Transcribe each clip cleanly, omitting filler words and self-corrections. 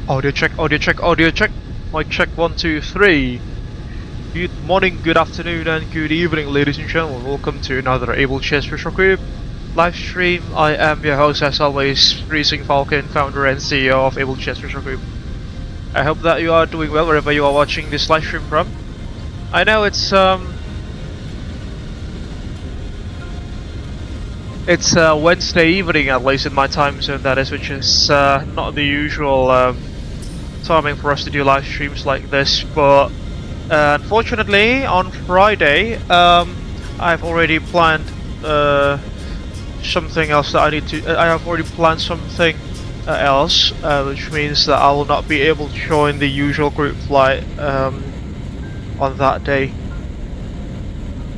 Audio check, audio check, audio check. Mic check 1, 2, 3. Good morning, good afternoon, and good evening, ladies and gentlemen. Welcome to another Abel Jets Virtual Group live stream. I am your host, as always, Freezing Falcon, founder and CEO of Abel Jets Virtual Group. I hope that you are doing well wherever you are watching this live stream from. I know it's Wednesday evening, at least in my time zone, that is, which is not the usual timing for us to do live streams like this, but unfortunately on Friday I've already planned something else that I have already planned something else, which means that I will not be able to join the usual group flight on that day.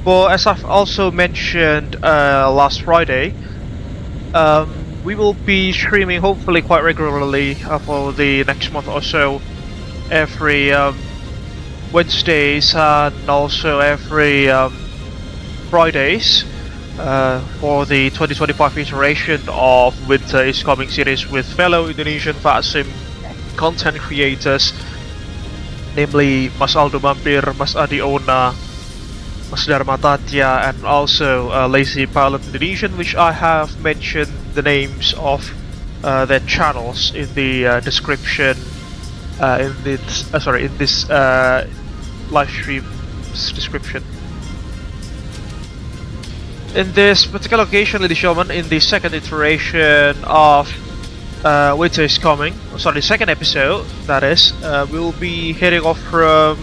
But as I've also mentioned last Friday, we will be streaming hopefully quite regularly for the next month or so, every Wednesdays and also every Fridays for the 2025 iteration of Winter is Coming series with fellow Indonesian VATSIM content creators, namely Mas Aldo Mampir, Mas Adi Ona, Mas Dharma Tatya, and also Lazy Pilot Indonesian, which I have mentioned the names of their channels in the description in this live stream's description. In this particular occasion, ladies and gentlemen, in the second iteration of Winter is Coming, the second episode, that is, we'll be heading off from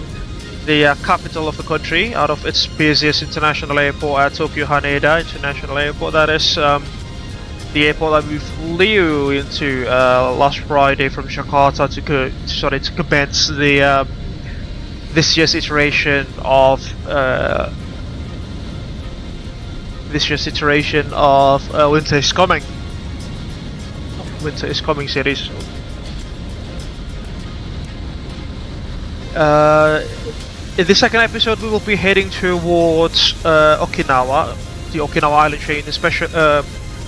the capital of the country, out of its busiest international airport at Tokyo Haneda International Airport. That is the airport that we flew into last Friday from Jakarta to commence the this year's iteration of Winter is Coming. Winter is Coming series. In the second episode, we will be heading towards Okinawa, the Okinawa island chain, especially,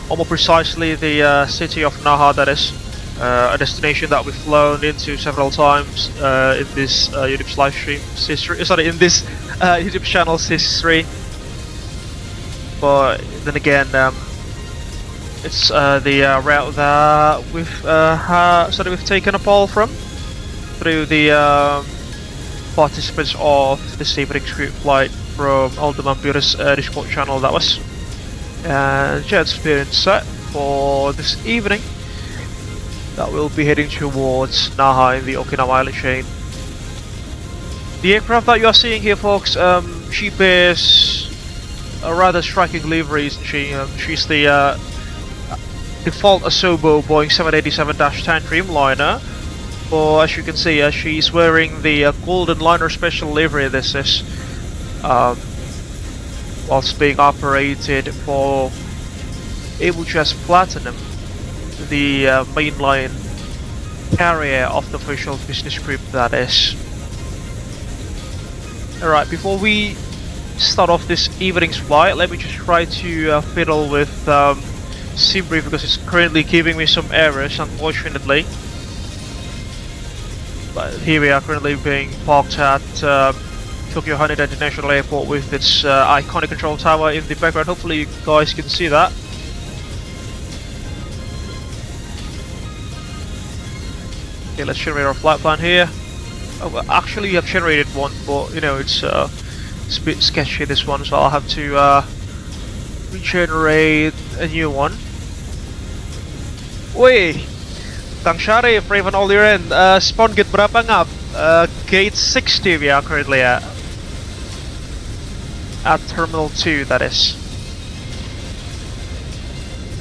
or more precisely, the city of Naha. That is a destination that we've flown into several times in this YouTube live stream history. In this YouTube channel's history. But then again, it's the route that we've taken a poll from through the participants of this evening's group flight from Aldo Mampir's Discord channel. That was, and yeah, it's been set for this evening that we'll be heading towards Naha in the Okinawa island chain. The aircraft that you are seeing here, folks, she bears a rather striking livery, isn't she? She's the default Asobo Boeing 787-10 Dreamliner. But as you can see, she's wearing the Golden Liner Special livery. This is whilst being operated for Abel Jets Platinum, the mainline carrier of the official business group, that is. Alright, before we start off this evening's flight, let me just try to fiddle with SimBrief, because it's currently giving me some errors, unfortunately. But here we are, currently being parked at Tokyo Haneda International Airport with its iconic control tower in the background. Hopefully you guys can see that. Okay, let's generate our flight plan here. Oh, well, actually we have generated one, but you know, it's a bit sketchy, this one, so I'll have to regenerate a new one. Wait! Kang Syarif, Raven all your end. Spawn gate berapa ngap? Gate 60 we are currently at. At Terminal 2, that is.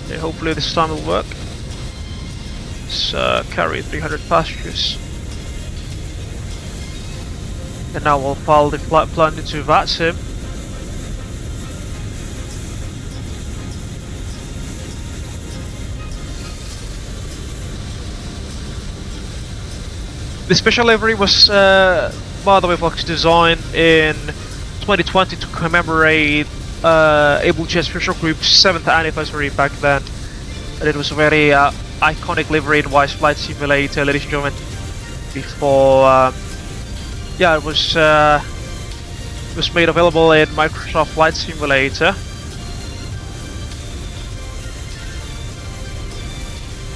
Okay, hopefully this time will work. Let's carry 300 passengers. And now we'll file the flight plan into VATSIM. The special livery was, by the way, folks, designed in 2020 to commemorate Abel Jets Virtual Group's 7th anniversary back then. And it was a very iconic livery in Wise Flight Simulator, ladies and gentlemen. before. Yeah, it was made available in Microsoft Flight Simulator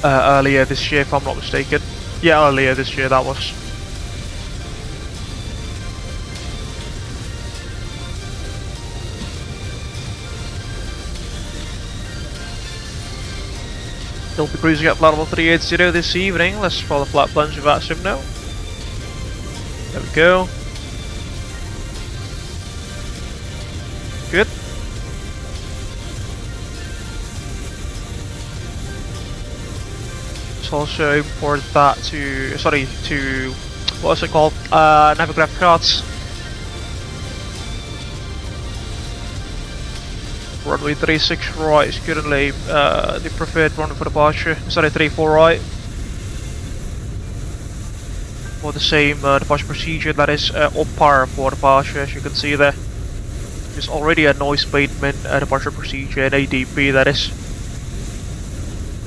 earlier this year, if I'm not mistaken. Yeah, earlier this year that was. They'll be cruising at flight level 380 this evening. Let's follow the flight plans with VATSIM now. There we go. Good. Let's also import that to, what's it called? Naviggraph cards. Runway 36 right is currently the preferred runway for departure. 34 right. For the same departure procedure, that is UPAR for departure, as you can see there. There's already a noise abatement departure procedure in ADP, that is.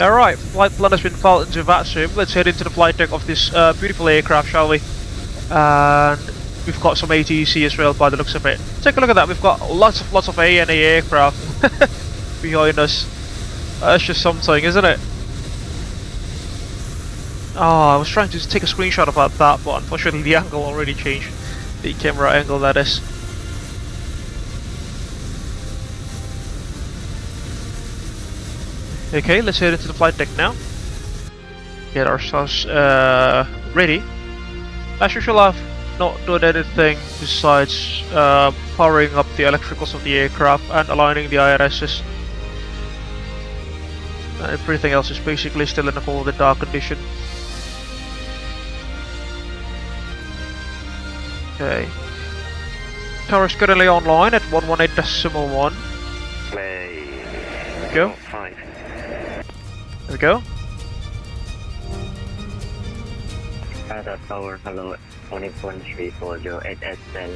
Alright, flight plan has been filed into VATSIM. Let's head into the flight deck of this beautiful aircraft, shall we? And we've got some ATC as well by the looks of it. Take a look at that, we've got lots of ANA aircraft behind us. That's just something, isn't it? Oh, I was trying to take a screenshot about that, but unfortunately the angle already changed. The camera angle, that is. Okay, let's head into the flight deck now. Get ourselves ready. As usual, I've not done anything besides powering up the electricals of the aircraft and aligning the IRSs. Everything else is basically still in a cold and dark condition. Okay. Tower is currently online at 118.1. Play. There we go. 5. There we go. Tower, hello. 213408 SN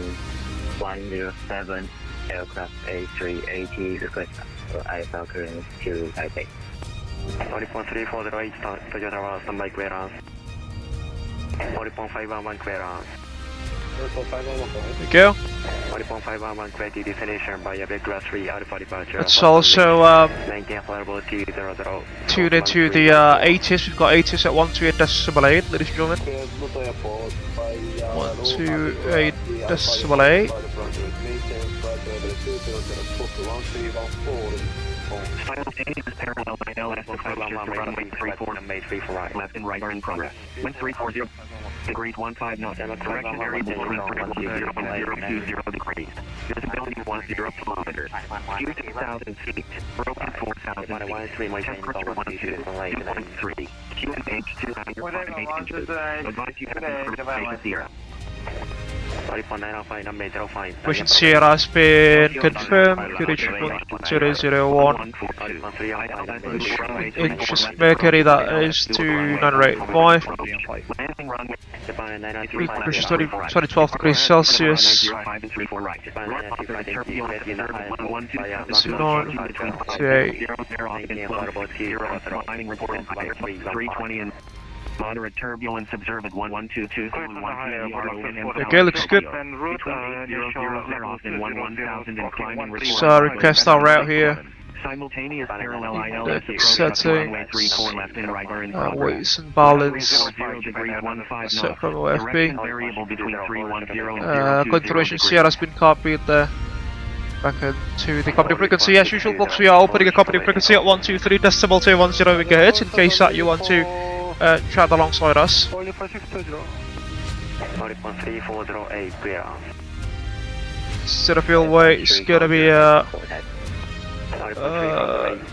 107 aircraft A380 request for IFL clearance to Taipei. 213408 start Toyota Tower, standby clearance. 40.511 clearance. There we go. 40.511 clear to destination by Abel Class 3 Alpha departure. Let's also 19 flyable T00. tune into the ATIS. We've got ATIS at 128.8, ladies and gentlemen. 128.8. Simultaneous parallel by LS to runway 34 and made 34 right. Left and right are in progress. Wind 340 degrees 15 knots. Direction variable 340 degrees. Visibility 10 kilometers. View 2,000 feet. Broken 4,000 feet. Temperature 12.3. QNH 208 inches. Advise you have improved Sierra. Mission Sierra has been confirmed. QNH 001. Inches mercury, that is 2985. Pressure 12 degrees Celsius. 320. Moderate turbulence observed at 1122. Okay, looks good. So request our route here. Simultaneous parallel Setting. Weights and balance. Set from OFB. Confirmation Sierra has been copied there. Back into the company frequency. As usual, folks, we are opening a company frequency at 123.210 MHz in case that you want to chat alongside us. 413408 clear. Set of fuel weight is gonna be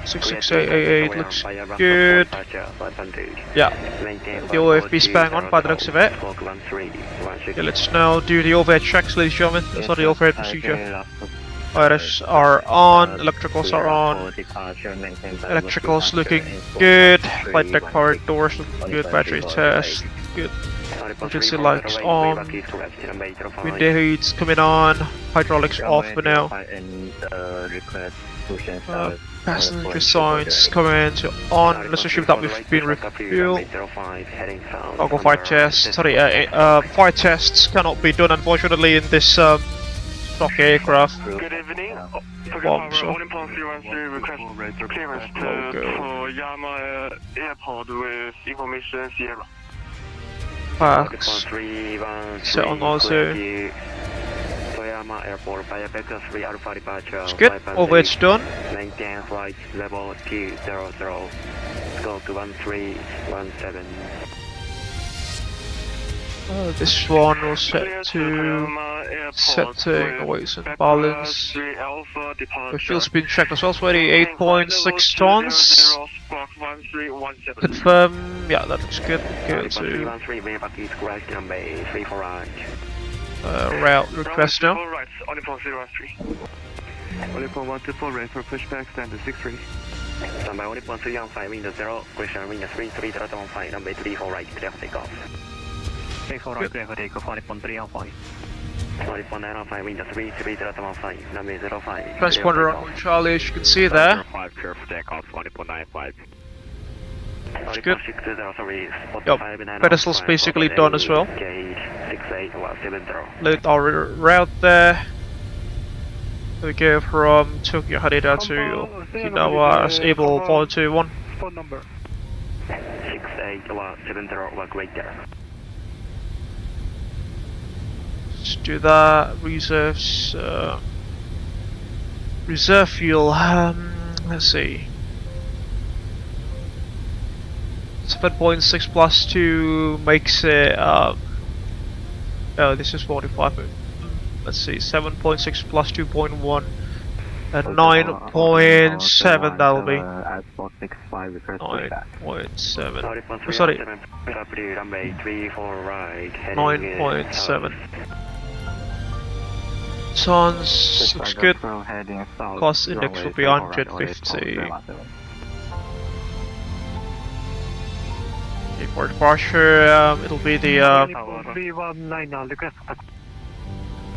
66888, looks good. Yeah, the OFB is bang on by the looks of it. Okay, let's now do the overhead checks, ladies and gentlemen. That's not the overhead procedure. IRS are on, electricals are on. Electricals looking good. Flight deck power doors looking good. Battery test. good. Emergency lights on. Window heats coming on. Hydraulics off for now. Passenger signs coming to on. Let's assume that we've been refueled. I'll go fire test. Sorry, fire tests cannot be done unfortunately in this stock aircraft. Good evening. Bomb, so. Request clearance for Yama Airport with information Sierra. Facts. Set on also. It's good. Over it's done. Maintain flight level 200. Go to 1317. This one was set to setting weights and balance. The fuel's been checked as well, 28.6 tons. Confirm, yeah, that looks good. Go to route request now. Olipon 124 ready for pushback, standard 63. Standby Olipon 315, window 0, question window 33, delta 15, number 34 right, clear for takeoff. 34 right, clear for takeoff, Olipon 315. Olipon 915, window 33, delta 15, number 05. Transponder on Charlie, as you can see there. 5 clear for takeoff, Olipon 95. It's good. Yep, pedestal's basically done as well. Let our route there. We go from Tokyo Haneda to Okinawa as Abel 421. Phone number. 6870, work right there. Let's do that. Reserves. Reserve fuel. Let's see. 7.6 plus 2 makes it. Oh, this is 45. Let's see, 7.6 plus 2.1 and 9.7. That'll be 9.7. Oh, sorry, 9.7 tons. Looks good. Cost index will be 150. For departure, it'll be the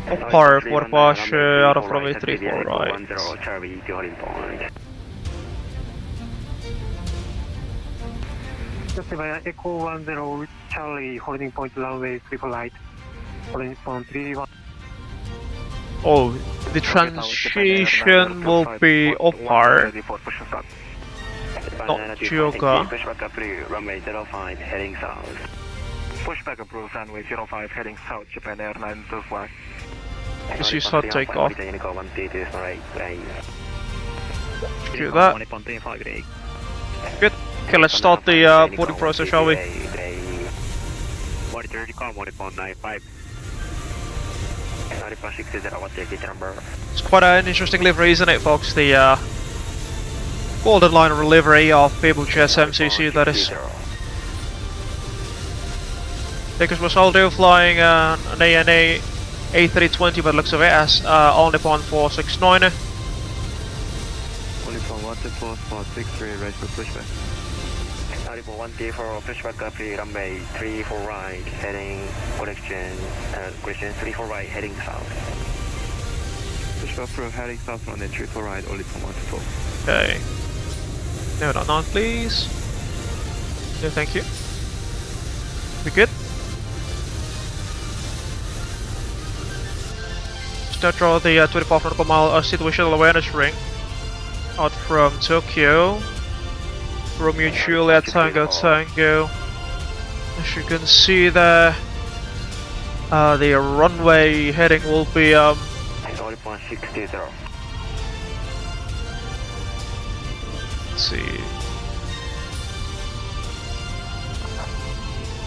Opar for departure out of runway 34 right. Just via Echo 10 Charlie, holding point runway 34 right. Holding point 31. Oh, the transition will be Opar, not Gyoga. Pushback approved, runway 05, heading south. Pushback approved, runway 05, heading south, Japan Airlines to fly. This is hot takeoff. Do that. Good. Okay, let's start the boarding process, shall we? It's quite an interesting livery, isn't it, folks? The golden line livery of Abel Jets MCC, that is. Because we're still flying an ANA A320 by the looks of it as only upon 469. Only for 124, 463, ready for pushback. Only for 134, pushback up to runway 34 right, heading correction 34 right, heading south. Pushback approved, heading south, runway 34 right, only for 124. Okay. No, please. No, thank you. We good? Now draw the 25 nautical mile situational awareness ring out from Tokyo. Romeo Juliet Tango Tango. As you can see there, the runway heading will be 60. Let's see,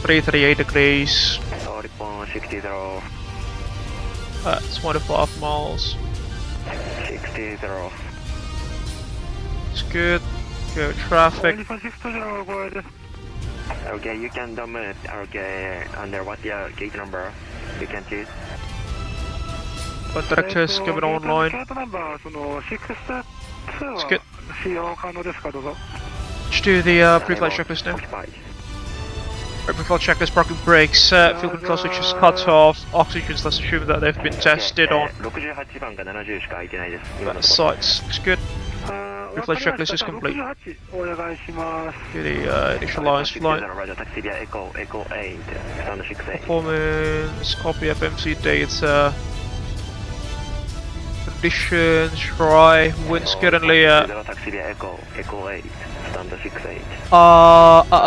338 degrees. 60. 25 miles. 60. It's good. Go traffic. Okay, you can dominate. Okay, under what gate number you can choose? Contract test coming online. It's good. Let's do the pre-flight checklist now. Right before checklist parking brakes, fuel control switch is cut off, oxygens, let's assume that they've been tested on 68番か70しか空いてないです。今の that sites. Looks good. わ Reflex かりま checklist し is た。 complete. 68お願いします。 Okay, the initialized flight. Roger, taxi via Echo 8, stand 68. Performance, copy FMC data. Conditions, dry, winds currently Taxi via Echo 8, stand 68.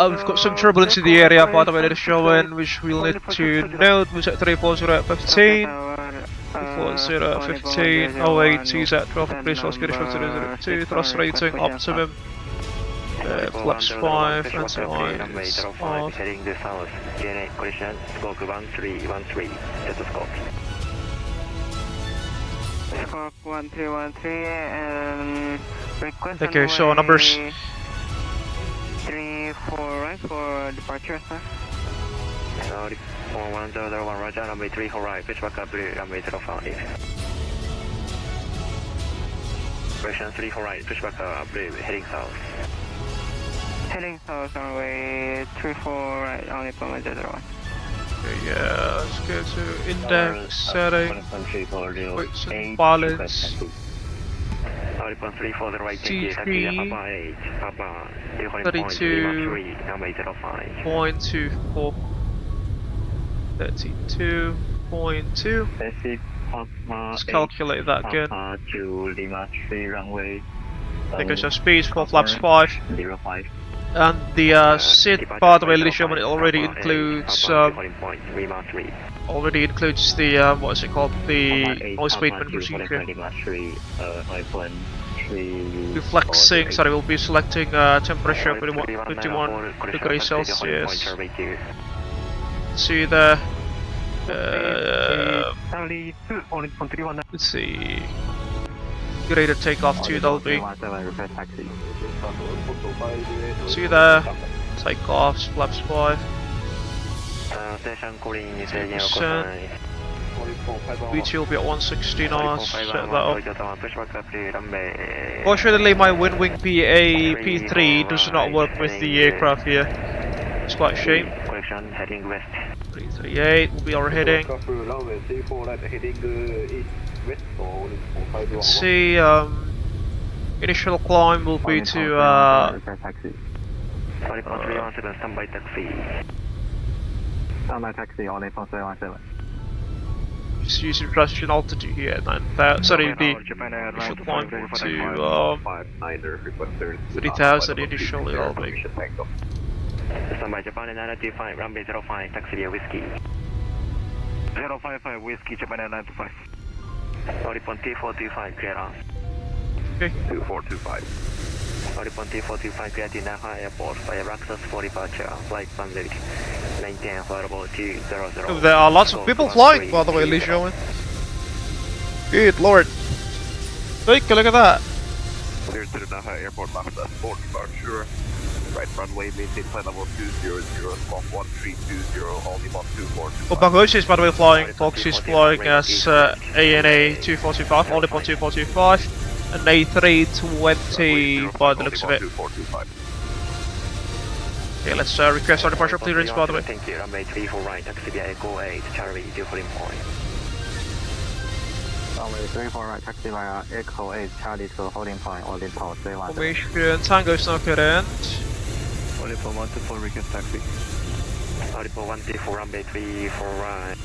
we've got some turbulence in the area, by the way, that is showing, which we'll need to note. Was at 340 at 15, 440 at 15, 08, TZ 12, please let's get a 2, thrust rating, optimum, flaps 5, and so on. Off. Heading due south, GNA collision, scope 1313, just a scope. Squawk 1313 and request Okay, so numbers. 34 right for departure, sir. Sorry, 1001 Roger, runway 34 right, pitch back up blue, runway 05. Version 34 right, pitch back up blue, heading south. Heading south, runway 34 right, only point 01. Okay, yeah, let's go to index, setting, weights and balance. Sorry, 34 right, T3, Papa 8, Papa 32, runway 05. 0.24, 32.2. Let's calculate that again. Take us a speed for flaps 5. 05. And the SID, by the way, ladies and gentlemen, it already includes the what is it called, the noise abatement procedure. Reflexing, sorry, we'll be selecting temperature of 51 degrees Celsius. See there. Let's see. Greater takeoff 2, that'll be. See there. Takeoffs, flaps 5. VT will be at 160 knots, set that up. Fortunately, my wing PA P3 does not work with the aircraft here. It's quite a shame. 338 will be our heading. Let's see, initial climb will be to standby taxi. Standby taxi on 8417. just use reduction altitude here, 9,000, sorry, the initial climb to 3,000 initially, I'll make. Standby Japan 925, runway 05, taxi via whiskey. 055 whiskey, Japan 925. Sorry, T425, clear off. Okay. 2425. Sorry, T425, clear to Naha Airport, via access for departure, flight bandwidth, maintain affordable 200. Oh, there are lots of people flying, by the way, ladies and gentlemen. Good lord. Take a look at that. Clear to the Naha Airport, access for departure. Right runway, maintain flight level 200, squawk 1320, only 1242. Oh, Bangladesh is, by the way, flying. Fox is flying as ANA 2425, only 2425, and A320 by the looks of it. Okay, let's request our departure clearance, by the way. Thank you, runway 34 right, taxi via Echo 8, Charlie, due for point. Runway 34 right, taxi via Echo 8, Charlie to holding point, holding tower 31. Formation, Tango is now current. Only for 124 request taxi. Sorry, 134, runway 34 right.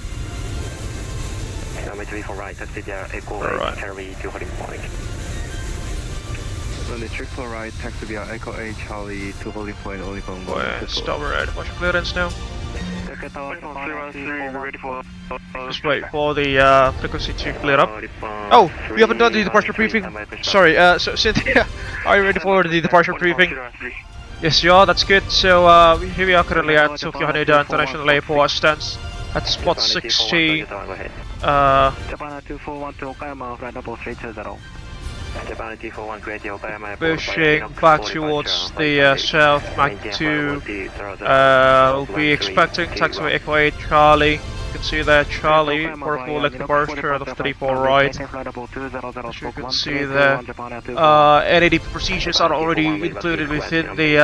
Runway 34 right, taxi via Echo 8, Charlie, due holding point. Runway 34 right, taxi via Echo 8, Charlie to holding point, only for 1. Stop, we're at departure clearance now. Just wait for the frequency to clear up. Oh, we haven't done the departure briefing. Sorry, so Cynthia, are you ready for the departure briefing? Yes, you are, that's good. So here we are currently at Tokyo Haneda International Airport, stands at spot 60. Japan 241 to Okayama, flight double 320. Japan 241, create Okayama Airport. Pushing back towards the south, Mach 2. We'll be expecting taxiway Echo 8 Charlie. You can see there Charlie for a full leg departure out of 34 right. As you can see there, NADP procedures are already included within the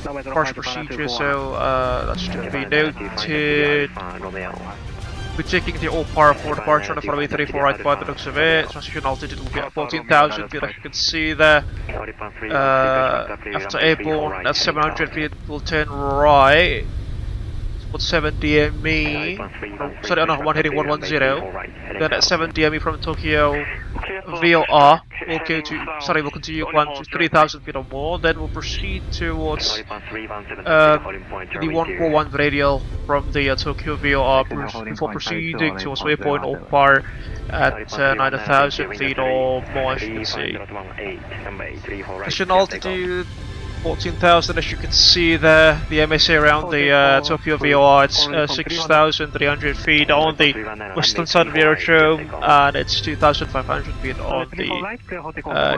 departure procedure, so that should be noted. We're taking the all power for departure on the runway 34 right by the looks of it. Transition altitude will be at 14,000 feet, as you can see there. After airborne at 700 feet, we'll turn right. 7 DME, sorry, on 1 heading 110. Then at 7 DME from Tokyo VOR, we'll go to, sorry, we'll continue climb to 3,000 feet or more. Then we'll proceed towards the 141 radial from the Tokyo VOR before proceeding towards waypoint or par at 9,000 feet or more, as you can see. Mission altitude 14,000, as you can see there. The MSA around the Tokyo VOR, it's 6,300 feet on the western side of the aerodrome, and it's 2,500 feet on the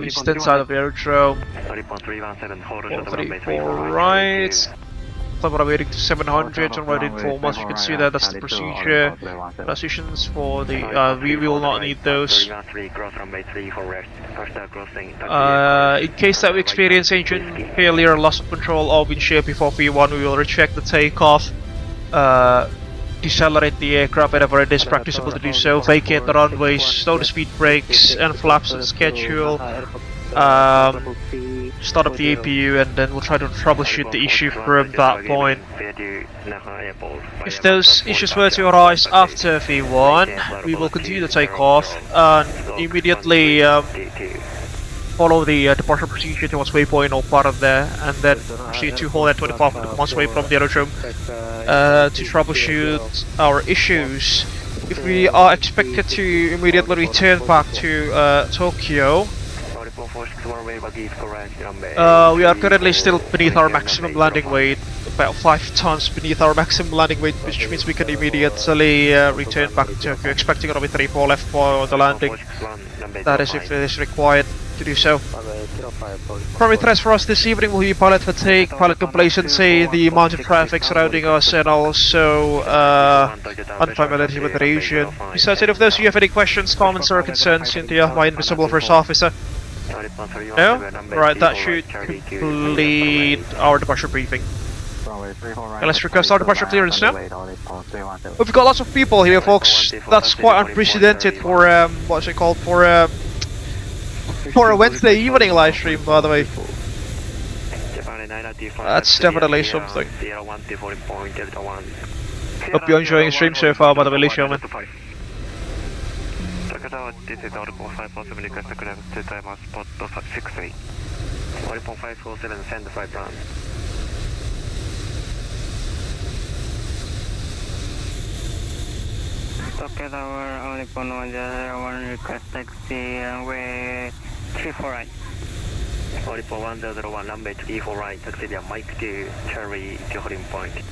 eastern side of the aerodrome. 434 right. We're waiting to 700 and right inform, as you can see there, that's the procedure. Transitions for the, we will not need those. In case that we experience engine failure, loss of control or wind shear before V1, we will reject the takeoff, decelerate the aircraft whenever it is practicable to do so, vacate the runways, slow the speed brakes and flaps on schedule. Start up the APU, and then we'll try to troubleshoot the issue from that point. If those issues were to arise after V1, we will continue to take off and immediately follow the departure procedure towards waypoint or part of there, and then proceed to hold at 25 miles away from the aerodrome to troubleshoot our issues. If we are expected to immediately return back to Tokyo, we are currently still beneath our maximum landing weight, about 5 tons beneath our maximum landing weight, which means we can immediately return back to Tokyo, expecting runway 34 left for the landing. That is if it is required to do so. Primary threats for us this evening will be pilot fatigue, pilot complacency, the amount of traffic surrounding us, and also unfamiliarity with the region. Besides any of those, do you have any questions, comments, or concerns, Cynthia, my invisible first officer? No? Right, that should complete our departure briefing. And let's request our departure clearance now. We've got lots of people here, folks. That's quite unprecedented for what's it called, for a Wednesday evening live stream, by the way. That's definitely something. Hope you're enjoying the stream so far, by the way, ladies and gentlemen. This is Audible 547, request to clearance to time on spot 68. Audible 547, send the flight plan. Okay, tower, Audible 101, request taxi, runway 34 right. Audible 101, runway 34 right, taxi via Mike to Cherry to holding point.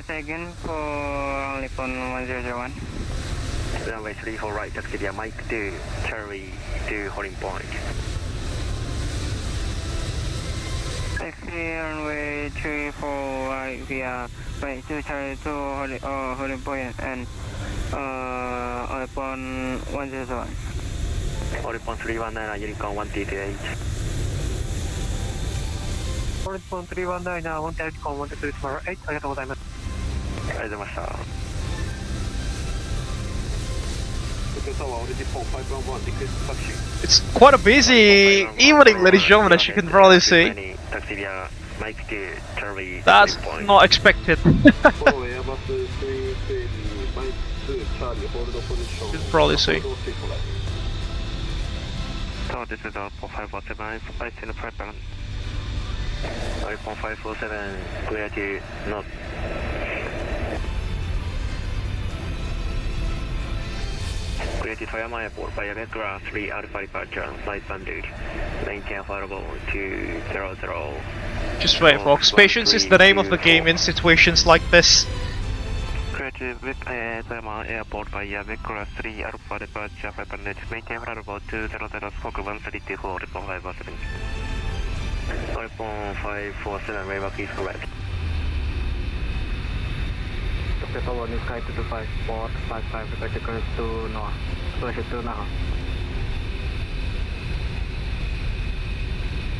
Say again for Audible 101. Runway 34 right, taxi via Mike to Cherry to holding point. Taxi runway 34 right via Mike to Cherry to holding point, and Audible 101. Audible 319, Unicorn 138. Audible 319, 138, ありがとうございます。ありがとうございました。It's quite a busy evening, ladies and gentlemen, as you can probably see. That's not expected. You can probably see. So this is Audible 547, supply to the prep balance. Audible 547, clear to not. Clear to Toyama Airport by Vectra 3 Alpha departure, flight bandage, maintain affordable 200. Just wait, folks. Patience is the name of the game in situations like this. Clear to Toyama Airport by Vectra 3 Alpha departure, flight bandage, maintain affordable 200, squawk 132, Audible 547. Audible 547, Wayback is correct. Okay, tower, new sky to 25, port 55, request to clearance to Naha. Clearance to Naha.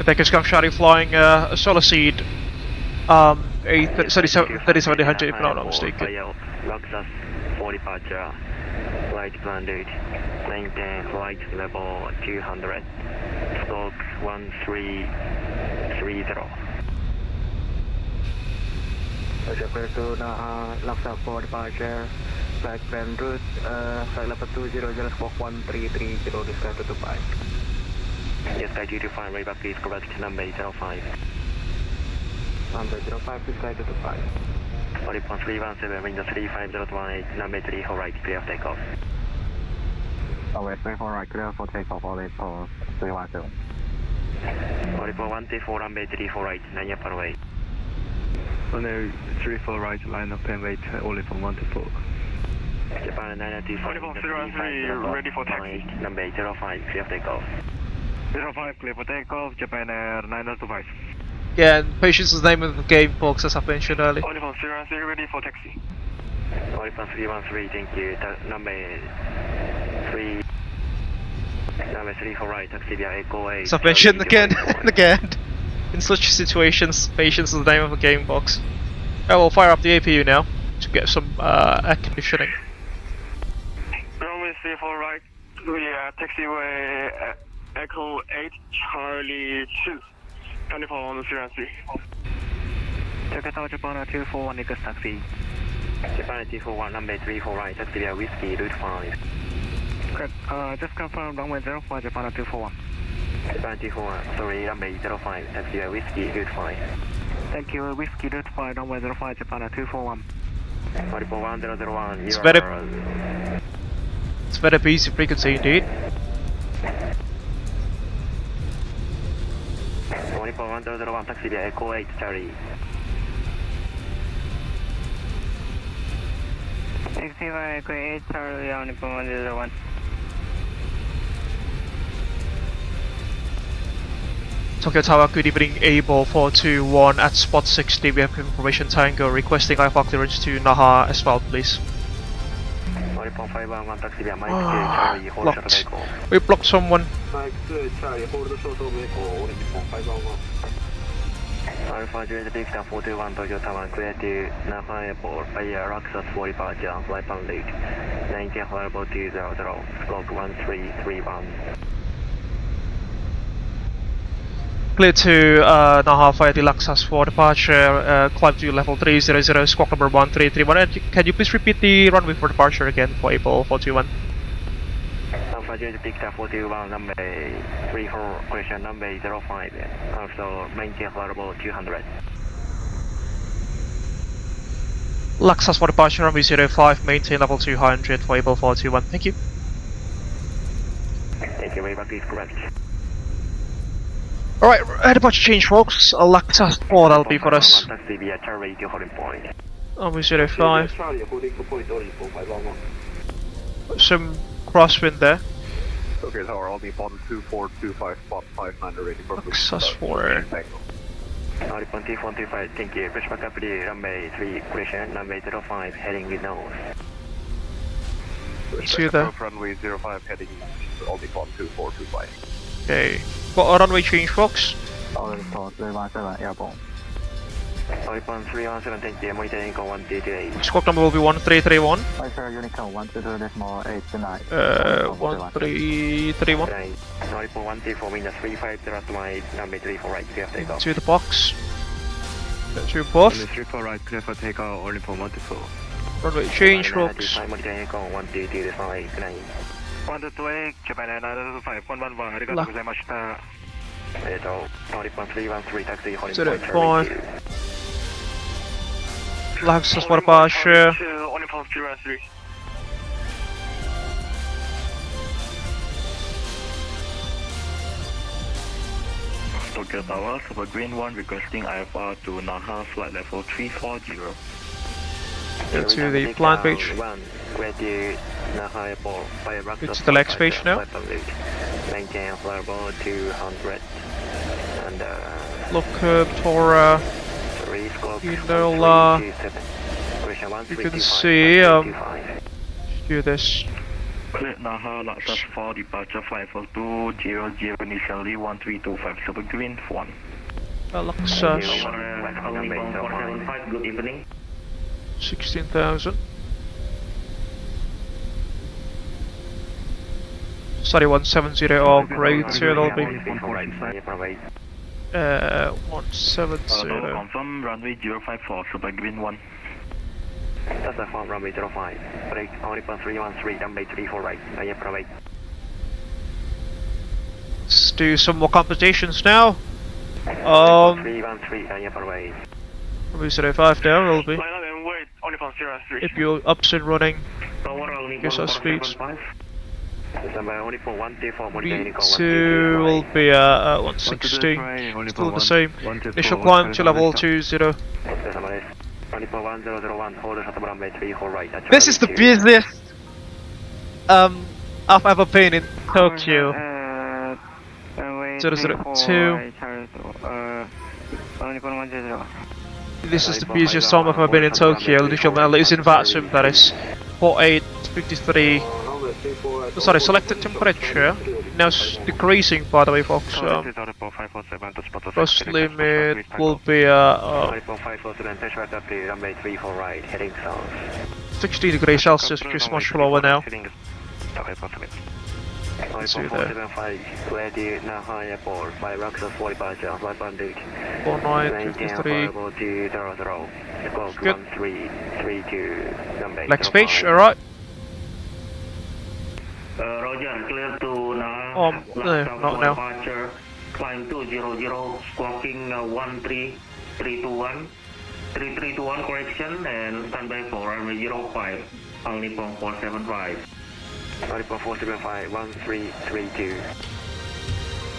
The deck is Syarif flying a solo seed, a 3700 if I'm not mistaken. Luxus for departure. Flight plan date. Maintain flight level 200. Stroke 1330. Japan to Naha, Luxus for departure. Flight plan route, flight level 200, squawk 1330, describe to Dubai. Yes, Sky 225, right back please, correct number 05. Number 05, describe to Dubai. Oripon 317, window 3508, number 3, all right, clear of takeoff. Always 34 right, clear for takeoff, Oripon 317. Oripon 134, runway 34 right, 9 up away. Runway 34 right, line up and wait, Oripon 124. Japan 995, Oripon 013, ready for taxi. Number 05, clear of takeoff. 05, clear for takeoff, Japan Air 925. Again, patience is the name of the game, folks, as I mentioned earlier. Oripon 013, ready for taxi. Oripon 313, thank you. Number 3. Number 3 for right, taxi via Echo 8. As I've mentioned again and again, in such situations, patience is the name of the game, folks. I will fire up the APU now to get some air conditioning. Runway 34 right, we are taxiway Echo 8, Charlie 2. 24 on the 013. Jakarta, Japan 241, Nikas taxi. Japan 241, number 3 for right, taxi via Whiskey, route 5. Correct, just confirm runway 05, Japan 241. Japan 241, sorry, number 05, taxi via Whiskey, route 5. Thank you, Whiskey route 5, runway 05, Japan 241. Oripon 1001, It's very busy frequency indeed. Oripon 1001, taxi via Echo 8, Charlie. Taxi via Echo 8, Charlie, Oripon 101. Tokyo Tower, good evening, Abel 421 at spot 60. We have confirmation Tango requesting IFR clearance to Naha as well, please. Oripon 511, taxi via Mike 2, Charlie, hold short of Blocked. Echo. We blocked someone. Mike 2, Charlie, hold short of Echo, Oripon 511. Alpha Juliet Victor 421, Tokyo Tower, clear to Naha Airport via Luxus for departure, flight plan date 19 horrible 200, stroke 1331. Clear to Naha via the Luxus for departure, climb to level 300, squawk number 1331. And can you please repeat the runway for departure again for Abel 421? Alpha Juliet Victor 421, number 34, question number 05, also maintain horrible 200. Luxus for departure, runway 05, maintain level 200 for Abel 421. Thank you. Thank you, Wayback is correct. Alright, departure change, folks. Luxus 4, that'll be for us. Taxi via Charlie to holding point. Runway 05. Charlie, holding to point, Oripon 511. Some crosswind there. Okay, Tower, I'll be on 2425, spot 59, ready for Luxus 4. Oripon 245, thank you. Push back up to runway 3, question number 05, heading with nose. To the... Runway 05, heading I'll be on 2425. Okay. Got a runway change, folks. Oripon 317, airborne. Oripon 317, thank you. Monitoring Echo 138. Squawk number will be 1331. Vicer Unicode 122.829. 1331. Right. Oripon 134, window 35, right, number 34 right, clear takeoff. To the box. To both. 34 right, clear for takeoff, Oripon 124. Runway change, folks. Monitoring Echo 122, 5, 128, Japan Air 925, 111, arigatou gozaimashita. Oripon 313, taxi, holding To the point, point. Luxus for departure. Oripon 313. Tokyo Tower, Super Green 1 requesting IFR to Naha, flight level 340. Go to the plan page. Where the Naha Airport, Go to the legs page now. Maintain flyable 200 and Look, Tora. You know, you can see, do this. Clear Naha, Laksa 4, departure flight for 200, initially 1325, Super Green 1. Laksa 475, good evening. 16,000. Sorry, 170, all great, so it'll be 170. Confirm runway 054, Super Green 1. That's the form runway 05. Break only for 313, runway 34 right. Provide. Let's do some more computations now. 313, provide. Runway 05 there will be. Line up and wait, only for 03. If you're ups and running, guess our speeds. B2 will be 160, still the same. Initial climb to level 20. This is the busiest I've ever been in Tokyo. 002. This is the busiest time I've ever been in Tokyo. Initial is in VATSIM, that is 4853. Sorry, selected temperature. Now decreasing, by the way, folks. First limit will be 60 degrees Celsius, which is much lower now. Let's see there. 4953. Good. Next page, alright. Roger, clear to Naha. No, not now. Departure, climb 200, squawking 13321. 3321 correction and standby for runway 05. Only for 475. Only for 475, 1332.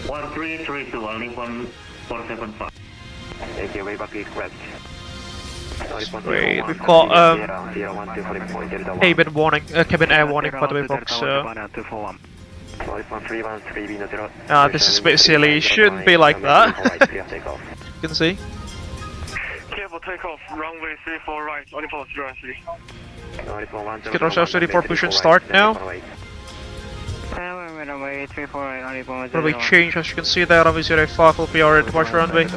1332, only for 475. Thank you, way back is correct. Wait, we've got cabin warning, cabin air warning, by the way, folks. This is a bit silly. It shouldn't be like that. You can see. Careful takeoff, runway 34 right, only for 03. Let's get ourselves ready for push and start now. Runway change, as you can see there, runway 05 will be our departure runway.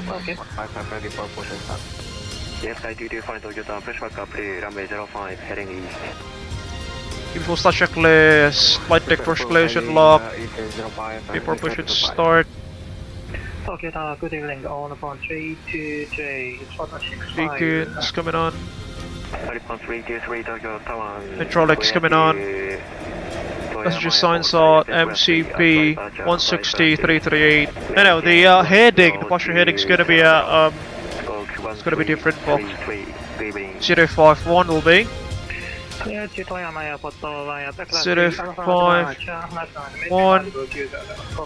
Yes, I do find Toyota fresh back up to runway 05 heading east. Info start checklist, flight deck first collision lock, before push and start. Okay, good evening, on upon 323, it's 465. Beacons coming on. 323 Tokyo Tower. Hydraulics coming on. Passenger signs are MCP 160-338. No, the heading, the posture heading is gonna be it's gonna be different, folks. 051 will be. 051.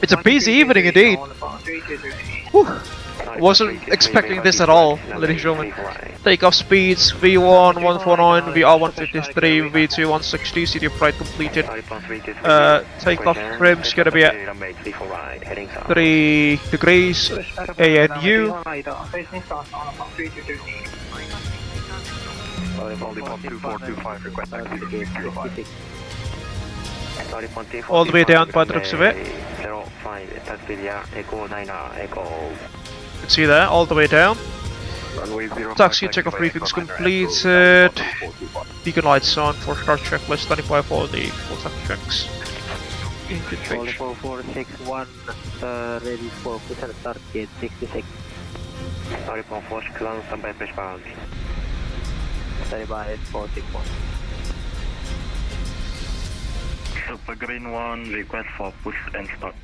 It's a busy evening indeed. Whew. Wasn't expecting this at all, ladies and gentlemen. Takeoff speeds V1 149, VR 153, V2 160, city of Pride completed. Takeoff trim's gonna be at 3 degrees ANU. All the way down by the looks of it. You can see there, all the way down. Taxi takeoff briefings completed. Beacon lights on for start checklist, 25 for the full taxi checks. Engine change. 461, ready for push and start gate 66. Sorry, 461, standby fresh bound. Standby 461. Super Green 1, request for push and start.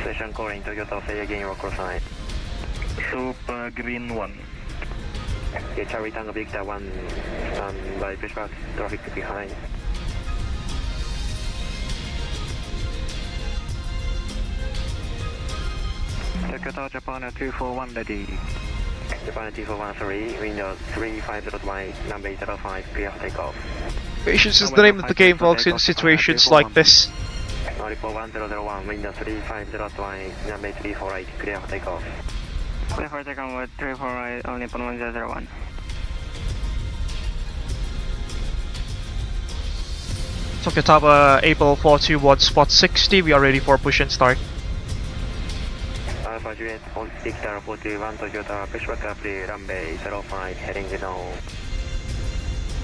Station core in Toyota, say again your cross line. Super Green 1. Okay, Charlie Tango Victor 1, stand by pushback, traffic behind. Toyota Japan 241 ready. Japan 241 3, window 350 wide, number 05, clear for takeoff. Patience is the name of the game, folks, in situations like this. 41001, window 350 wide, number 348, clear for takeoff. Clear for takeoff with 348, only 1001. Tokyo Tower, Abel 421, spot 60. We are ready for push and start. Alpha Juliet, Victor 41, Toyota, pushback apply, runway 05, heading zero.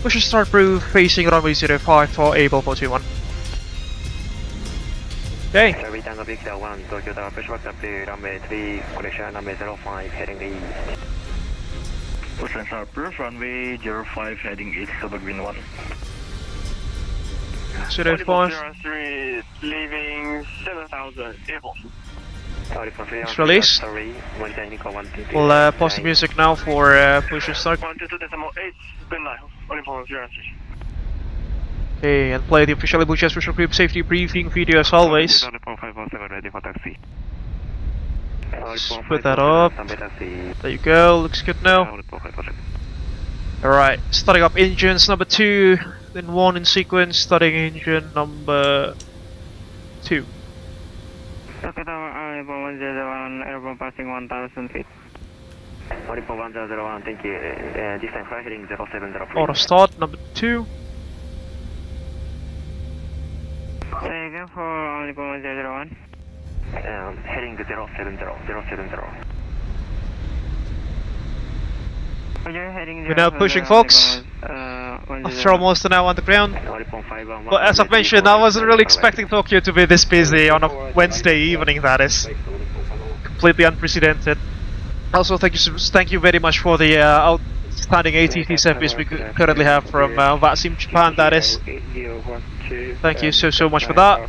Push and start proof, facing runway 05 for Abel 421. Okay. Cherry Tango Victor 1, Toyota, pushback apply, runway 3, correction runway 05, heading east. Push and start proof, runway 05, heading east, Super Green 1. 05. 03, leaving 7,000, Abel. It's released. We'll pause the music now for push and start. 122.8, good night, only for 03. Okay, and play the official Abel Jets Virtual Group safety briefing video as always. Ready for taxi. Put that up. There you go, looks good now. Alright, starting up engines number 2, then 1 in sequence, starting engine number 2. Tokyo Tower, Abel 101, airborne passing 1,000 feet. Audible 1001, thank you. This time fly heading 0703. Auto start number 2. Say again for Audible 101. Heading 070. We're now pushing, folks. After almost an hour on the ground. But as I've mentioned, I wasn't really expecting Tokyo to be this busy on a Wednesday evening, that is. Completely unprecedented. Also, thank you very much for the outstanding ATC service we currently have from VATSIM Japan, that is. Thank you so much for that.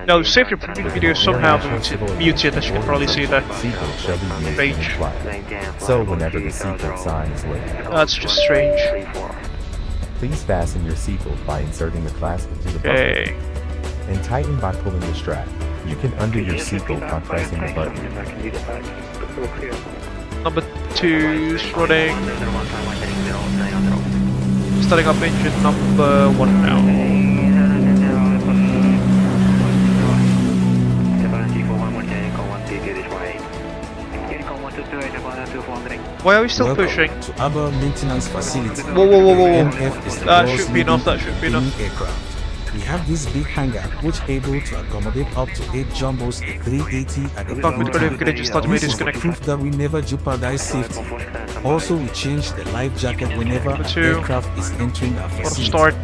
No, safety video somehow muted, as you can probably see there. Strange. So whenever the seatbelt sign is lit, That's just strange. please fasten your seatbelt by inserting the clasp into the buckle Okay. and tighten by pulling the strap. You can undo your seatbelt by pressing the button. Number 2 is running. Starting up engine number 1 now. Why are we still pushing? To Abel Maintenance Facility. Whoa. MF is the That world's should be enough, leading that should be enough. training aircraft. We have this big hangar which able to accommodate up to 8 jumbos at 380 at the Fuck, we're gonna just start This is disconnect. proof that we never jeopardize safety. Also, we change the life jacket whenever Number an 2. aircraft is entering our Auto facility. start.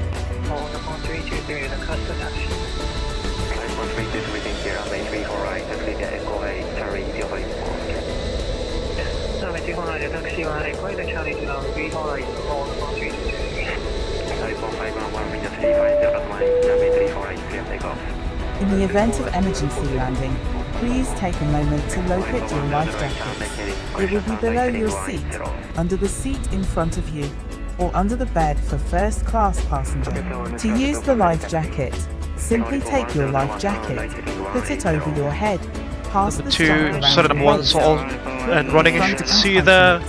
In the event of emergency landing, please take a moment to locate your life jackets. It will be below your seat, under the seat in front of you, or under the bed for first class passenger. To use the life jacket, simply take your life jacket, put it over your head, pass the strap 2, around set it your up 1 waist. all and running, as you can see there.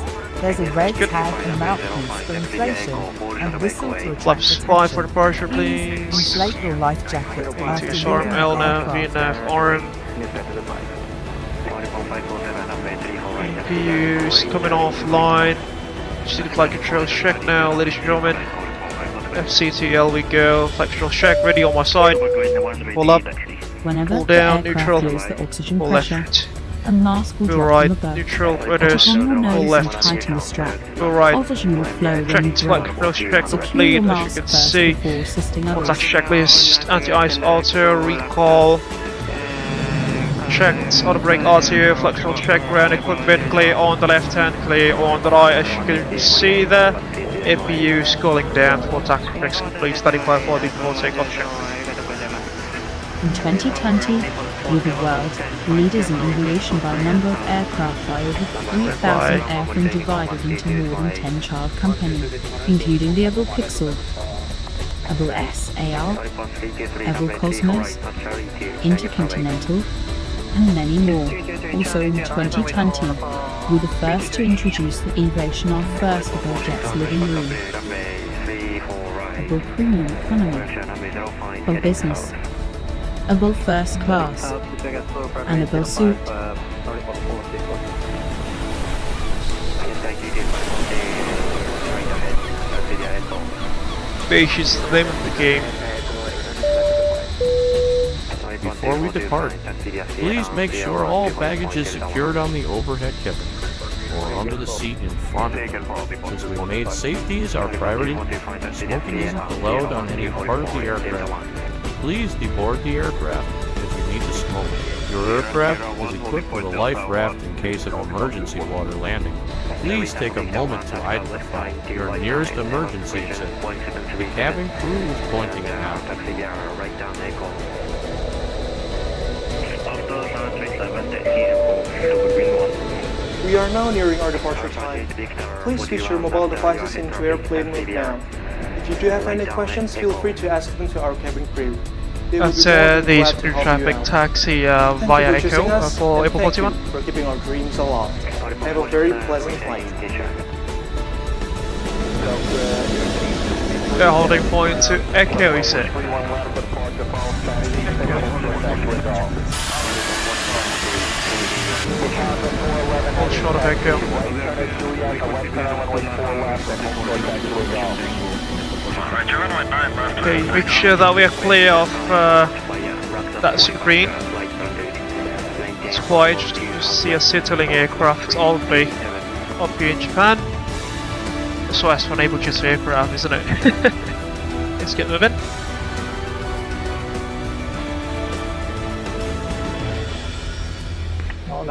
There's a red Good. tag and mouthpiece for inflation, and whistle to attract Flaps 5 for attention. departure, please. Inflate your life jacket after Two arm leaving L the nav, V aircraft. nav, arm. APUs coming offline. Just need flight control check now, ladies and gentlemen. FCTL we go. Flight control check ready on my side. Pull up, Whenever pull down, the aircraft neutral, loses the oxygen pull pressure, left, a mask will go drop right, from above. neutral, Put rudders, it on your pull nose and left, tighten the strap. go right. Oxygen will flow when you Checked flight blow. control check Secure complete, your as you mask can first see. before assisting others. Contact checklist, anti-ice auto, recall. Checked, auto brake auto, flight control check, ground equipment, clear on the left hand, clear on the right, as you can see there. APU scrolling down, full tactical checks complete, standing by for the full takeoff check. In 2020, we the world leaders in aviation by number of aircraft by over 3,000 airframe divided into more than 10 child companies, including the Abel Pixel, Abel S AR, Abel Cosmos, Intercontinental, and many more. Also in 2020, we were the first to introduce the innovation of first Abel Jets living room, Abel Premium Economy, Abel Business, Abel First Class, and Abel Suite. Beige is the name of the game. Before we depart, please make sure all baggage is secured on the overhead cabin or under the seat in front. Since we made safety as our priority, smoking isn't allowed on any part of the aircraft. Please deboard the aircraft if you need to smoke. Your aircraft is equipped with a life raft in case of emergency water landing. Please take a moment to identify your nearest emergency exit. The cabin crew is pointing it out. We are now nearing our departure time. Please switch your mobile devices into airplane mode now. If you do have any questions, feel free to ask them to our cabin crew. That's the through traffic taxi via Echo for Abel 41. For keeping our dreams alive. Have a very pleasant flight. They're holding point to Echo, is it? Hold short of Echo. Okay, make sure that we are clear of that screen. It's quiet, just to see a settling aircraft all the way up here in Japan. So as for an Abel Jets aircraft, isn't it? Let's get moving. One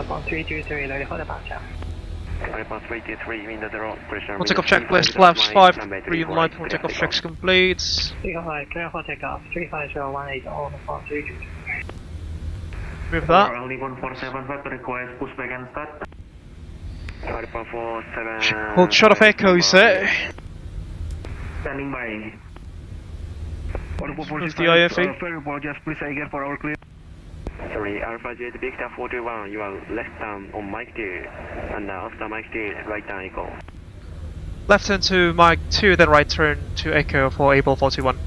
takeoff checklist, flaps 5, green light, one takeoff checks complete. With that, hold shot of Echo, is it? Standing by. With the IFE. Sorry, Alpha Jet Victor 41, you are left down on mic 2, and after mic 2, right down Echo. Left turn to mic 2, then right turn to Echo for Abel 41.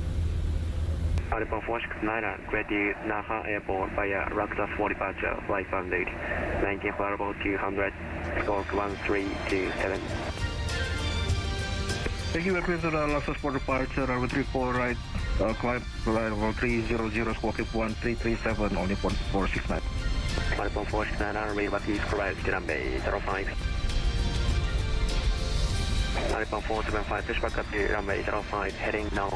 Alpha 469, ready Naha Airport via Rockdust for departure, flight funded, 19 variable 200, stroke 1327. Thank you, request to the Lexus for departure, runway 34 right, climb level 300, squawk 1337, only 469. Alpha 469, read what is correct, runway 05. Alpha 475, push back up to runway 05, heading north.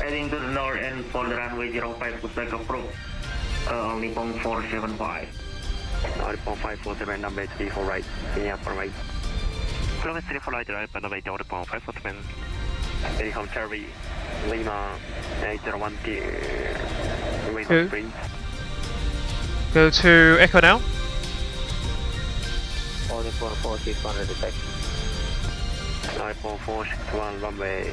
Heading to the north end for the runway 05, push back approach, only 475. Alpha 547, number 34 right, in upper right. Flight 34 right, right, number 547. Helicopter Cherry, Lima, 8012, radar screen. Go to Echo now. Only 446 detect. 461 runway.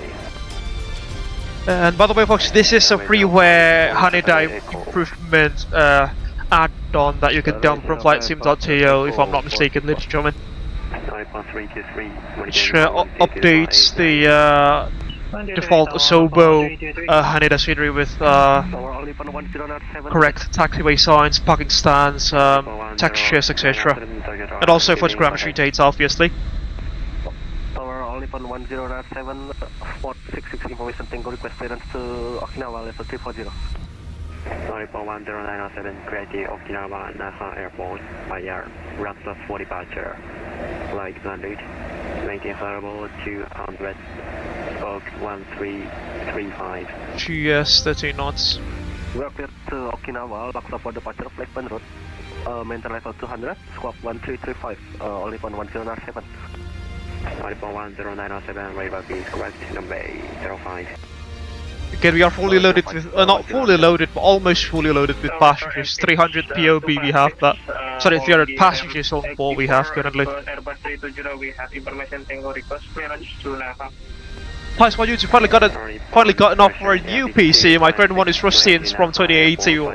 And by the way, folks, this is a freeware honey dive improvement add-on that you can download from VATSIM.to, if I'm not mistaken, ladies and gentlemen. Which updates the default Osobo Haneda scenery with correct taxiway signs, parking stands, textures, etc. And also photogrammetry data, obviously. Tower Olipon 1007, 466 information, Tango request clearance to Okinawa level 340. Olipon 1097, creative Okinawa Naha Airport via Rockdust for departure. Flight landed, maintain variable 200, stroke 1335. GS 13 knots. We are clear to Okinawa, Laksa for departure, flight en route. Maintain level 200, squawk 1335, Olipon 1097. Olipon 1097, radar is correct, number 05. Again, we are fully loaded with, not fully loaded, but almost fully loaded with passengers. 300 POB we have that. Sorry, 300 passengers on board we have currently. Airbus 320, we have information, Tango request clearance to Naha. Nice one, you finally gotten off for a new PC. My current one is rusty and it's from 2018.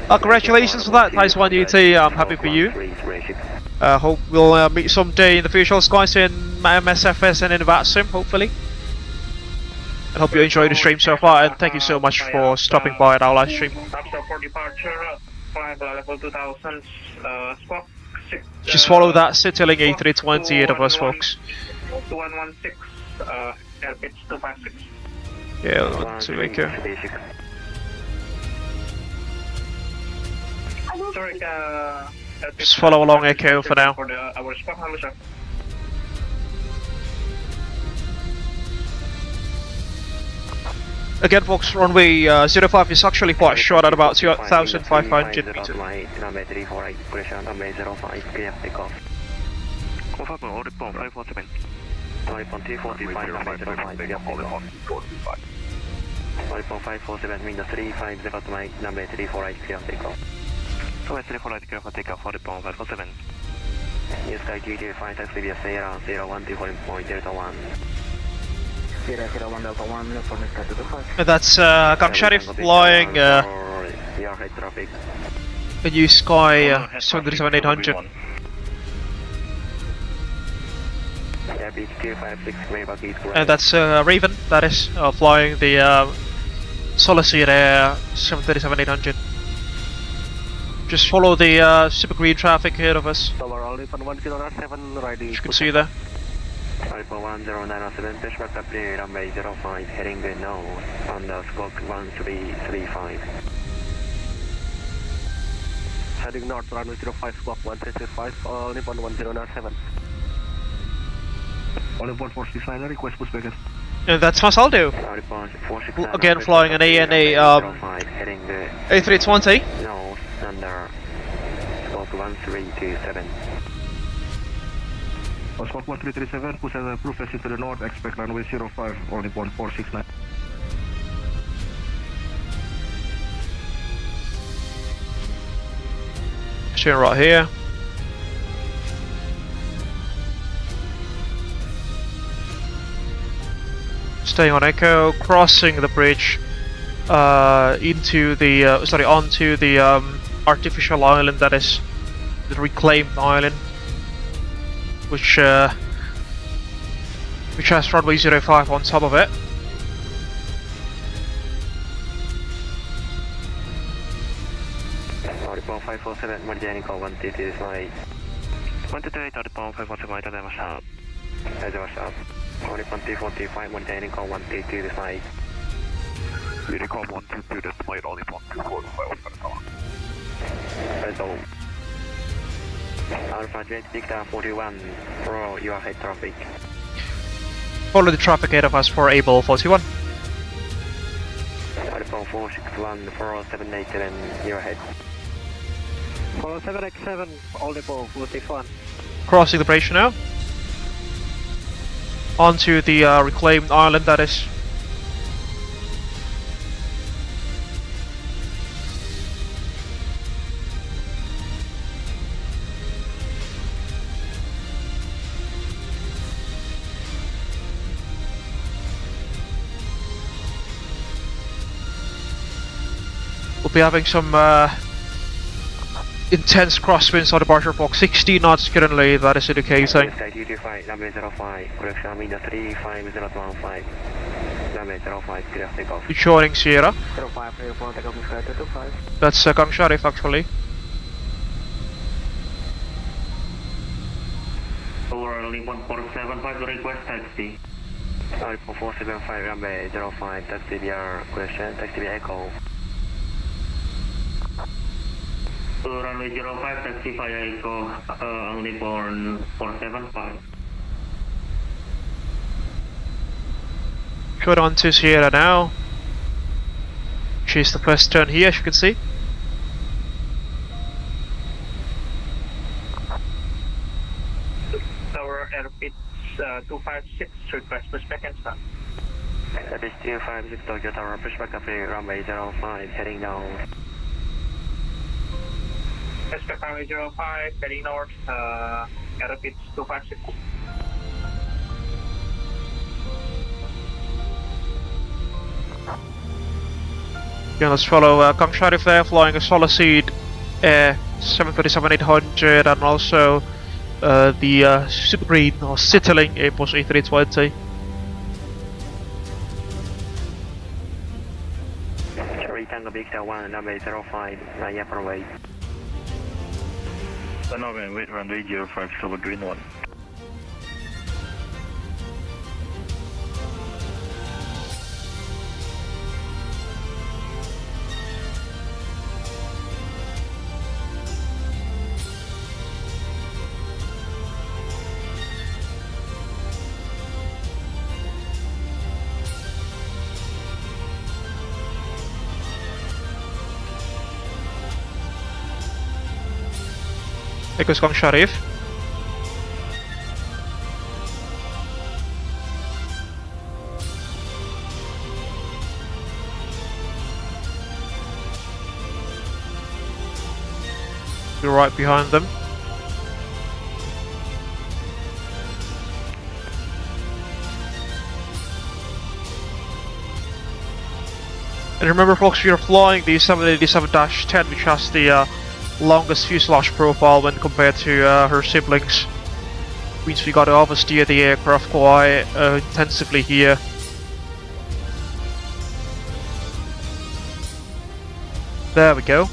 Congratulations for that, nice one, UT. I'm happy for you. Hope we'll meet someday in the virtual skies in MSFS and in VATSIM, hopefully. I hope you enjoyed the stream so far, and thank you so much for stopping by at our live stream. After for departure, flight level 2000, squawk Just follow that Citylink A320 ahead of us, folks. 2116, air pitch 256. Yeah, 1-2 Echo. Sorry, Just follow along Echo for now. For our spot, hello, sir. Again, folks, runway 05 is actually quite short at about 2,500 meters. Runway 05, clear takeoff. Confirm, all report 547. Report 245, runway 05, clear takeoff. Report 547, Windows 350 to my runway 348, clear takeoff. Runway 348, clear for takeoff for report 547. New Sky 225, taxi via Sierra 012.0.1. Sierra 01 Delta 1, left for Sky 225. That's Syarif flying a new Sky 737-800. And that's Raven, that is, flying the Solacid Air 737-800. Just follow the super green traffic ahead of us. As you can see there. Alpha 10907, push back up to runway 05, heading north on the squawk 1335. Heading north, runway 05, squawk 1335, Nippon 1097. All report 469, request push back. And that's Masaldo. Again, flying an ANA A320. North under squawk 1327. Squawk 1337, push and proof facing to the north, expect runway 05, only 1469. Staying right here. Staying on Echo, crossing the bridge into the onto the artificial island, that is the reclaimed island, which has runway 05 on top of it. Report 547, Marjanico 122 is my 128, report 547, I don't have a shot. Report 245, Marjanico 122 is my Unicorn 122, that's my only 124, Result. Alpha Jet Victor 41, follow your head traffic. Follow the traffic ahead of us for Abel 41. Report 461, 4787, your head. 4787, all report 461. Crossing the bridge now. Onto the reclaimed island, that is. We'll be having some intense crosswinds on departure box, 60 knots currently, that is indicating. Sky 225, runway 05, correction window 35015, runway 05, clear takeoff. Joining Sierra. 05, report takeoff Sky 225. That's Syarif actually. Over 1475, request taxi. Report 475, runway 05, taxi via correction, taxi via echo. Runway 05, taxi via echo, only born 475. Short on to Sierra now. Chase the first turn here, as you can see. Tower air pitch 256, request push back and stop. That is 256 Tokyo Tower, push back up to runway 05, heading down. Expect runway 05, heading north, air pitch 256. Yeah, let's follow Syarif there, flying a Solacid Air 737-800 and also the Super Green or Citylink Airbus A320. Tango Victor 1, runway 05, right upper way. Norway with runway 05 silver green 1. Echoes come Syarif. You're right behind them. And remember folks, we are flying the 787-10, which has the longest fuselage profile when compared to her siblings. Means we gotta oversteer the aircraft quite intensively here. There we go.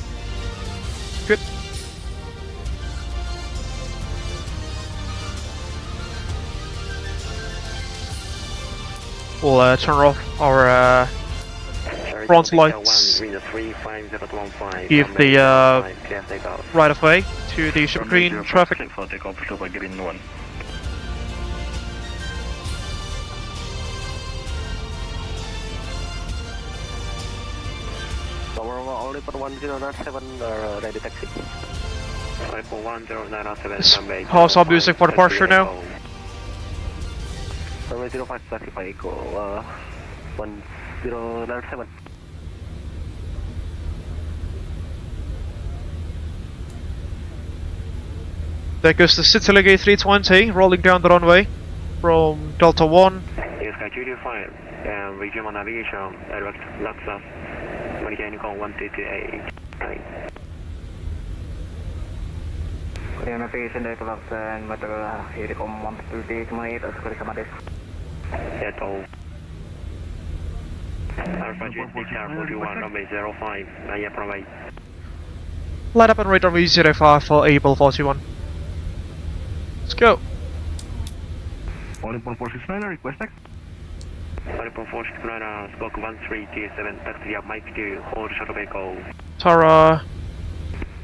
Good. We'll turn off our front lights, give the right of way to the super green traffic. Only for 1097 ready taxi. Only for 1097. Pause all music for departure now. Runway 05 classify echo 1097. There goes the Citylink A320 rolling down the runway from Delta 1. Yes, Sky 225 and regional navigation direct Laksa mechanical 138. Korean navigation direct Laksa and Matara Hiricom 138 as Korea At all. Alpha Jet Star 41 runway 05 Naya provide. Light up and right runway 05 for Abel 41. Let's go. 1.469 request tax. 1.469 spoke 1337 taxi up Mike 2 hold shuttle vehicle. Tara.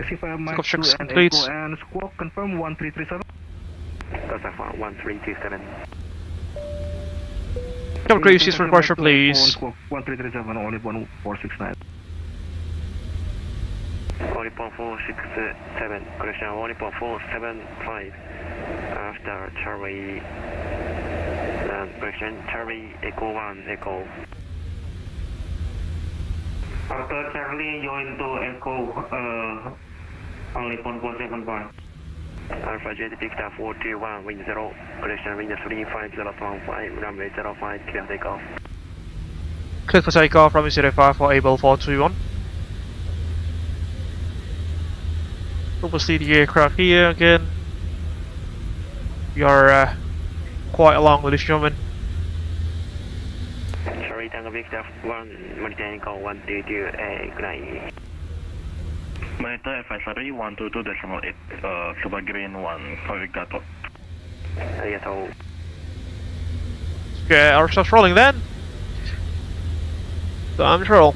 Scope checks complete. And squawk confirm 1337. That's 1327. Come Gracies for departure please. 1337 only 1469. Only 467 correction 1.475 after Charlie correction Charlie Echo 1 Echo. After Charlie join to Echo only 1.75. Alpha Jet Victor 421 wind 0 correction wind 35015 runway 05 clear takeoff. Clear for takeoff runway 05 for Abel 421. We'll see the aircraft here again. We are quite along with this gentleman. Sorry, Tango Victor 1 mechanical 122 good night. Monitor advisory 122.8 Super Green 1 Arigato. Arigato. Okay, ourselves rolling then. Time to roll.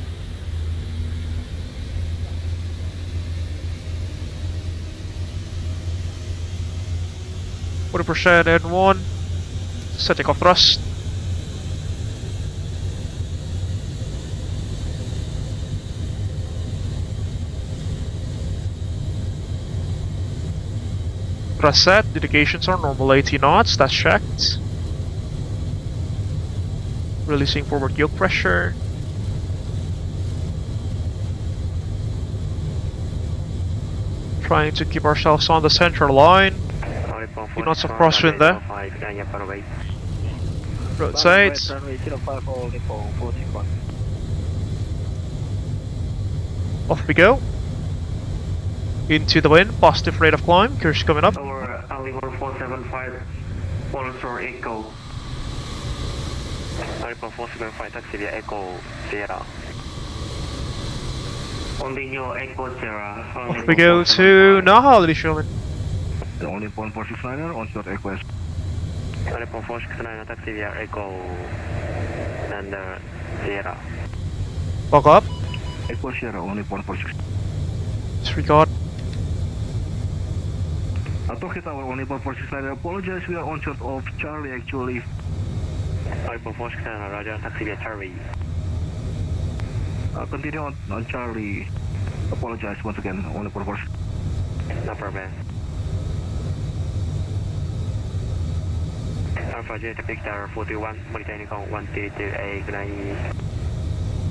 %, N1. Setting off thrust. Thrust set, indications are normal 80 knots, that's checked. Releasing forward yoke pressure. Trying to keep ourselves on the central line. Few knots of crosswind there. Roadside. Off we go. Into the wind, positive rate of climb, course coming up. Ali 475, Polestar Echo. Ali 475, taxi via Echo Sierra. Only your Echo Sierra. Off we go to Naha, ladies and gentlemen. The only point 469er on short request. Only point 469er taxi via Echo and Sierra. Walk up. Echo Sierra, only point 46. Disregard. Tokyo Tower, only point 469er. Apologize, we are on short of Charlie actually. Only point 469er, Roger, taxi via Charlie. Continue on Charlie. Apologize once again, only point 4. No problem. Alpha J to Victor 41, monitoring on 122A, good night.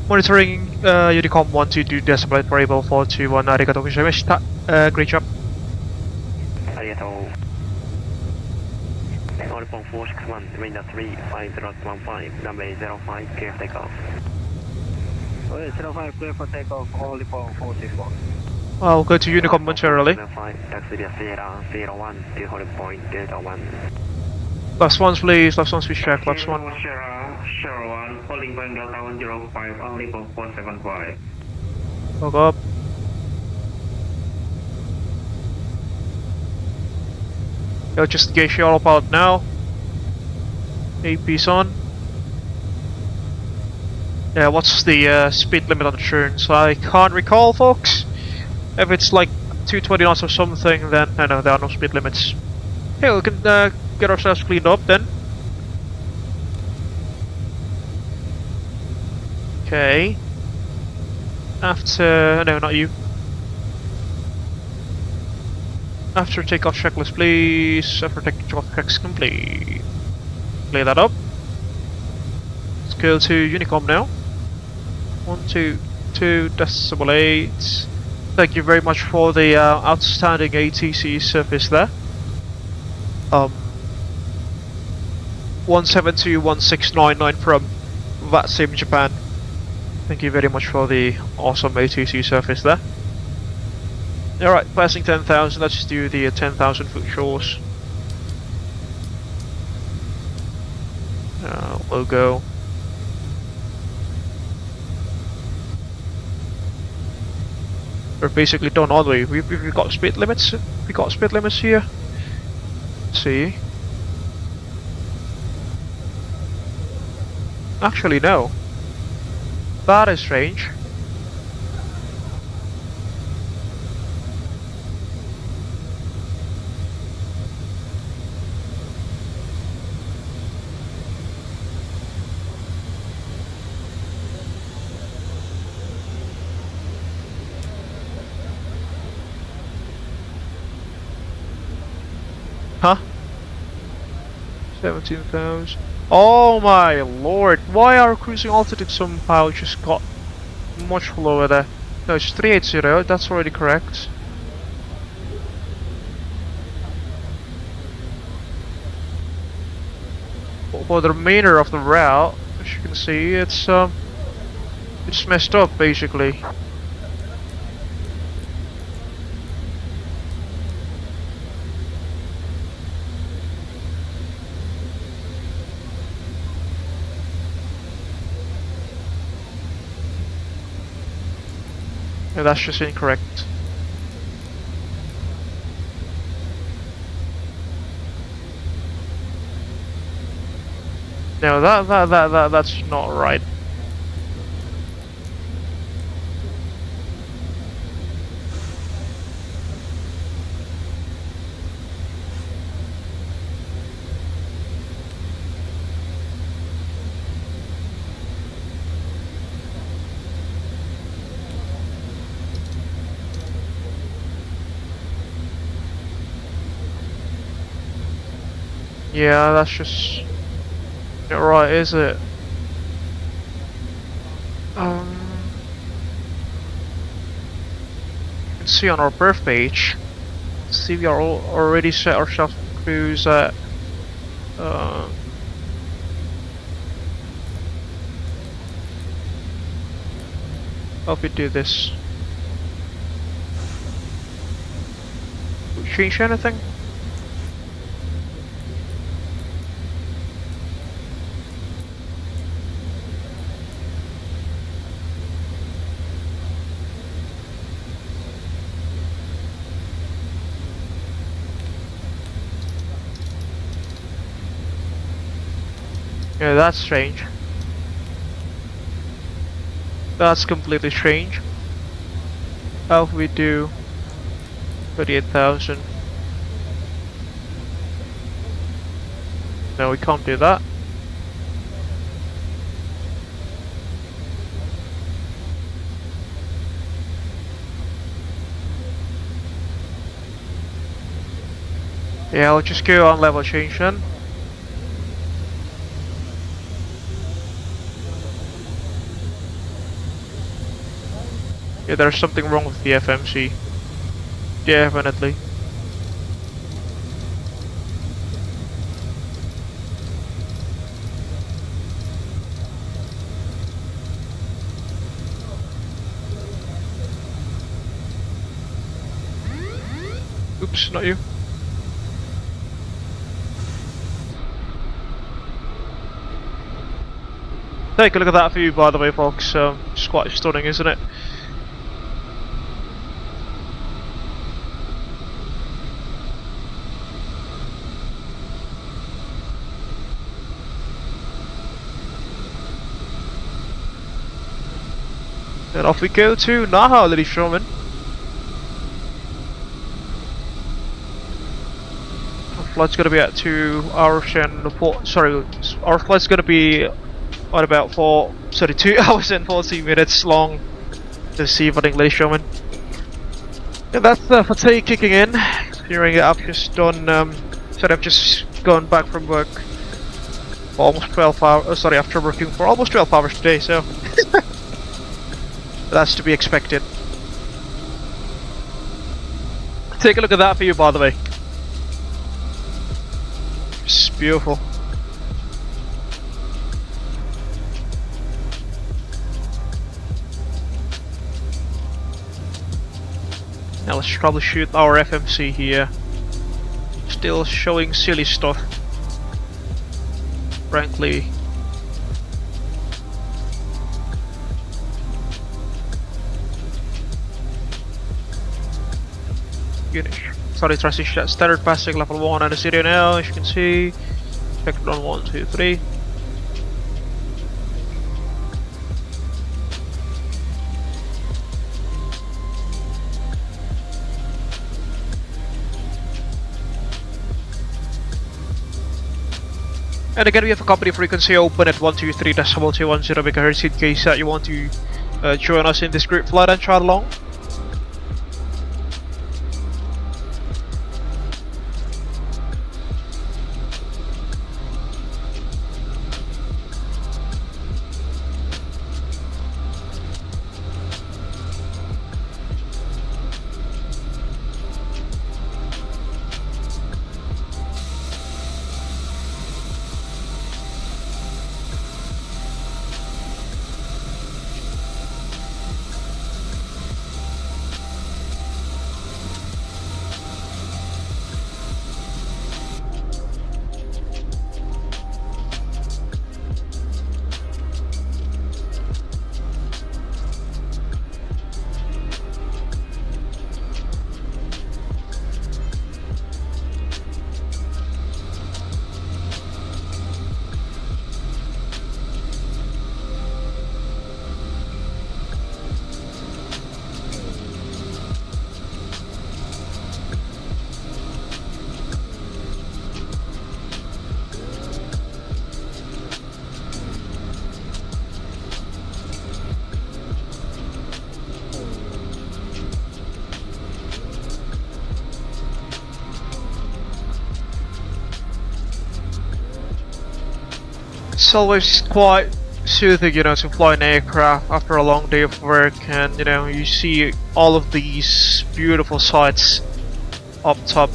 Monitoring Unicom 122 decibel for Abel 421. Arigatou gozaimashita. Great job. Arigatou. Only point 461, wind 35015, number 05, clear for takeoff. 05, clear for takeoff, only point 464. I'll go to Unicom momentarily. Taxi via Sierra 01 to holding point Delta 1. Last ones please, last ones please check, last one. Sierra 1, holding point Delta 105, only point 475. Walk up. Yo, just in case you're all about now. AP's on. Yeah, what's the speed limit on the turns? I can't recall, folks. If it's like 220 knots or something, then I know there are no speed limits. Hey, we can get ourselves cleaned up then. Okay. After... no, not you. After takeoff checklist, please. After takeoff checks complete. Clear that up. Let's go to Unicom now. 122 decibel 8. Thank you very much for the outstanding ATC service there. 1721699 from VATSIM Japan. Thank you very much for the awesome ATC service there. Alright, passing 10,000, let's do the 10,000 foot shores. Logo. We're basically done, aren't we? We've got speed limits. We got speed limits here. Let's see. Actually, no. That is strange. Huh? 17,000. Oh my lord! Why our cruising altitude somehow just got much lower there? No, it's 380. That's already correct. For the remainder of the route, as you can see, it's messed up basically. Yeah, that's just incorrect. No, that's not right. Yeah, that's just not right, is it? You can see on our birth page. See, we are already set ourselves to cruise at how we do this? Change anything? Yeah, that's strange. That's completely strange. How if we do 38,000? No, we can't do that. Yeah, I'll just go on level change then. Yeah, there's something wrong with the FMC. Definitely. Oops, not you. Take a look at that view, by the way, folks. It's quite stunning, isn't it? And off we go to Naha, ladies and gentlemen. Our flight's gonna be at 2 hours and 4. Sorry, our flight's gonna be on about 2 hours and 40 minutes long this evening, ladies and gentlemen. And that's the fatigue kicking in. Hearing it, I've just done. I've just gone back from work for almost 12 hours. Sorry, after working for almost 12 hours today, so. That's to be expected. Take a look at that view, by the way. It's beautiful. Now let's troubleshoot our FMC here. Still showing silly stuff. Frankly. Sorry, transition standard passing level 1 and a Syria now, as you can see. Check it on 1, 2, 3. And again, we have a company frequency open at 123.210 MHz in case that you want to join us in this group flight and chat along. It's always quite soothing, you know, to fly an aircraft after a long day of work, and you know, you see all of these beautiful sights up top,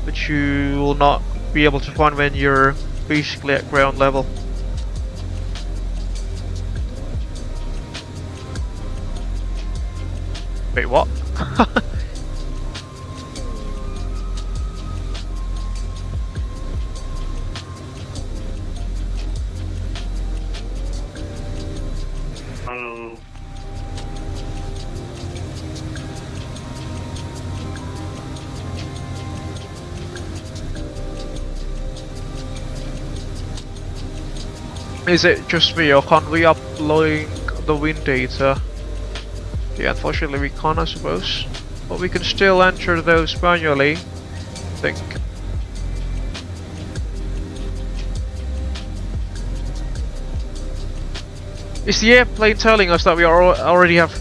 which you will not be able to find when you're basically at ground level. Wait, what? Hello. Is it just me, or can't we upload the wind data? Yeah, unfortunately we can't, I suppose. But we can still enter those manually, I think. Is the airplane telling us that we already have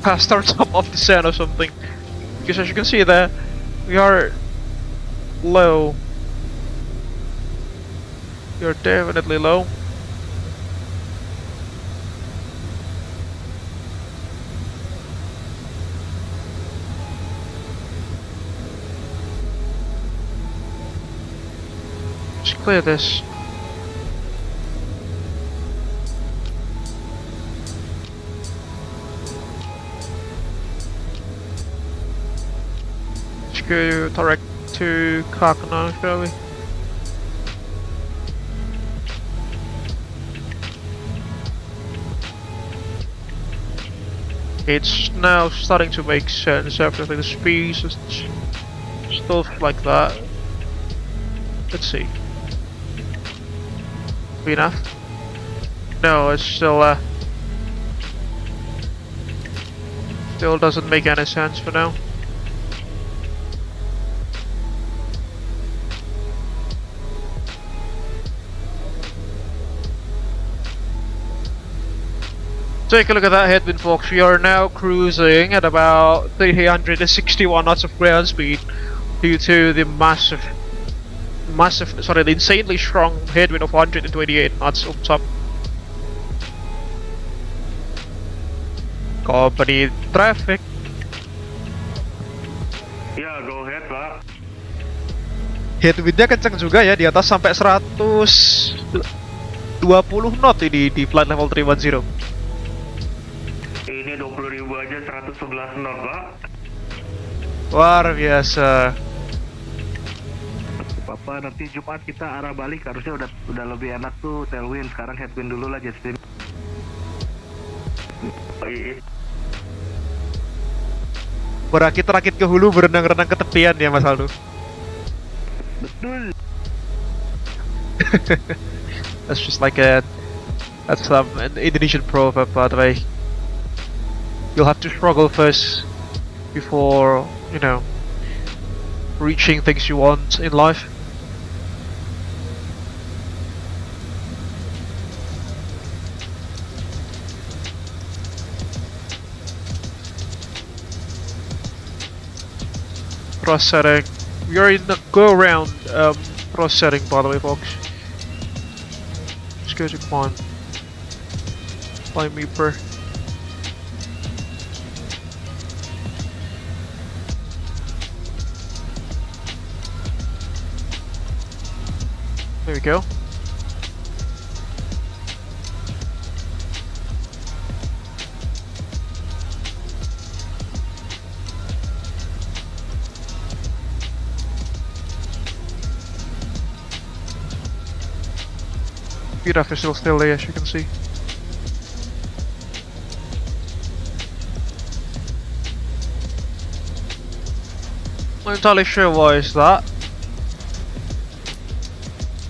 passed our top of descent or something? Because as you can see there, we are low. We are definitely low. Just clear this. Let's go direct to Kakana, shall we? It's now starting to make sense after the speeds and stuff like that. Let's see. Be enough? No, it's still still doesn't make any sense for now. Take a look at that headwind, folks. We are now cruising at about 361 knots of ground speed due to the the insanely strong headwind of 128 knots up top. Company traffic. Yeah, go ahead, Pak. Headwindnya kenceng juga ya, di atas sampai 120 knot ini di flight level 310. Ini 20.000 aja 111 knot, Pak. Luar biasa. Papa, nanti Jumat kita arah balik harusnya udah lebih enak tuh tailwind. Sekarang headwind dulu lah, Jaswin. Berakit-rakit ke hulu, berenang-renang ke tepian ya, Mas Aldo. Betul. That's just like an Indonesian proverb, by the way. You'll have to struggle first before, you know, reaching things you want in life. Cross setting. We are in the go around cross setting, by the way, folks. Let's go to climb. Climb me per. There we go. Syarif is still there, as you can see. Not entirely sure why is that.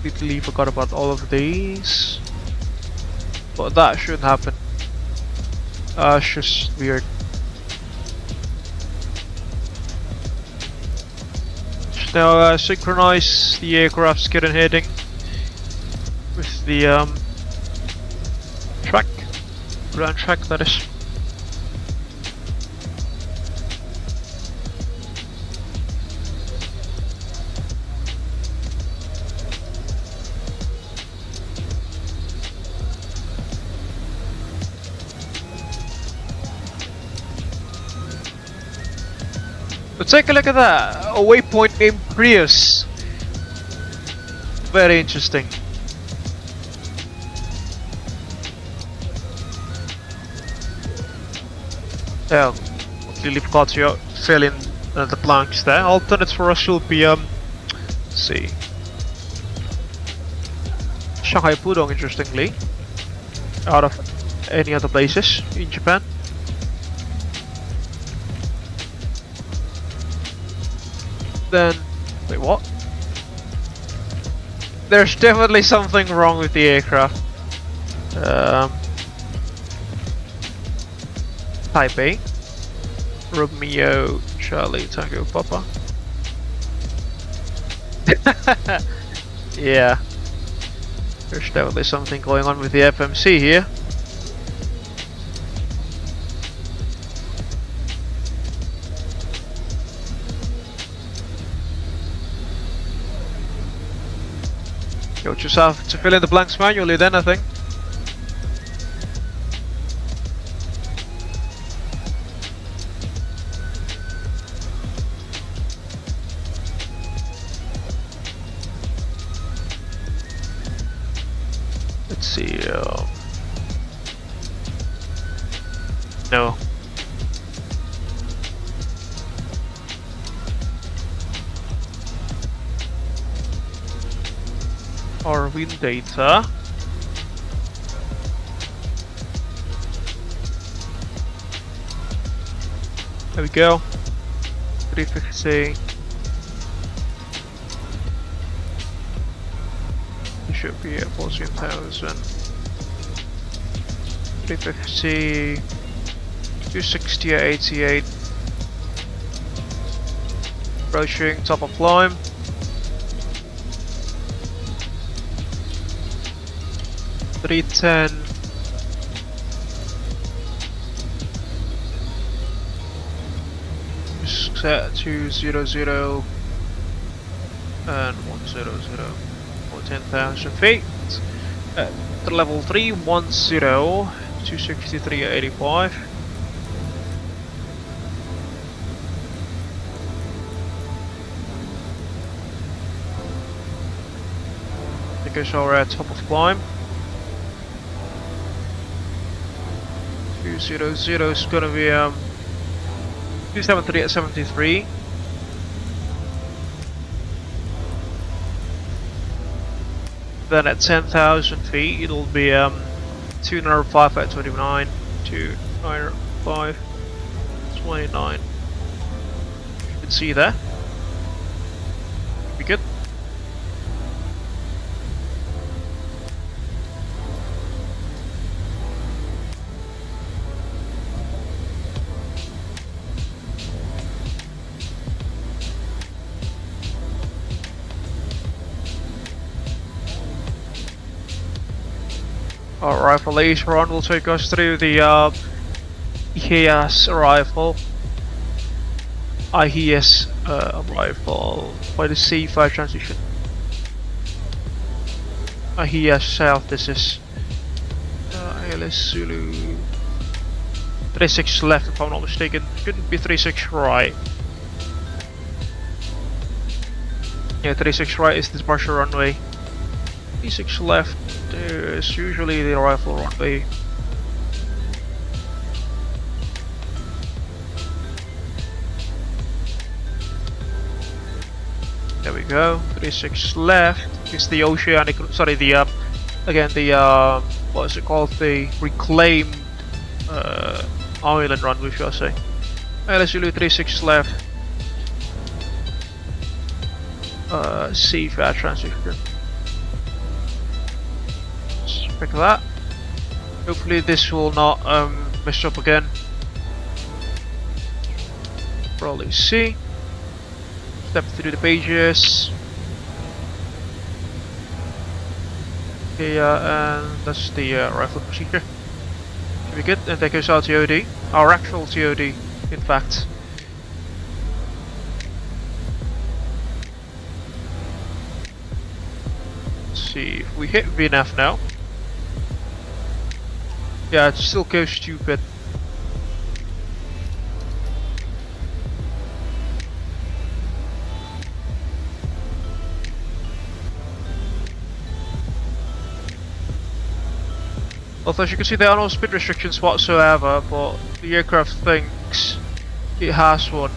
Completely forgot about all of these, but that shouldn't happen. It's just weird. Just now synchronize the aircraft's current heading with the track, ground track, that is. But take a look at that, a waypoint named Prius. Very interesting. Yeah, clearly forgot to fill in the blanks there. Alternates for us will be, let's see, Shanghai Pudong, interestingly, out of any other places in Japan. Then, wait, what? there's definitely something wrong with the aircraft. Type A. Romeo Charlie Tango Papa. Yeah. There's definitely something going on with the FMC here. You'll just have to fill in the blanks manually then, I think. Let's see, no. Our win data. There we go. 350. It should be at 14,000. 350. 260 at 88. Approaching top of climb. 310. Set 200 and 100 for 10,000 feet. At level 310, 263 at 85. Because we're at top of climb. 200 is gonna be 273 at 73. Then at 10,000 feet it'll be 205 at 29, 205, 29. You can see there. Be good. Our rifle later on will take us through the IHS rifle. IHS rifle by the C5 transition. IHS south, this is ALS Zulu 36 left if I'm not mistaken. Couldn't be 36 right. Yeah, 36 right is the departure runway. 36 left is usually the rifle runway. There we go. 36 left is the oceanic. Sorry, the again the what is it called? The reclaimed island runway, shall I say? Let's do 36 left. C5 transition. Check that. Hopefully this will not mess up again. Probably C. Step through the pages. Okay, and that's the rifle procedure. Should be good. And that goes our TOD. Our actual TOD, in fact. Let's see if we hit VNAF now. Yeah, it still goes stupid. Although as you can see there are no speed restrictions whatsoever, but the aircraft thinks it has one.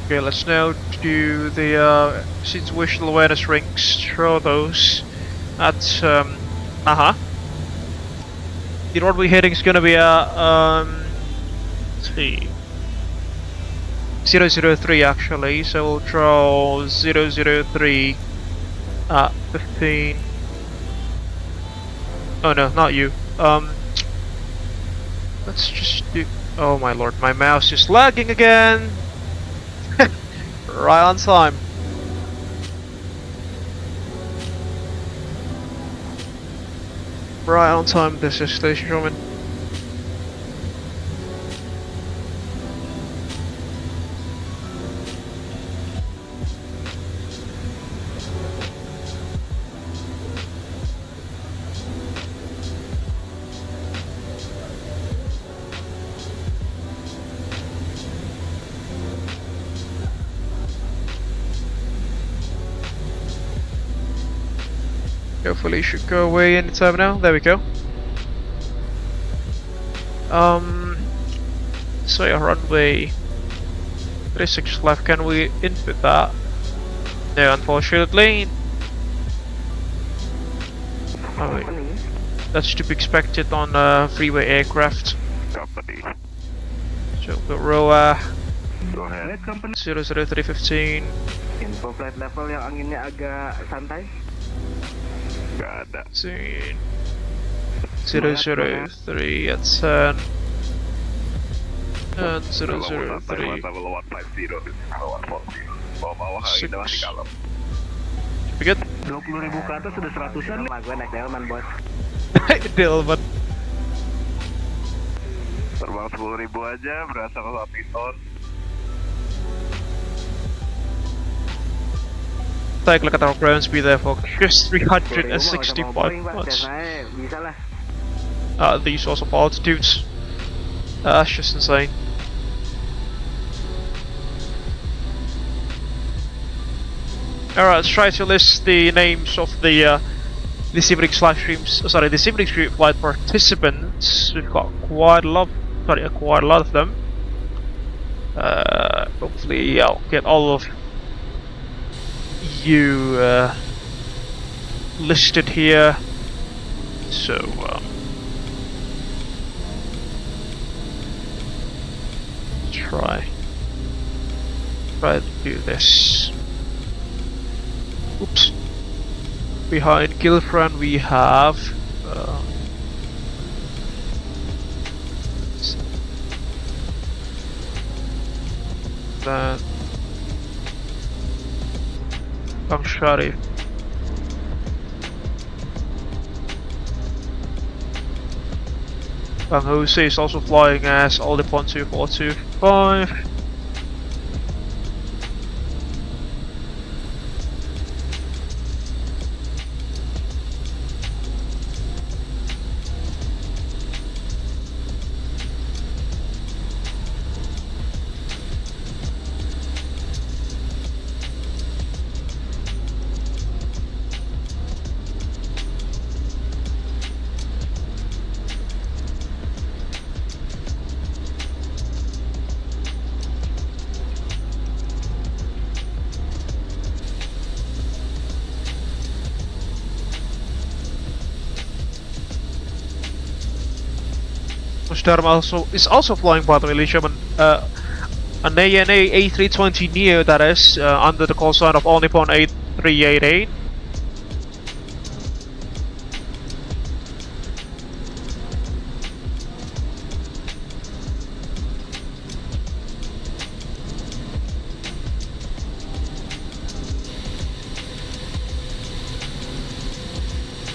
Okay, let's now do the situational awareness rings. Throw those at Naha. The runway heading is gonna be let's see, 003 actually, so we'll draw 003 at 15. Oh no, not you. Let's just do. Oh my lord, my mouse is lagging again. Right on time. Right on time, this is ladies and gentlemen. Hopefully it should go away anytime now. There we go. So yeah, runway 36 left. Can we input that? No, unfortunately. That's to be expected on freeway aircraft. So we'll roll 00315. Info flight level yang anginnya agak santai. Gak ada. 003 at 10 and 003 6. We good? 20.000 ke atas sudah 100-an. Gue naik delman bos. Delman. Terbang 10.000 aja, berasa kalau piton. Cycle at our ground speed therefore just 365 knots. These sorts of altitudes. That's just insane. Alright, let's try to list the names of the this evening's live streams. Sorry, this evening's group flight participants. We've got quite a lot of them. Hopefully I'll get all of you listed here. So try to do this. Oops. Behind Gillfran we have that Syarif. Jose is also flying as all the 12425. Dharma is also flying, by the way, ladies and gentlemen, an ANA A320 Neo, that is, under the call sign of All Nippon 8388.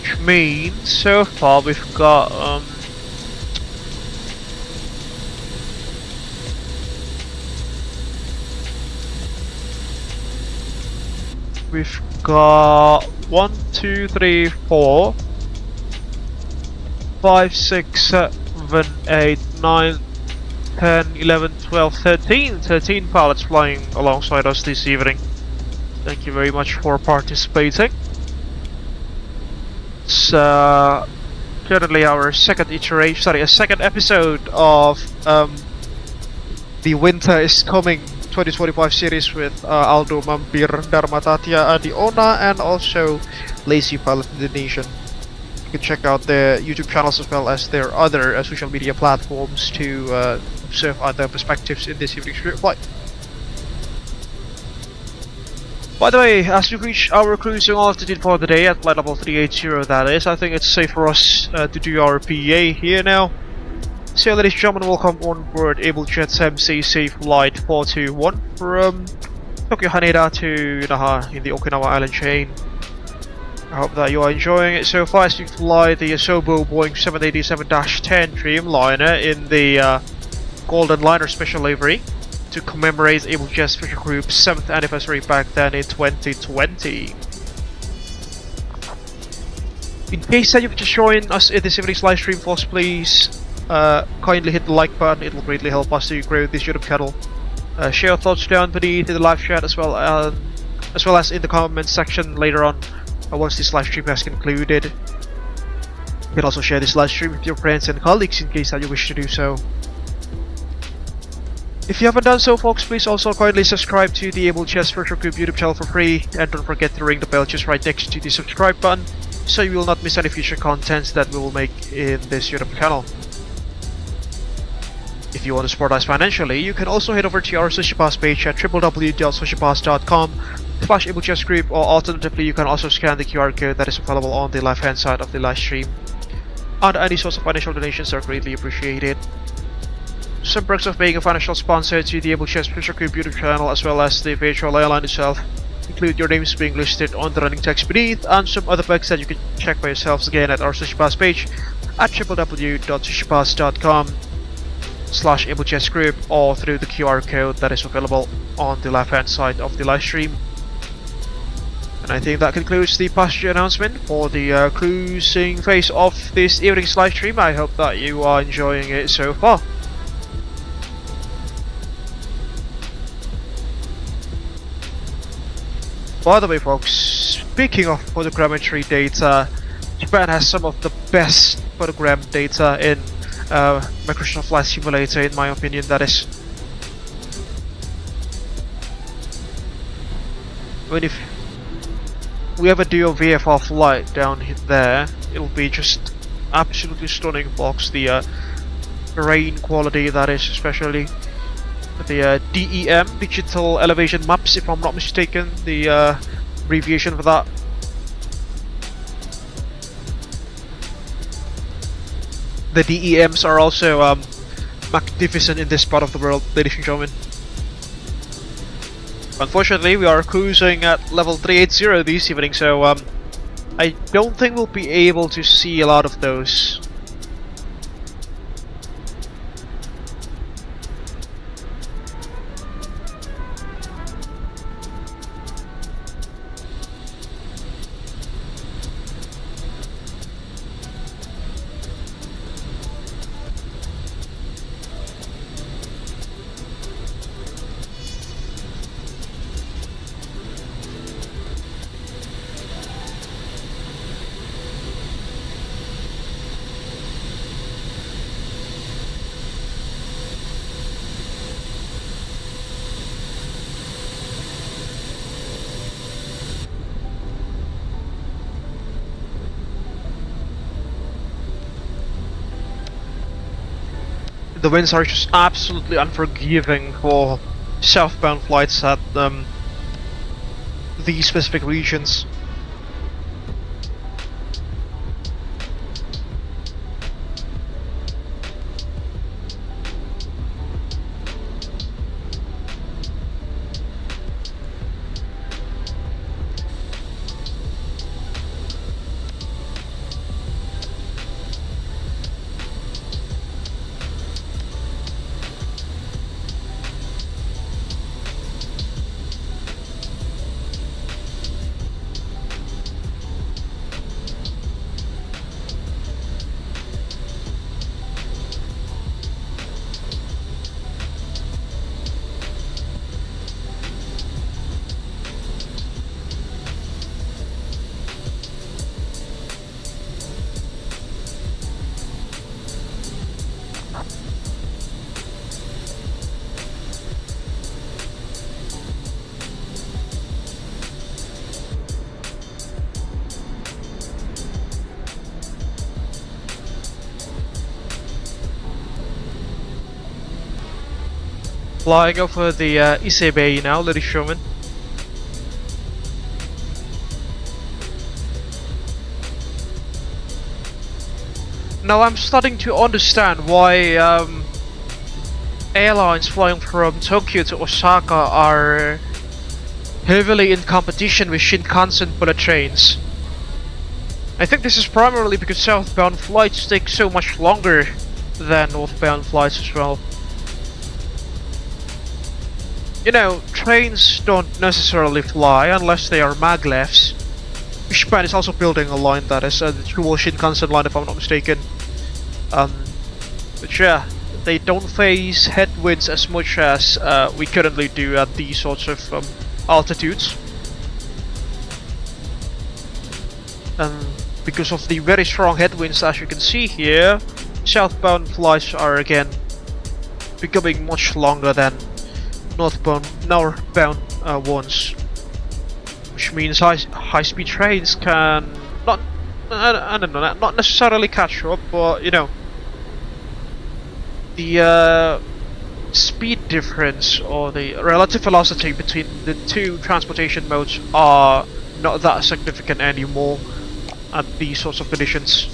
Which means, so far, we've got, we've got 1, 2, 3, 4, 5, 6, 7, 8, 9, 10, 11, 12, 13 pilots flying alongside us this evening. Thank you very much for participating. It's currently our second episode of The Winter is Coming 2025 series with Aldo Mampir, Dharma Tatya, Adi Ona, and also Lazy Pilot Indonesian. can check out their YouTube channels as well as their other social media platforms to observe other perspectives in this evening's group flight. By the way, as we reach our cruising altitude for the day at flight level 380, that is, I think it's safe for us to do our PA here now. So ladies and gentlemen, welcome on board Abel Jets MCC flight 421 from Tokyo Haneda to Naha in the Okinawa Island chain. I hope that you are enjoying it so far as we fly the Asobo Boeing 787-10 Dreamliner in the Golden Liner Special Livery to commemorate Abel Jets Virtual Group's 7th anniversary back then in 2020. In case that you've just joined us in this evening's live stream, folks, please kindly hit the like button. It will greatly help us to grow this YouTube channel. Share your thoughts down beneath in the live chat as well as in the comments section later on once this live stream has concluded. You can also share this live stream with your friends and colleagues in case that you wish to do so. If you haven't done so, folks, please also kindly subscribe to the Abel Jets Virtual Group YouTube channel for free, and don't forget to ring the bell just right next to the subscribe button so you will not miss any future contents that we will make in this YouTube channel. If you want to support us financially, you can also head over to our SushiPass page at www.sushipass.com/AbelJetsGroup, or alternatively you can also scan the QR code that is available on the left hand side of the live stream. And any source of financial donations are greatly appreciated. Some perks of being a financial sponsor to the Abel Jets Virtual Group YouTube channel as well as the virtual airline itself include your names being listed on the running text beneath, and some other perks that you can check by yourselves again at our SushiPass page at www.sushipass.com/AbelJetsGroup, or through the QR code that is available on the left hand side of the live stream. And I think that concludes the passenger announcement for the cruising phase of this evening's live stream. I hope that you are enjoying it so far. By the way, folks, speaking of photogrammetry data, Japan has some of the best photogram data in Microsoft Flight Simulator, in my opinion, that is. I mean, if we ever do a VFR flight down there, it'll be just absolutely stunning, folks. The terrain quality, that is, especially the DEM, Digital Elevation Maps, if I'm not mistaken, the abbreviation for that. The DEMs are also magnificent in this part of the world, ladies and gentlemen. Unfortunately, we are cruising at level 380 this evening, so I don't think we'll be able to see a lot of those. The winds are just absolutely unforgiving for southbound flights at these specific regions. flying over the Ise Bay now, ladies and gentlemen. Now I'm starting to understand why airlines flying from Tokyo to Osaka are heavily in competition with Shinkansen bullet trains. I think this is primarily because southbound flights take so much longer than northbound flights as well. You know, trains don't necessarily fly unless they are maglevs. Japan is also building a line that is the dual Shinkansen line, if I'm not mistaken. But yeah, they don't face headwinds as much as we currently do at these sorts of altitudes. And because of the very strong headwinds, as you can see here, southbound flights are again becoming much longer than northbound ones, which means high-speed trains can not necessarily catch up, but you know, the speed difference or the relative velocity between the two transportation modes are not that significant anymore at these sorts of conditions.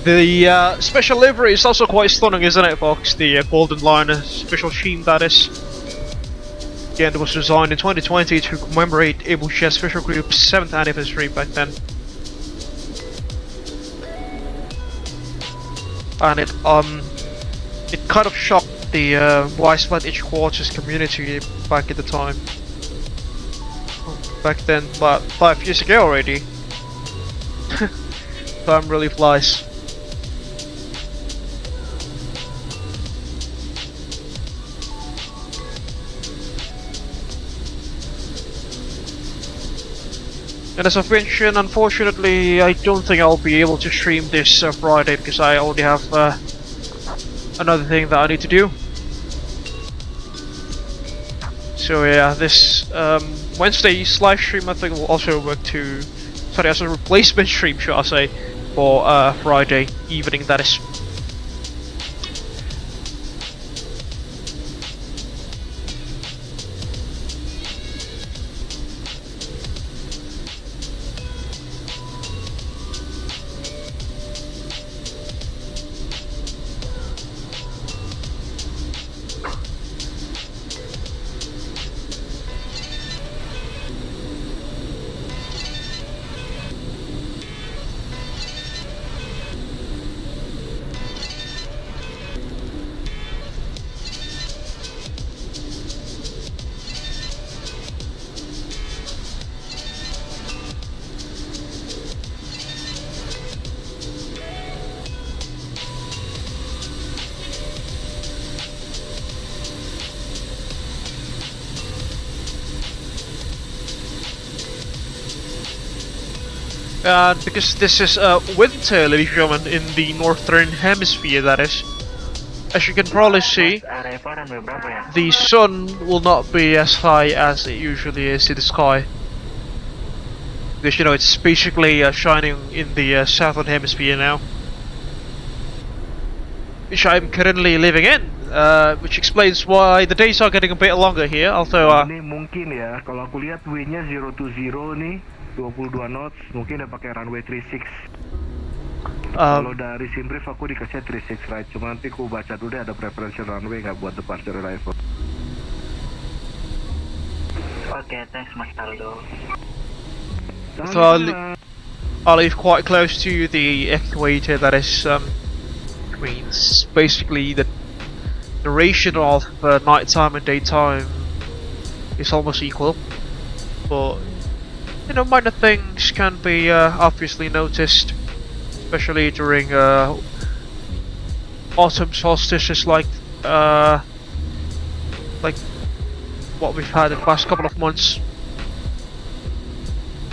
The special livery is also quite stunning, isn't it, folks? The Golden Lion special scheme, that is. Again, it was designed in 2020 to commemorate Abel Jets Virtual Group's 7th anniversary back then. And it kind of shocked the widespread Edge Quarters community back at the time. Back then, about 5 years ago already. Time really flies. And as I've mentioned, unfortunately, I don't think I'll be able to stream this Friday because I already have another thing that I need to do. So yeah, this Wednesday's live stream I think will also work to, sorry, as a replacement stream, should I say, for Friday evening, that is. Because this is winter, ladies and gentlemen, in the northern hemisphere, that is. As you can probably see, the sun will not be as high as it usually is in the sky. Because, you know, it's basically shining in the southern hemisphere now, which I'm currently living in, which explains why the days are getting a bit longer here, although ini mungkin ya, kalau aku lihat windnya 020 nih, 22 knots, mungkin udah pakai runway 36. Kalau dari Syarif aku dikasih 36 right, cuma nanti aku baca dulu deh ada preferential runway nggak buat departure arrival. Oke, thanks Mas Aldo. So I live quite close to the equator. That is, means basically the duration of nighttime and daytime is almost equal. But you know, minor things can be obviously noticed, especially during autumn solstices like what we've had in the past couple of months.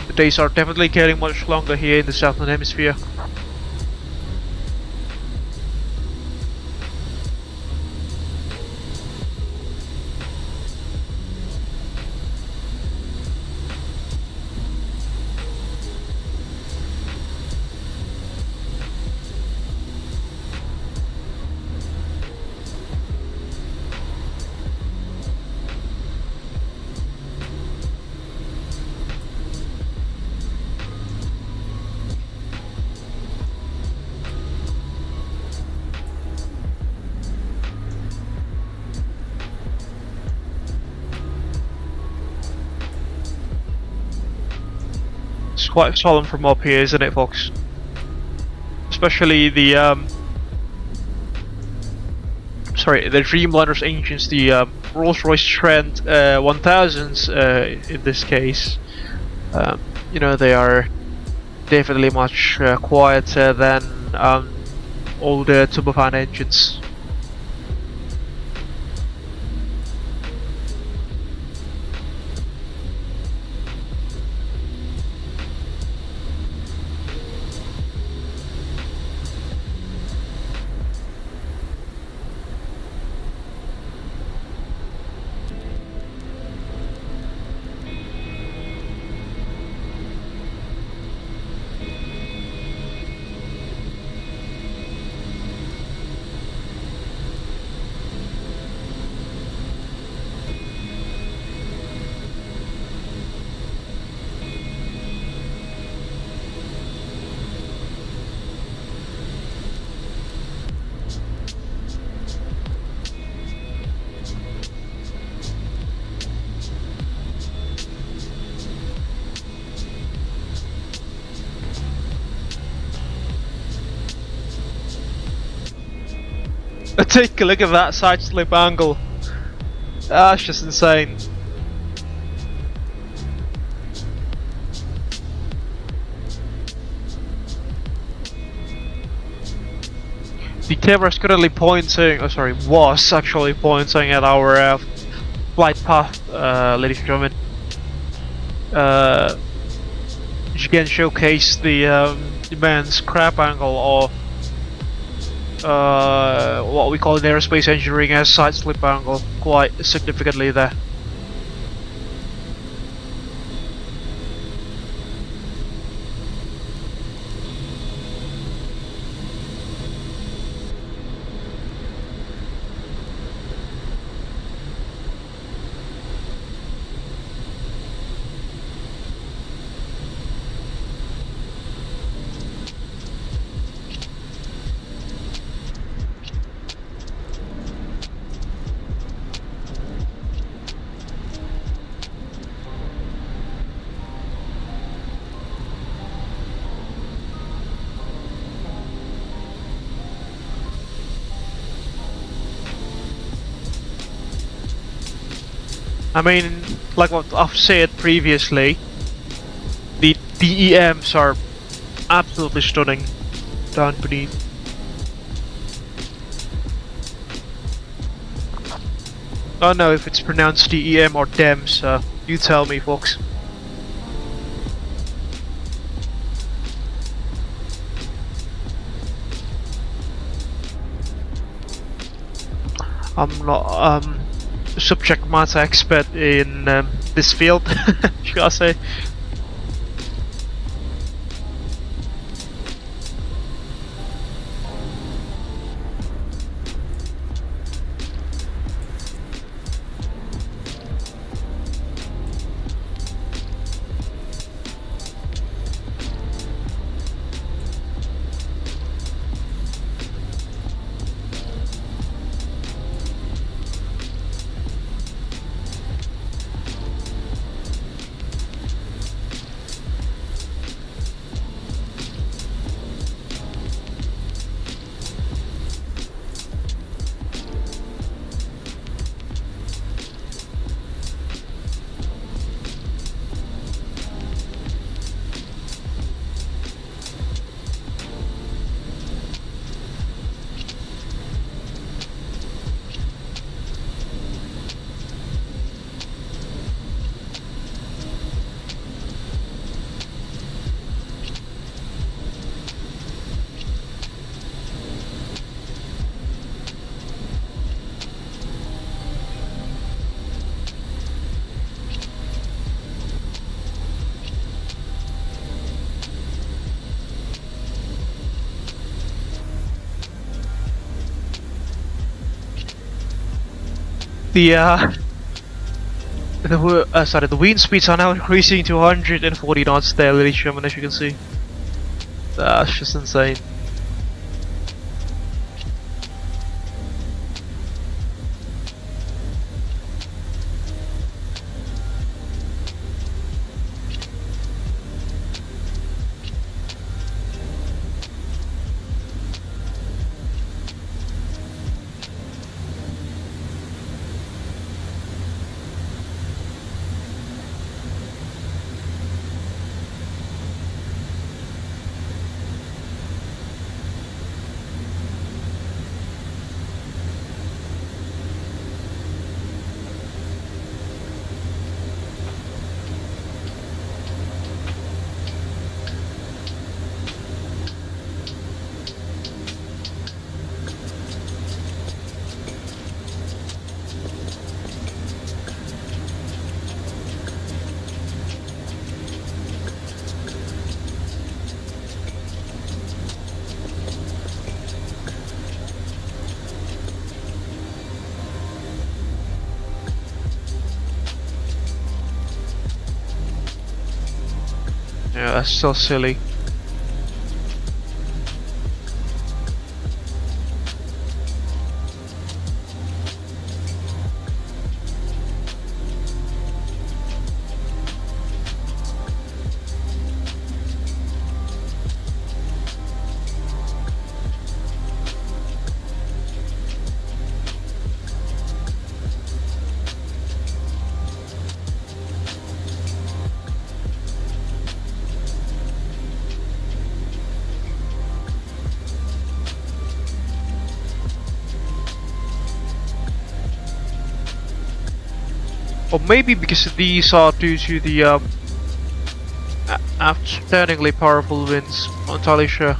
The days are definitely getting much longer here in the southern hemisphere. It's quite solemn from up here, isn't it, folks? Especially the the Dreamliner's engines, the Rolls-Royce Trent 1000s in this case. You know, they are definitely much quieter than older turbofan engines. Take a look at that side slip angle. That's just insane. The camera is currently pointing, was actually pointing at our flight path, ladies and gentlemen. You can showcase the immense crab angle, or what we call in aerospace engineering as side slip angle, quite significantly there. I mean, like what I've said previously, the DEMs are absolutely stunning down beneath. I don't know if it's pronounced DEM or DEM, so you tell me, folks. I'm not subject matter expert in this field, should I say. the wind speeds are now increasing to 140 knots there, ladies and gentlemen, as you can see. That's just insane. Yeah, that's so silly. Or maybe because these are due to the outstandingly powerful winds. I'm not entirely sure.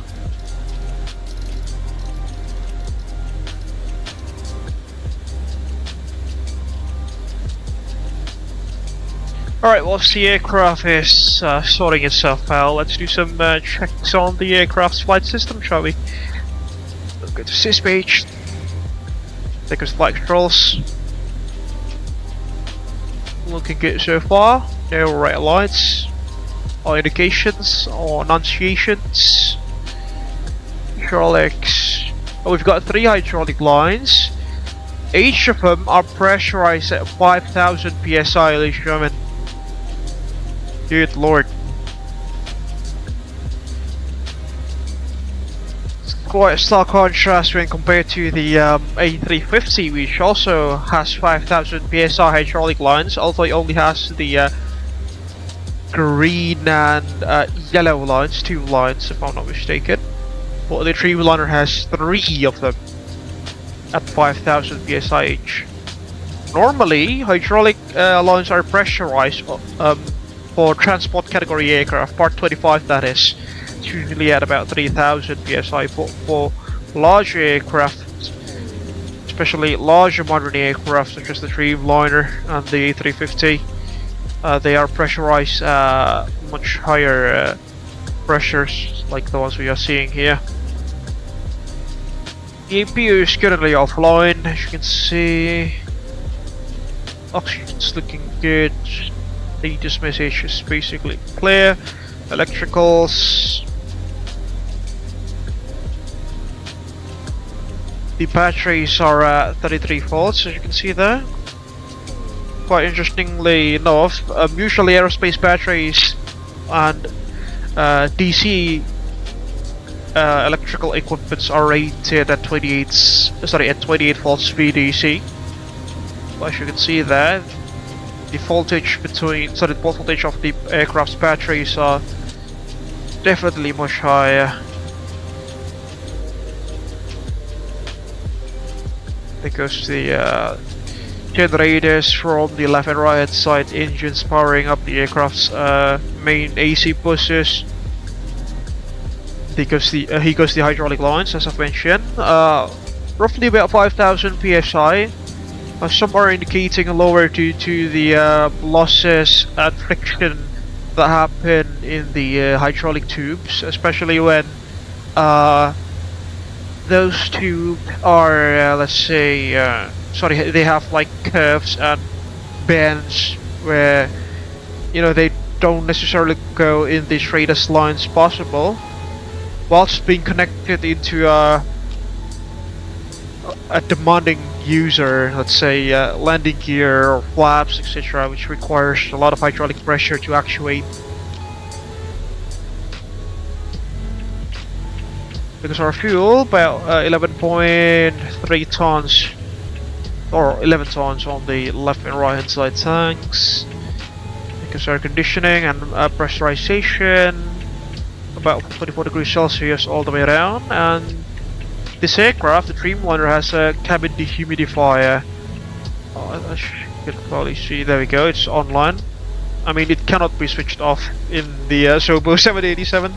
Alright, whilst the aircraft is sorting itself out, let's do some checks on the aircraft's flight system, shall we? We'll go to sys page, take us flight controls. Looking good so far. No red lights, or indications, or annunciations. Hydraulics. Oh, we've got 3 hydraulic lines. Each of them are pressurized at 5,000 psi, ladies and gentlemen. Good lord. It's quite a stark contrast when compared to the A350, which also has 5,000 psi hydraulic lines, although it only has the green and yellow lines, 2 lines if I'm not mistaken. But the Dreamliner has 3 of them at 5,000 psi each. Normally, hydraulic lines are pressurized for transport category aircraft, part 25 that is. It's usually at about 3,000 psi, but for larger aircraft, especially larger modern aircraft such as the Dreamliner and the A350, they are pressurized much higher pressures like the ones we are seeing here. The APU is currently offline, as you can see. Oxygen's looking good. Latest message is basically clear. Electricals. The batteries are at 33 volts, as you can see there. Quite interestingly enough, usually aerospace batteries and DC electrical equipments are rated at 28 volts VDC. As you can see there, the voltage the voltage of the aircraft's batteries are definitely much higher. Because the generators from the left and right side engines powering up the aircraft's main AC buses. Because here goes the hydraulic lines, as I've mentioned. Roughly about 5,000 psi. Some are indicating lower due to the losses and friction that happen in the hydraulic tubes, especially when those tubes are, let's say, sorry, they have like curves and bends where, you know, they don't necessarily go in the straightest lines possible, whilst being connected into a demanding user, let's say landing gear or flaps, etc., which requires a lot of hydraulic pressure to actuate. Because our fuel, about 11.3 tons or 11 tons on the left and right hand side tanks. Because air conditioning and pressurization, about 24 degrees Celsius all the way around. And this aircraft, the Dreamliner, has a cabin dehumidifier. As you can probably see, there we go, it's online. I mean, it cannot be switched off in the Sobo 787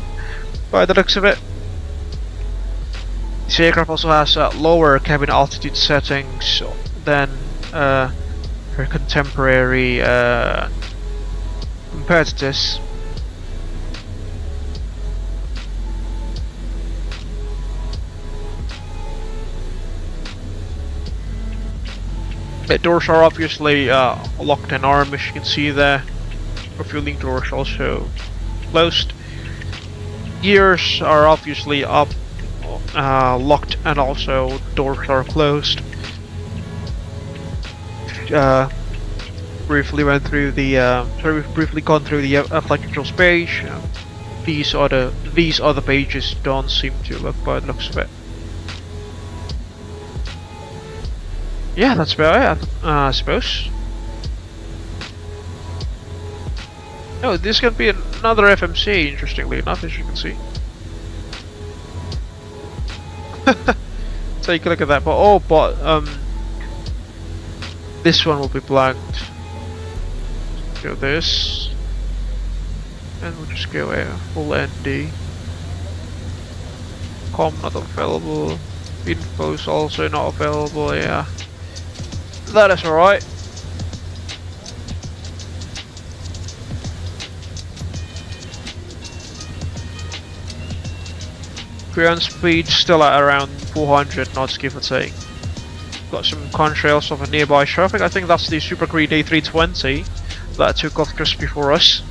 by the looks of it. This aircraft also has lower cabin altitude settings than her contemporary competitors. The doors are obviously locked and armed, as you can see there. Refueling doors also closed. Gears are obviously up, locked, and also doors are closed. Briefly went through the we've briefly gone through the flight controls page. These other pages don't seem to look by the looks of it. Yeah, that's about it, I suppose. Oh, this can be another FMC, interestingly enough, as you can see. Take a look at that, but this one will be blanked. Go this, and we'll just go full ND. Com not available. Info is also not available. Yeah, that is alright. Ground speed still at around 400 knots, give or take. Got some contrails of a nearby traffic. I think that's the Super Green A320 that took off just before us.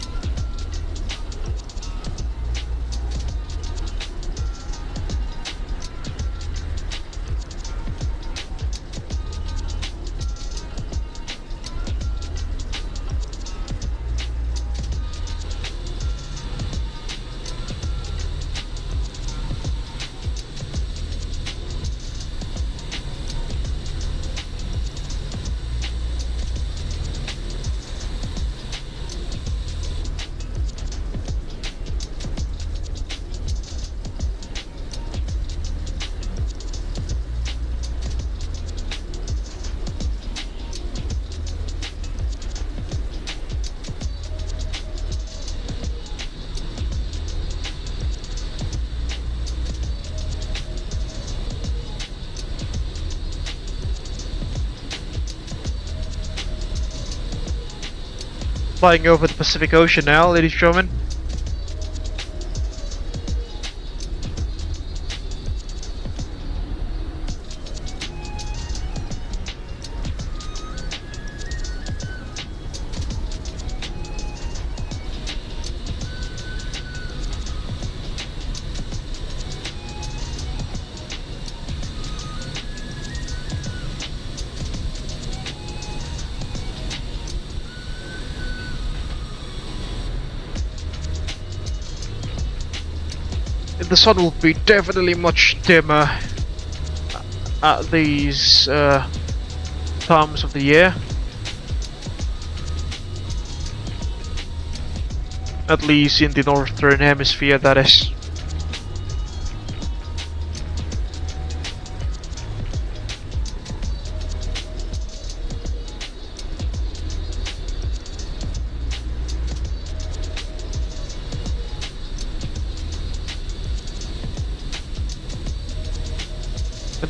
Flying over the Pacific Ocean now, ladies and gentlemen. The sun will be definitely much dimmer at these times of the year. At least in the northern hemisphere, that is.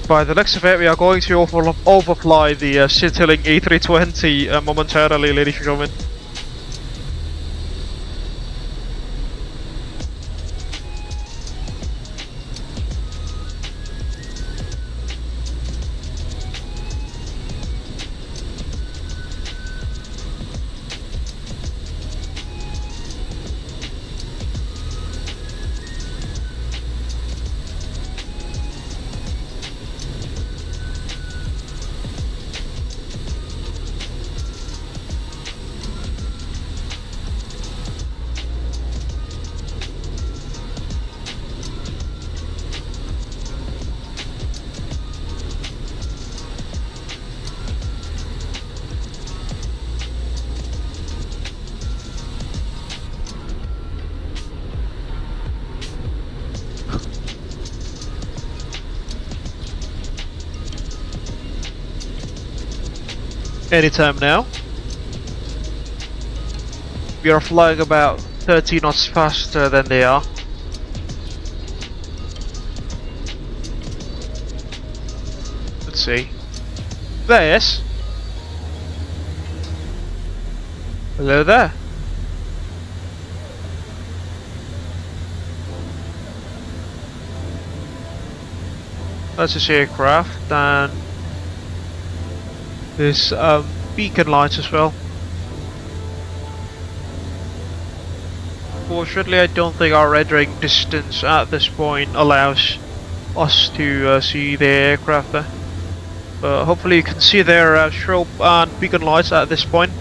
By the looks of it, we are going to overfly the scintillating A320 momentarily, ladies and gentlemen. anytime now. We are flying about 30 knots faster than they are. Let's see. There's. Hello there. That's his aircraft, and this beacon lights as well. Fortunately, I don't think our rendering distance at this point allows us to see the aircraft there. But hopefully you can see their strobe and beacon lights at this point.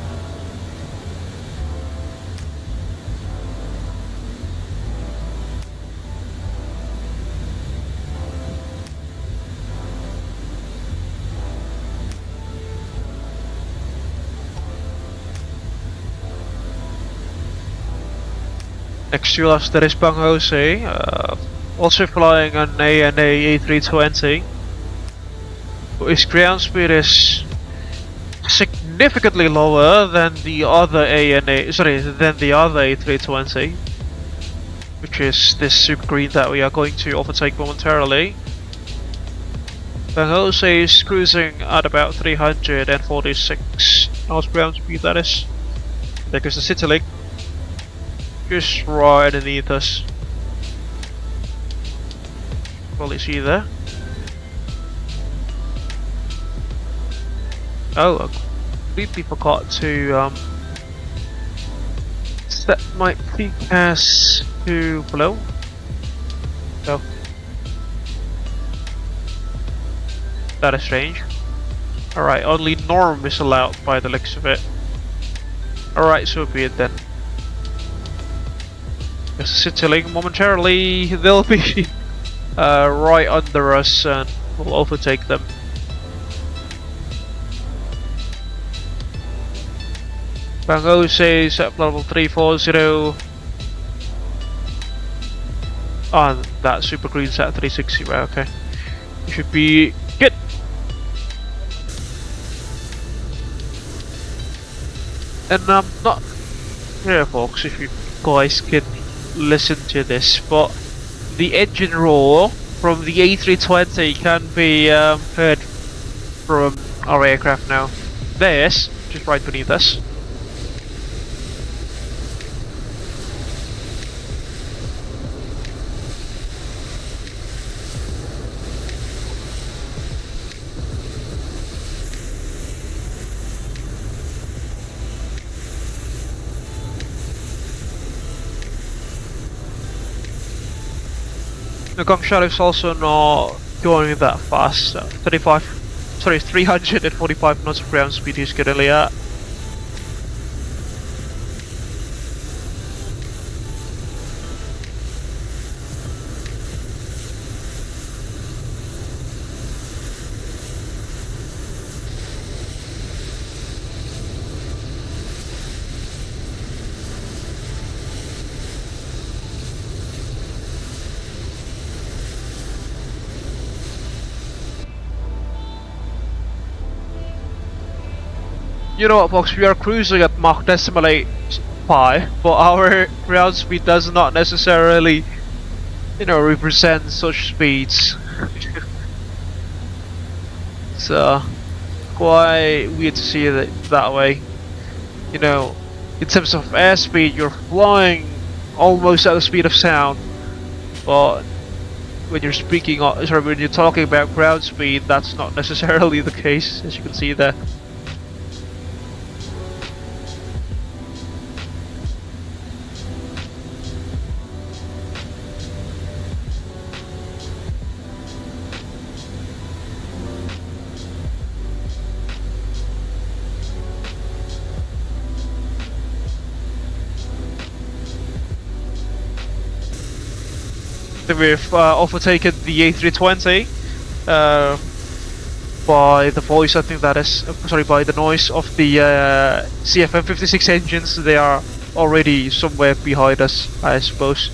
Next to us there is Bang Jose, also flying an ANA A320. His ground speed is significantly lower than the other than the other A320, which is this super green that we are going to overtake momentarily. Bang Jose is cruising at about 346 knots ground speed, that is. There goes the Citylink. Just right underneath us. Probably see there. Oh, I completely forgot to set my PCAS to below. Oh. That is strange. Alright, only norm is allowed by the looks of it. Alright, so be it then. Citylink momentarily, they'll be right under us and we'll overtake them. Bang Jose is at level 340 on that super green's at 360, right? Okay, you should be good. And I'm not here, folks, if you guys can listen to this, but the engine roar from the A320 can be heard from our aircraft now. There's just right beneath us. The Syarif's also not going that fast. 345 knots of ground speed he's currently at. You know what, folks, we are cruising at Mach 8 pi, but our ground speed does not necessarily, represent such speeds. It's quite weird to see it that way. In terms of airspeed, you're flying almost at the speed of sound, but when you're when you're talking about ground speed, that's not necessarily the case, as you can see there. We've overtaken the A320 by the voice, I think that is, by the noise of the CFM56 engines. They are already somewhere behind us, I suppose,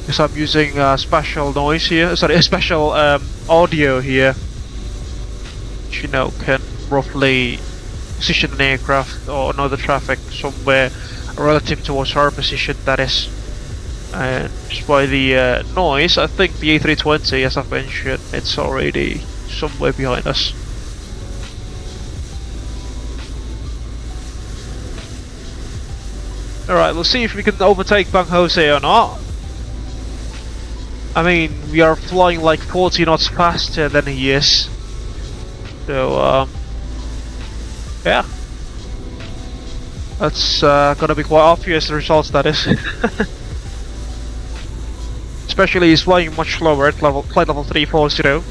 because I'm using special noise here, special audio here, which can roughly position an aircraft or another traffic somewhere relative towards our position, that is. And just by the noise, I think the A320, as I've mentioned, it's already somewhere behind us. Alright, we'll see if we can overtake Bang Jose or not. I mean, we are flying like 40 knots faster than he is. So, yeah. That's gonna be quite obvious, the results, that is. Especially he's flying much slower at flight level 340.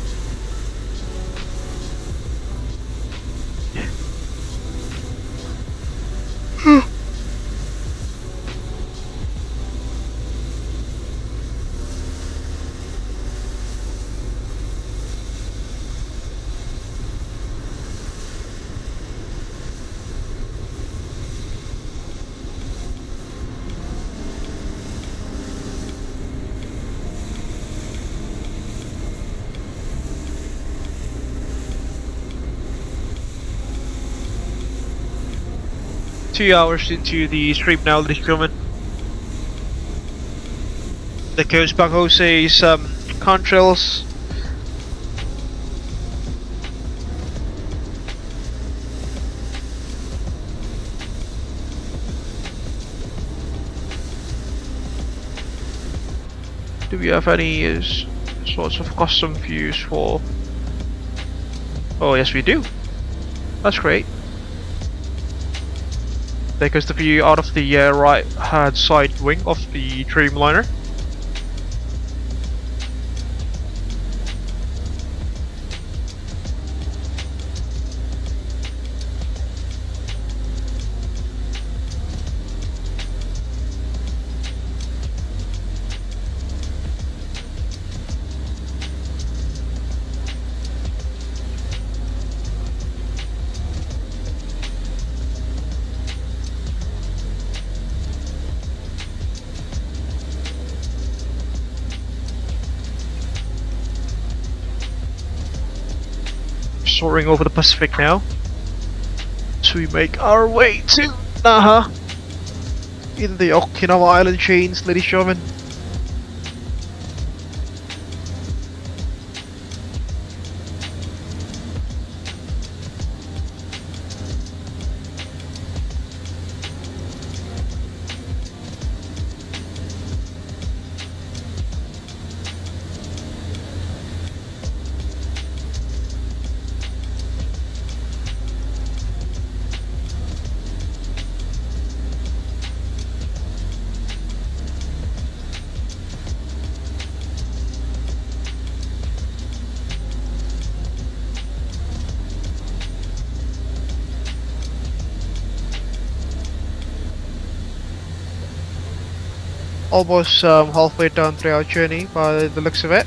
Two hours into the stream now, ladies and gentlemen. The Coast Bang Jose's contrails. Do we have any sorts of custom views for? Oh yes, we do. That's great. There goes the view out of the right hand side wing of the Dreamliner. Soaring over the Pacific now, so we make our way to Naha in the Okinawa Island chains, ladies and gentlemen. Almost halfway down through our journey by the looks of it.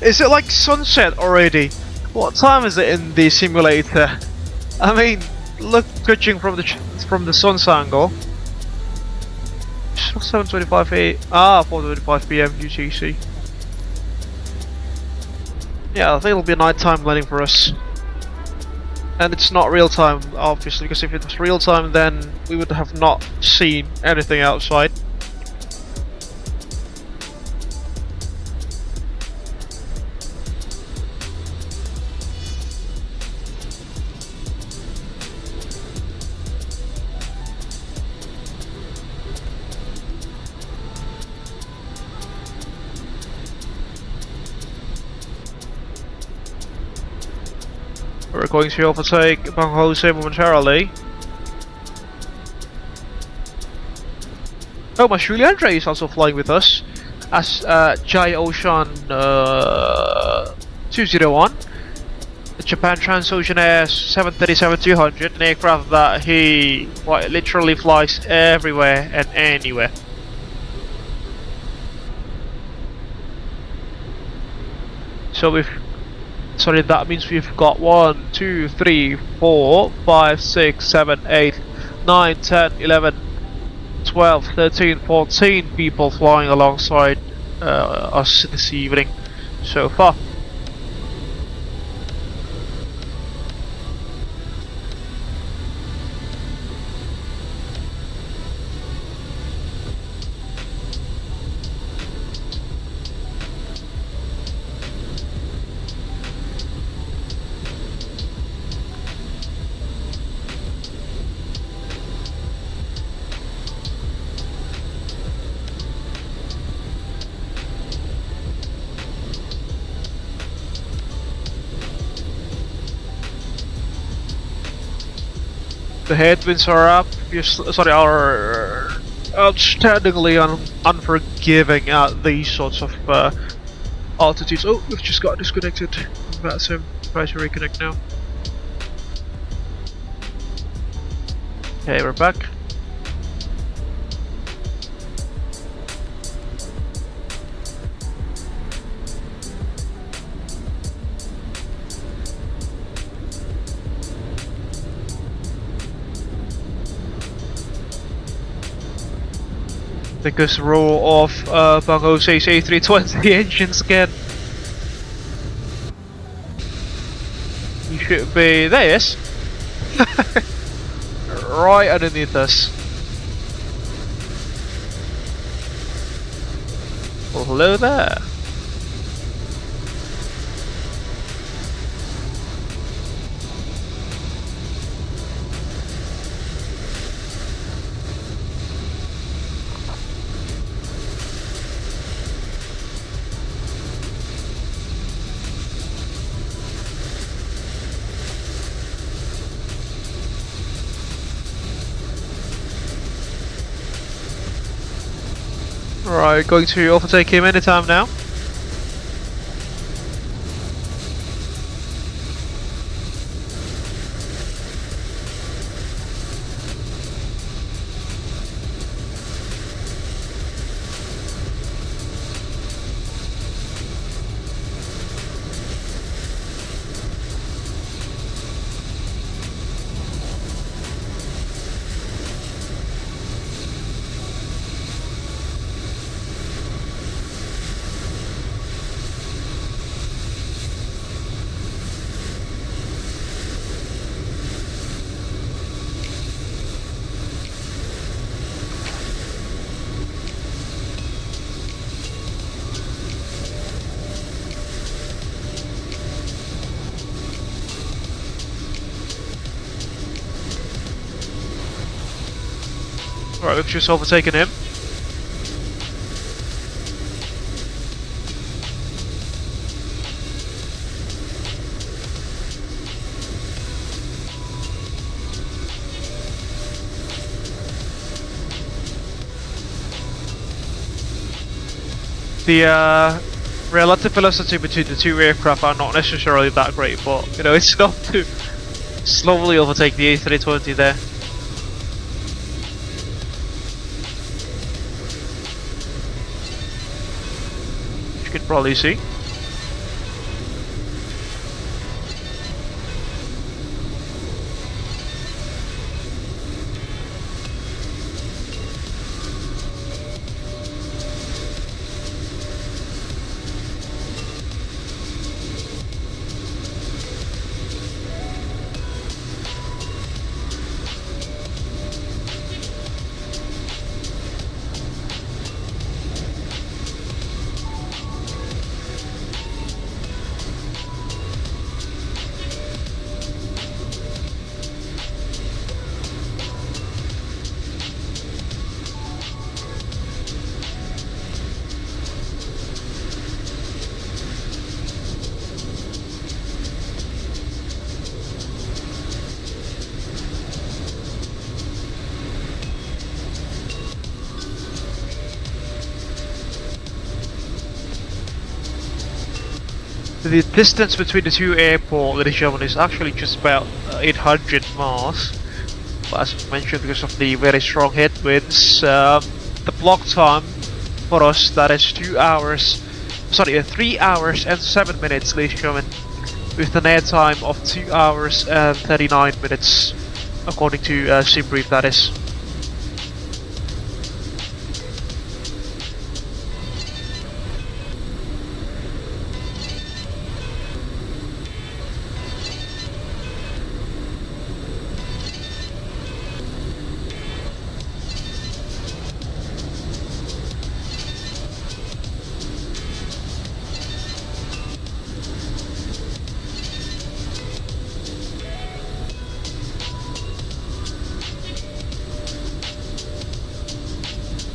Is it like sunset already? What time is it in the simulator? I mean, look, judging from the sun's angle. 7:25 a. 4:25 p.m. UTC. Yeah, I think it'll be a nighttime landing for us. And it's not real time, obviously, because if it was real time, then we would have not seen anything outside. We're going to overtake Bang Jose momentarily. Oh, my Julian Dre is also flying with us as Jai Ocean 201. The Japan Transocean Air 737-200, an aircraft that he quite literally flies everywhere and anywhere. So that means we've got 1, 2, 3, 4, 5, 6, 7, 8, 9, 10, 11, 12, 13, 14 people flying alongside us this evening so far. The headwinds are up. Are outstandingly unforgiving at these sorts of altitudes. Oh, we've just got disconnected from VATSIM. Try to reconnect now. Okay, we're back. Because roll of Bang Jose's A320 engines again. You should be there, yes? Right underneath us. Well, hello there. Right, going to overtake him anytime now. Right, we've just overtaken him. The relative velocity between the two aircraft are not necessarily that great, but you know, it's enough to slowly overtake the A320 there. You can probably see. The distance between the two airports, ladies and gentlemen, is actually just about 800 miles. But as mentioned, because of the very strong headwinds, the block time for us, that is 3 hours and 7 minutes, ladies and gentlemen, with an air time of 2 hours and 39 minutes, according to SimBrief, that is.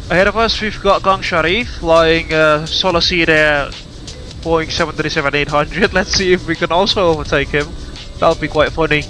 Ahead of us, we've got Syarif flying solo seat air Boeing 737-800. Let's see if we can also overtake him. That'll be quite funny.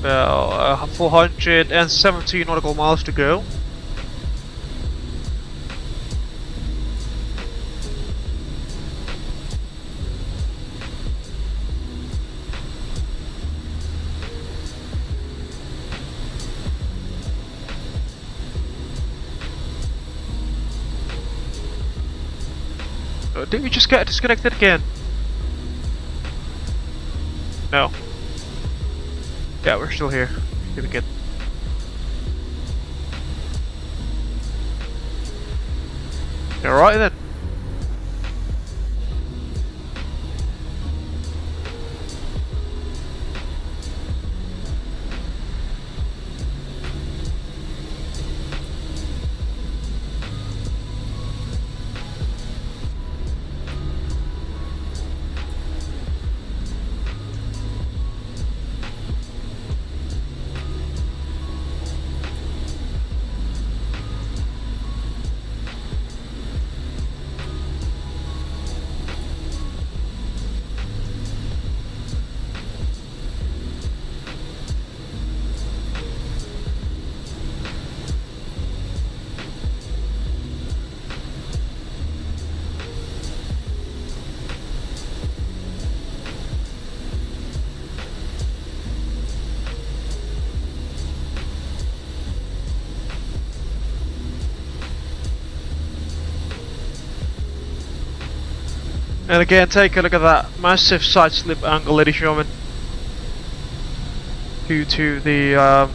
Well, 470 nautical miles to go. Did we just get disconnected again? No. Yeah, we're still here. Here we go. Alright then. And again, take a look at that massive side slip angle, ladies and gentlemen, due to the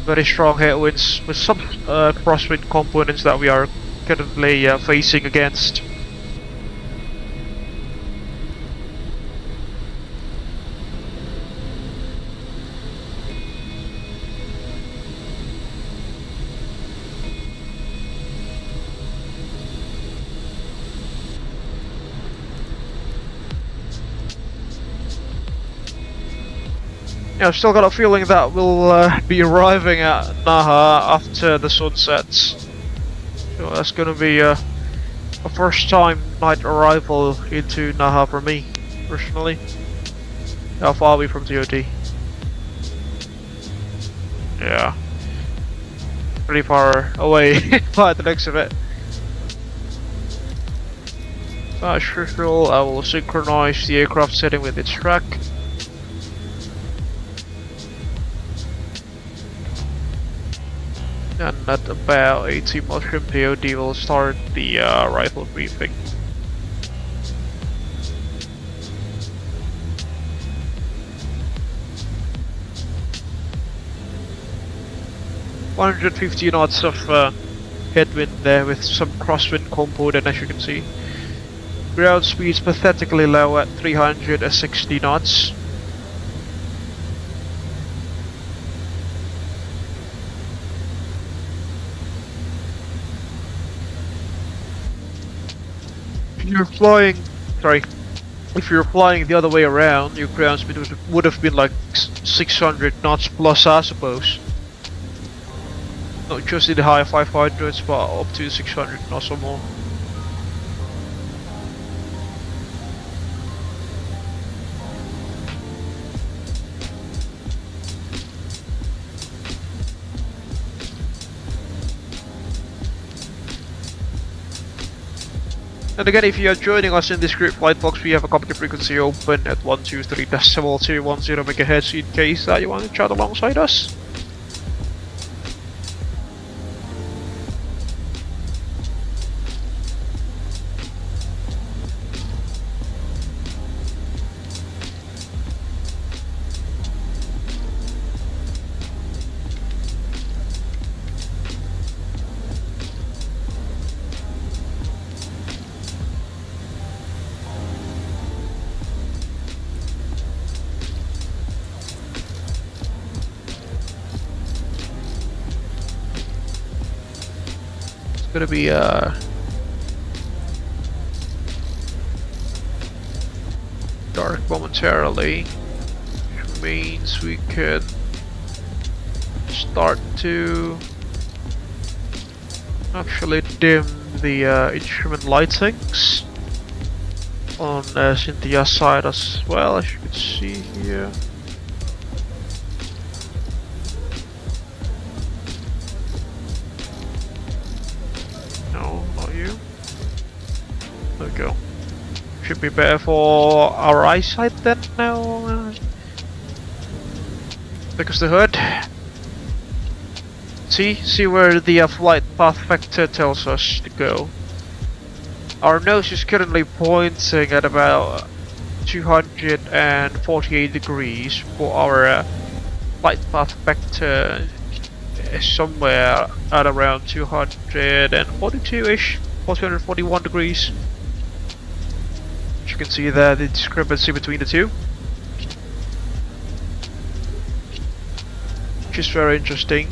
very strong headwinds with some crosswind components that we are currently facing against. Yeah, I've still got a feeling that we'll be arriving at Naha after the sun sets. So that's gonna be a first time night arrival into Naha for me, personally. How far are we from TOT? Yeah. Pretty far away by the looks of it. As usual, I will synchronize the aircraft setting with its track. And at about 18 miles from POD we'll start the rifle briefing. ...150 knots of headwind there with some crosswind component, as you can see. Ground speed's pathetically low at 360 knots. If you're flying the other way around, your ground speed would have been like 600 knots plus, I suppose. Not just in the high 500s, but up to 600 knots or more. And again, if you are joining us in this group flight box, we have a company frequency open at 123.210 MHz in case that you want to chat alongside us. Gonna be dark momentarily, which means we could start to actually dim the instrument lightings on Cynthia's side as well, as you can see here. There we go. Should be better for our eyesight then now. Because the hood. See where the flight path vector tells us to go. Our nose is currently pointing at about 248 degrees, for our flight path vector is somewhere at around 242-ish, 241 degrees. As you can see there, the discrepancy between the two, which is very interesting.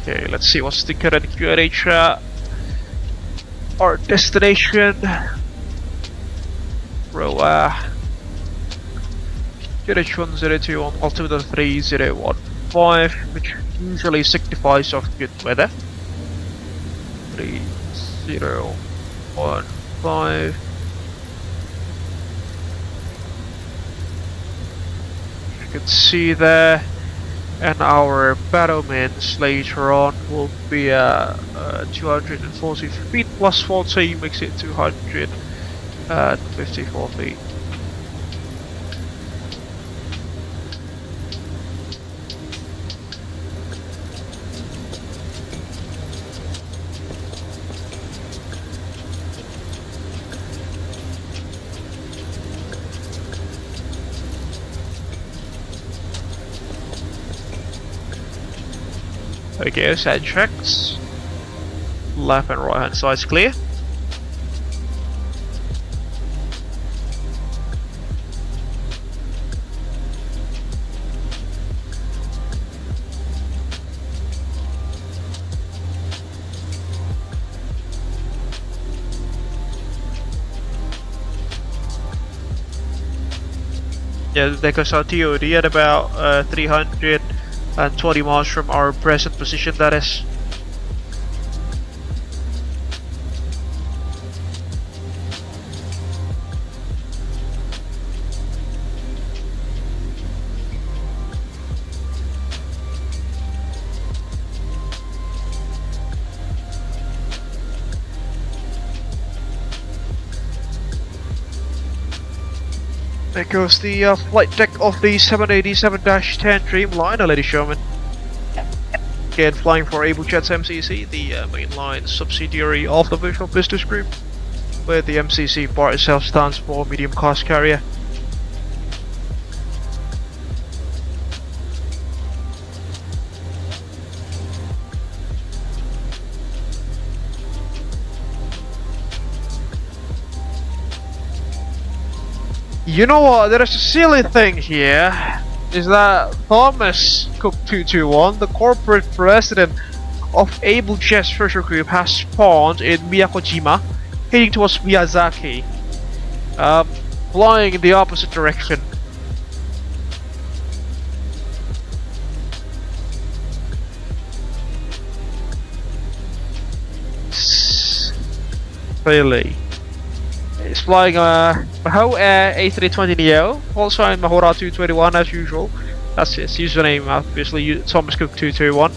Okay, let's see what's the current QRH our destination. QRH 102 on altimeter 3015, which usually signifies of good weather. 3015. You can see there, and our battlements later on will be 240 feet plus 40, makes it 254 feet. Okay, side checks. Left and right hand side's clear. Yeah, because our TOD at about 320 miles from our present position, that is. There goes the flight deck of the 787-10 Dreamliner, ladies and gentlemen. Again, flying for Abel Jets MCC, the mainline subsidiary of the Virtual Business Group, where the MCC part itself stands for Medium Cost Carrier. You know what, there is a silly thing here, is that Thomas Cook 221, the corporate president of Abel Jets Virtual Group, has spawned in Miyakojima, heading towards Miyazaki, flying in the opposite direction. Really? It's flying Maho Air A320neo, also in Mahora 221 as usual. That's its username, obviously, Thomas Cook 221.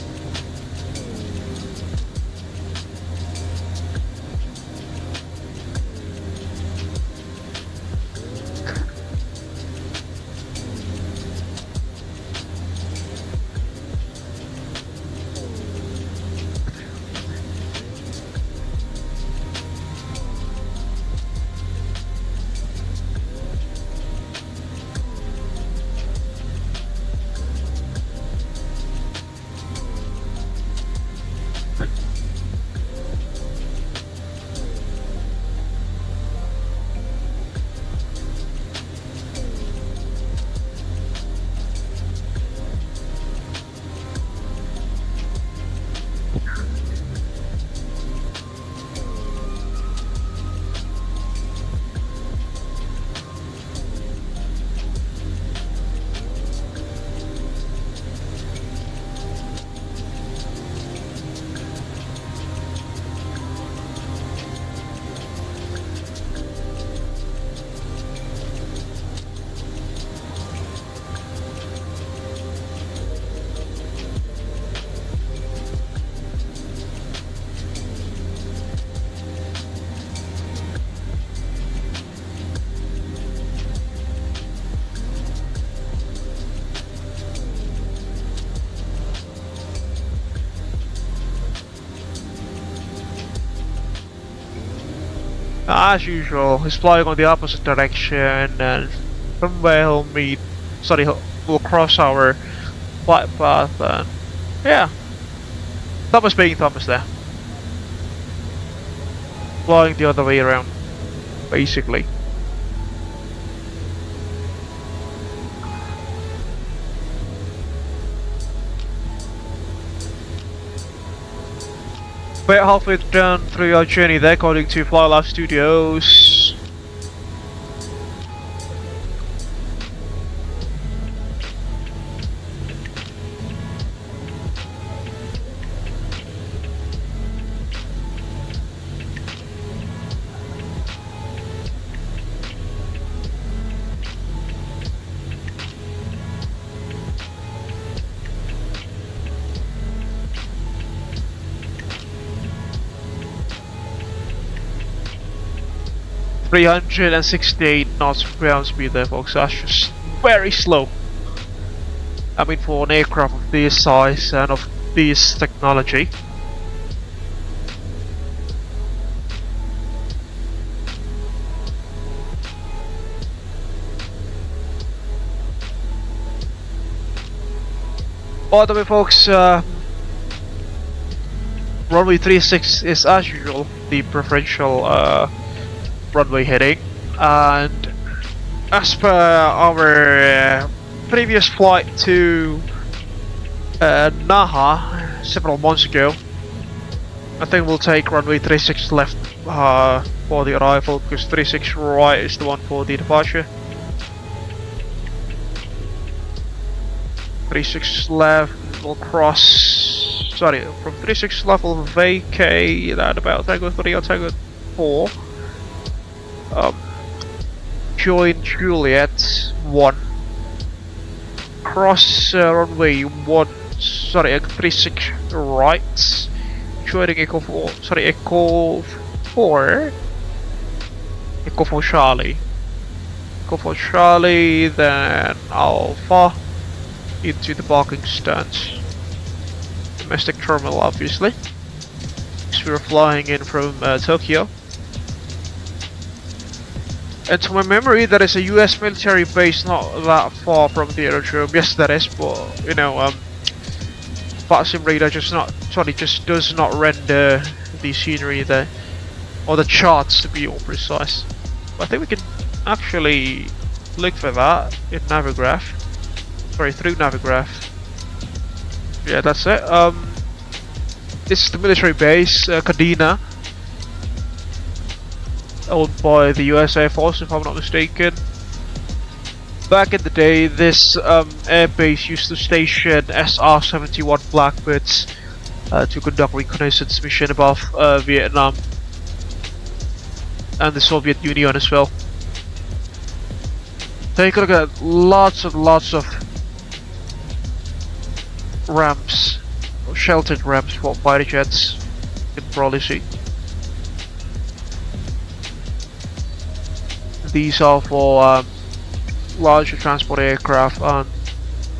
As usual, he's flying on the opposite direction, and somewhere we'll cross our flight path, and yeah, Thomas being Thomas there. Flying the other way around, basically. We're halfway down through our journey there, according to Fly Live Studios. .368 knots ground speed there, folks. That's just very slow. I mean, for an aircraft of this size and of this technology. By the way, folks, runway 36 is as usual the preferential runway heading, and as per our previous flight to Naha several months ago, I think we'll take runway 36 left for the arrival, because 36 right is the one for the departure. 36 left will cross, sorry, from 36 left will vacate at about Tango 3 or Tango 4. Join Juliet 1, cross runway 36 right, joining Echo 4, Echo 4 Charlie, then Alpha into the parking stance, domestic terminal obviously, because we're flying in from Tokyo. And to my memory, there is a US military base not that far from the aerodrome. Yes, there is, but you know, VATSIM radar just does not render the scenery there, or the charts to be more precise. But I think we can actually look for that in Navigraph. Sorry, through Navigraph. Yeah, that's it. This is the military base, Kadena, owned by the US Air Force, if I'm not mistaken. Back in the day, this air base used to station SR-71 Blackbirds to conduct reconnaissance mission above Vietnam and the Soviet Union as well. Take a look at lots and lots of ramps, sheltered ramps for fighter jets. You can probably see. These are for larger transport aircraft, and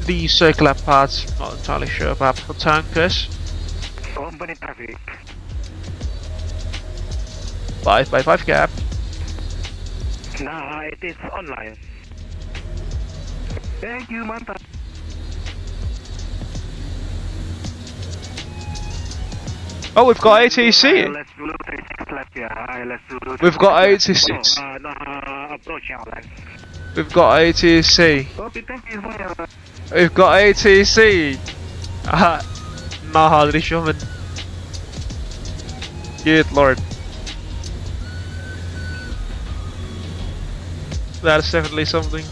these circular paths, not entirely sure, perhaps for tankers. Company traffic. 5 cap. Nah, it is online. Thank you, mantap. Oh, we've got ATC. Let's do 36 left, yeah. Let's do We've got ATC. approach outline. We've got ATC. Copy, thank you for your... We've got ATC. Naha, ladies and gentlemen. Good lord. That's definitely something.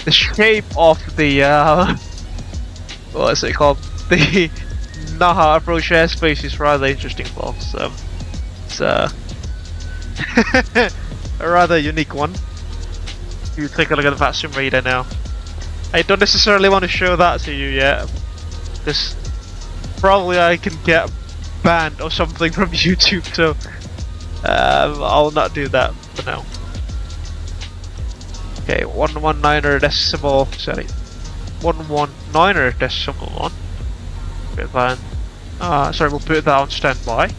The shape of the what is it called? The Naha approach airspace is rather interesting, folks. It's a rather unique one. You take a look at the VATSIM radar now. I don't necessarily want to show that to you yet, because probably I can get banned or something from YouTube, so I'll not do that for now. Okay, 119er decimal, sorry, 119er decimal 1. Put that, sorry, we'll put that on standby.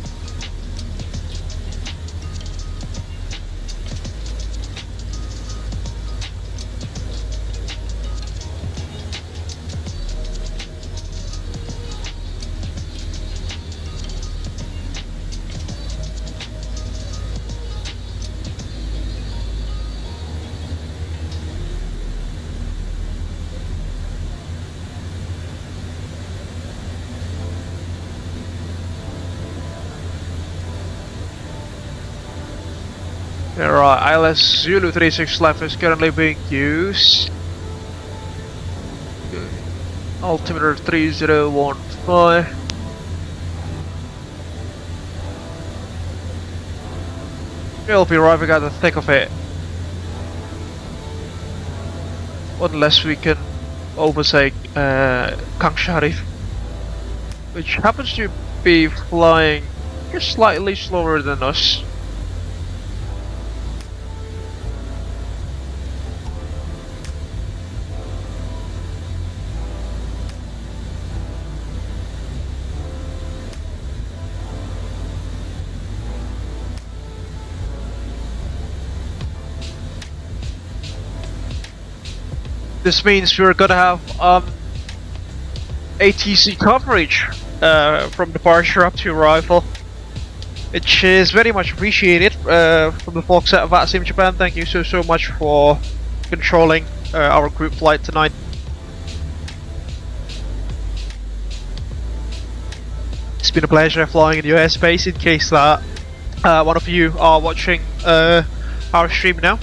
Alright, ILS Zulu 36 left is currently being used. Altimeter 3015. We'll be arriving at the thick of it. Unless we can overtake Kang Syarif, which happens to be flying just slightly slower than us. This means we're gonna have ATC coverage from departure up to arrival, which is very much appreciated from the folks at VATSIM Japan. Thank you so much for controlling our group flight tonight. It's been a pleasure flying in US space. In case that one of you are watching our stream now.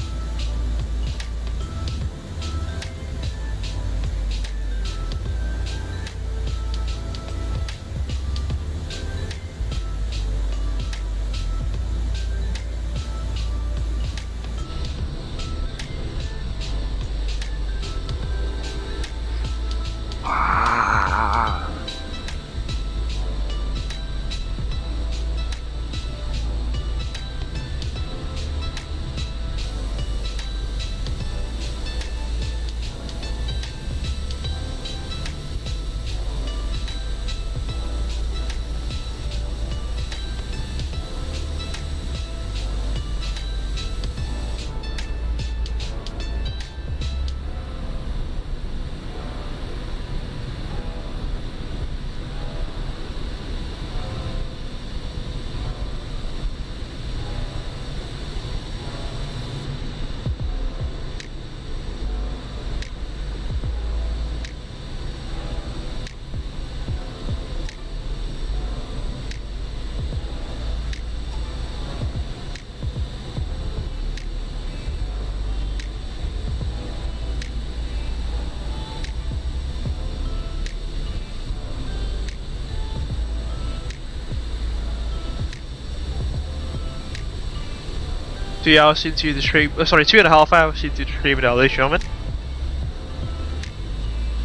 2 hours into the stream, sorry, 2.5 hours into the stream now, ladies and gentlemen.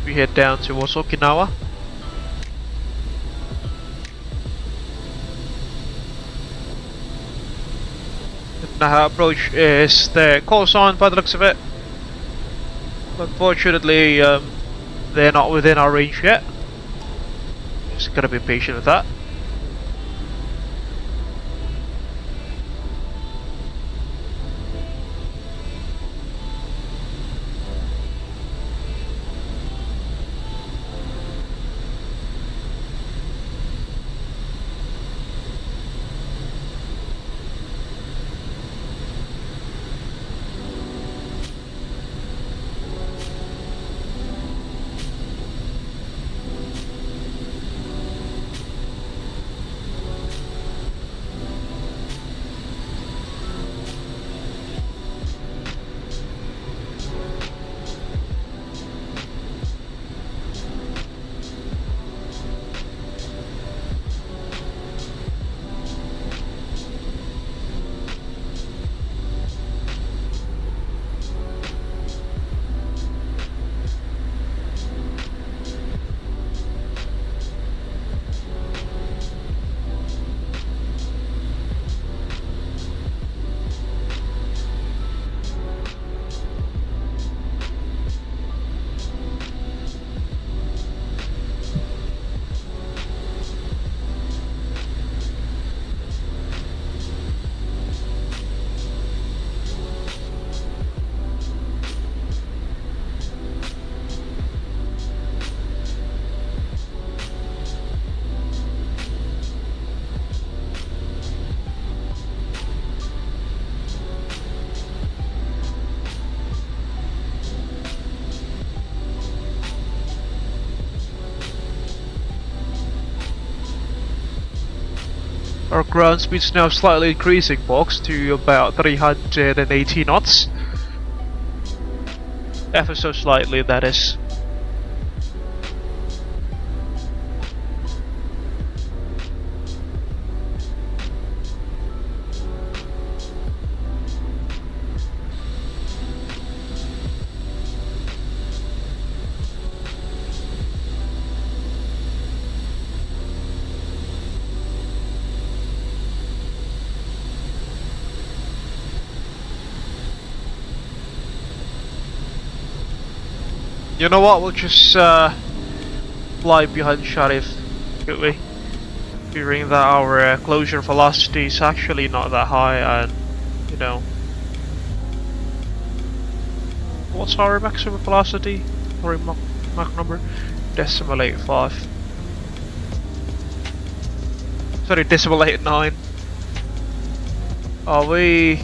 We head down towards Okinawa. The Naha approach is the call sign by the looks of it. Unfortunately, they're not within our range yet. Just gotta be patient with that. Our ground speed's now slightly increasing, folks, to about 380 knots. Ever so slightly, that is. You know what, we'll just fly behind Syarif, could we? Hearing that our closure velocity is actually not that high, and you know, what's our maximum velocity? Or Mach number? Decimal 85. Sorry, decimal 89. Are we?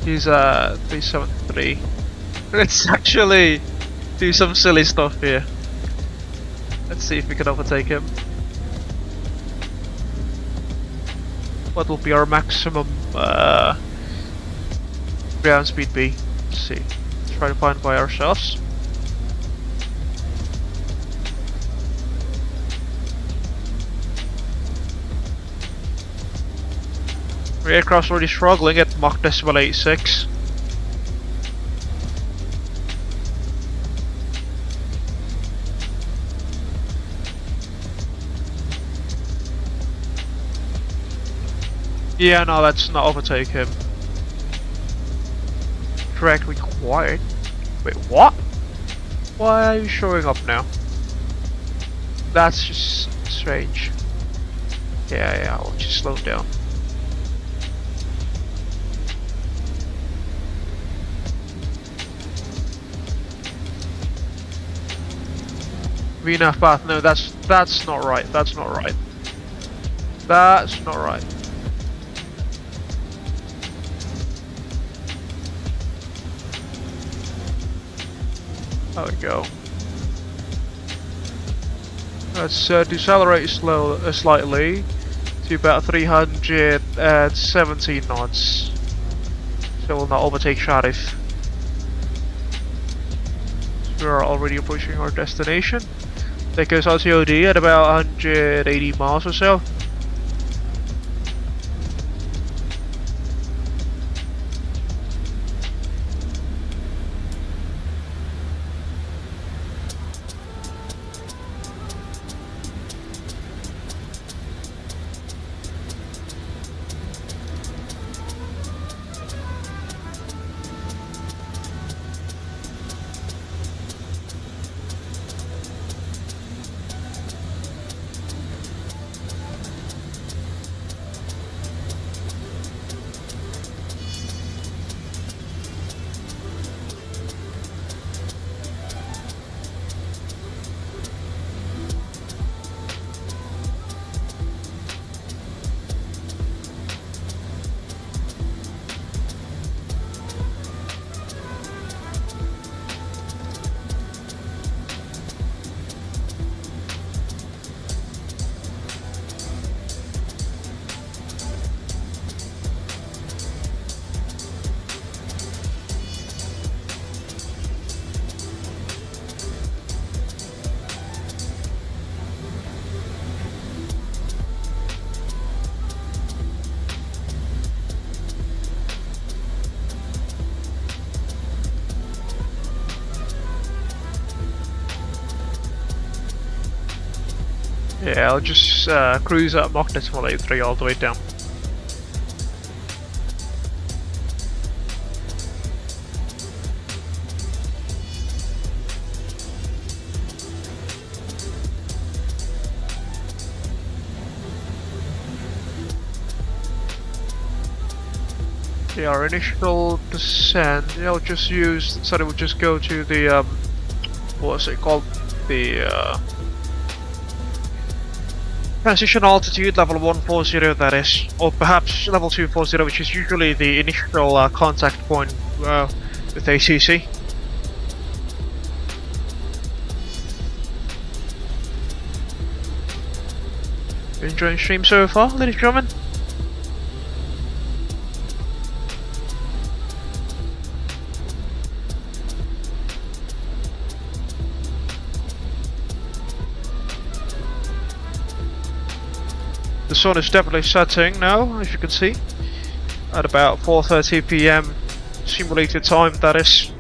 He's 373. Let's actually do some silly stuff here. Let's see if we can overtake him. What will be our maximum ground speed be? Let's see. Let's try to find by ourselves. The aircraft's already struggling at Mach decimal 86. Yeah, no, let's not overtake him. Track required. Wait, what? Why are you showing up now? That's just strange. Yeah, I'll just slow down. VNAV path, no, that's not right. That's not right. That's not right. There we go. Let's decelerate slightly to about 317 knots. So we'll not overtake Syarif. We are already approaching our destination. That goes RTOD at about 180 miles or so. Yeah, I'll just cruise at Mach decimal 83 all the way down. Yeah, our initial descent, yeah, we'll just use, so we'll just go to the, what's it called? The, transition altitude, level 140 that is, or perhaps level 240, which is usually the initial contact point with ACC. Enjoying stream so far, ladies and gentlemen? The sun is definitely setting now, as you can see, at about 4:30 PM simulated time, that is.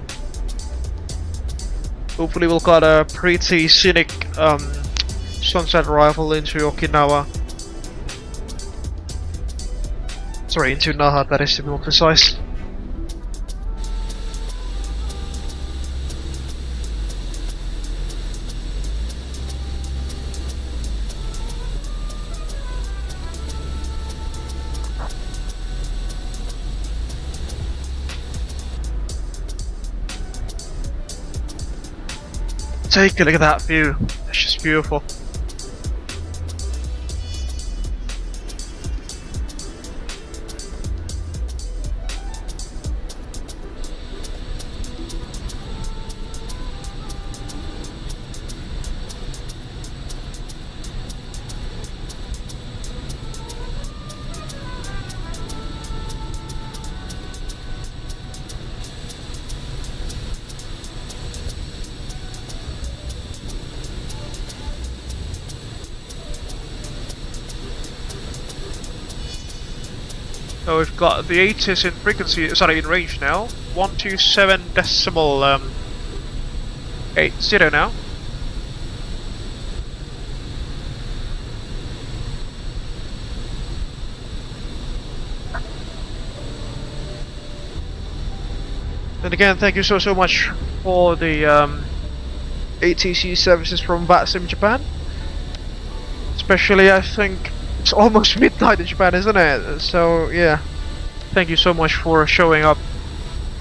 Hopefully we'll got a pretty scenic sunset arrival into Okinawa. Sorry, into Naha, that is to be more precise. Take a look at that view, it's just beautiful. So we've got the ATCOs in frequency, sorry, in range now. 127.80 now. And again, thank you so much for the ATC services from VATSIM Japan. Especially, I think it's almost midnight in Japan, isn't it? So yeah, thank you so much for showing up.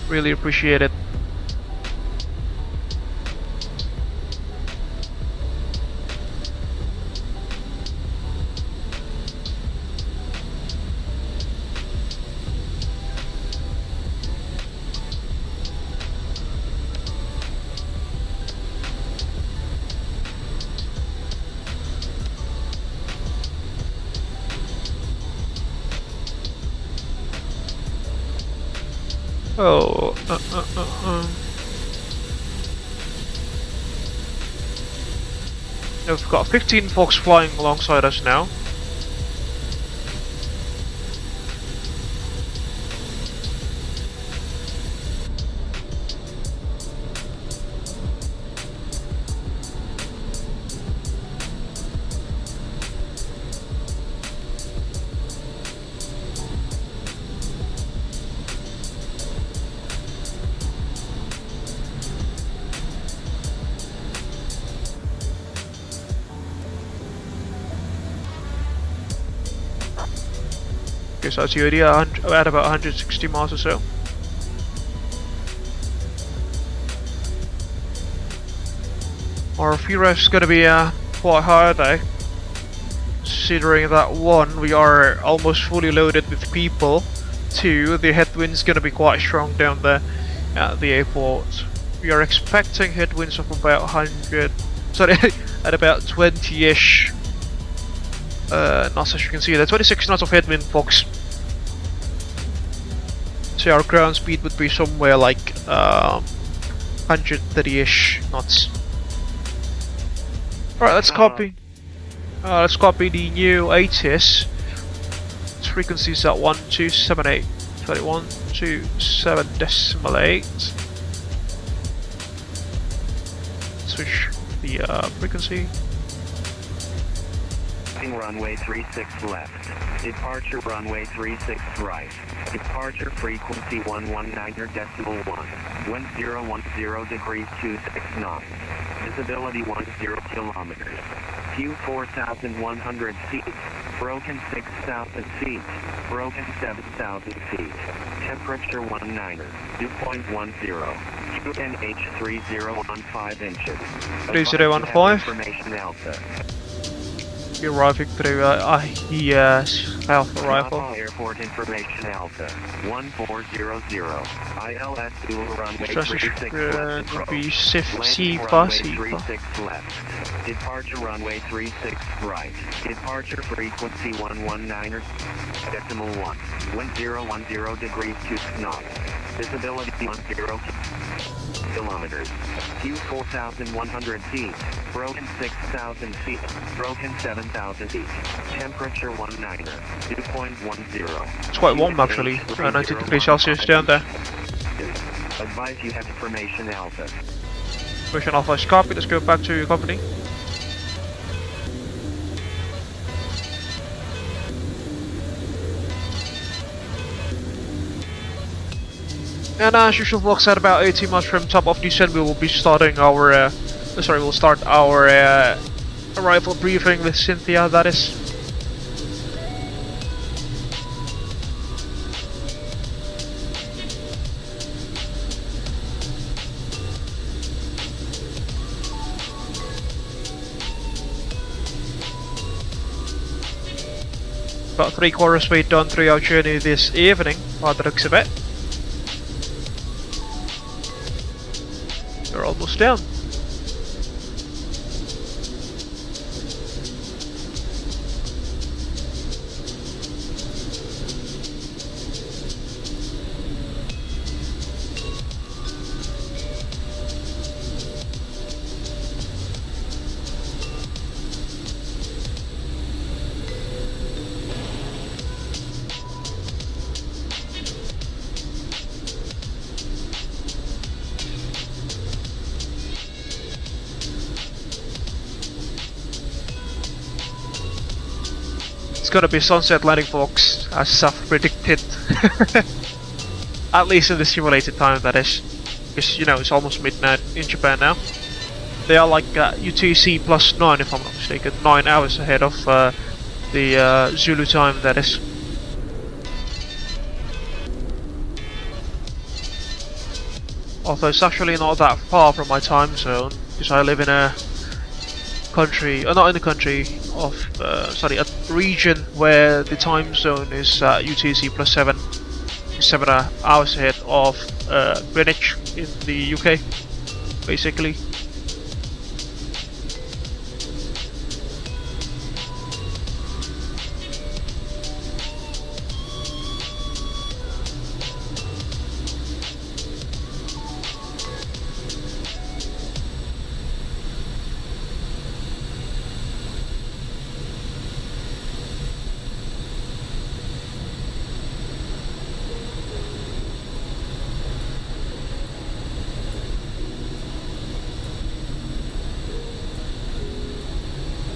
Really appreciate it. Oh, We've got 15 folks flying alongside us now. So that's already at about 160 miles or so. Our fuel rest is going to be quite high though, considering that 1, we are almost fully loaded with people, 2, the headwind's going to be quite strong down there at the airport. We are expecting headwinds of about 100, sorry, at about 20-ish knots, as you can see there, 26 knots of headwind, folks. So our ground speed would be somewhere like 130-ish knots. Alright, let's copy. Let's copy the new ATCOs. Its frequency is at 1278. 127.8. Switch the frequency. Approaching runway 36 left. Departure runway 36 right. Departure frequency 119.1. Wind 010 degrees 26 knots. Visibility 10 kilometers. Fuel 4,100 feet. Broken 6,000 feet. Broken 7,000 feet. Temperature 19. Dew point 10. QNH 3015 inches. 3015. Information Alpha. You're arriving through yes, Alpha Rifle. Airport Information Alpha 1400. ILS dual runway 36 left. Runway 36 left. Departure runway 36 right. Departure frequency 119.1. Wind 010 degrees 2 knots. Visibility 10 kilometers. Fuel 4,100 feet. Broken 6,000 feet. Broken 7,000 feet. Temperature 19. Dew point 10. It's quite warm actually, 90 degrees Celsius down there. Advise you have information Alpha. Mission Alpha is copy, let's go back to your company. And as usual, vlogs at about 18 months from top of December, we'll be starting our, we'll start our arrival briefing with Cynthia, that is. About 3/4 way done through our journey this evening, by the looks of it. We're almost down. It's gonna be sunset landing, folks, as I've predicted. At least in the simulated time, that is. Because, you know, it's almost midnight in Japan now. They are like UTC plus 9, if I'm not mistaken. 9 hours ahead of the Zulu time, that is. Although it's actually not that far from my time zone, because I live in a country, not in a country of, a region where the time zone is UTC plus 7 hours ahead of Greenwich in the UK, basically.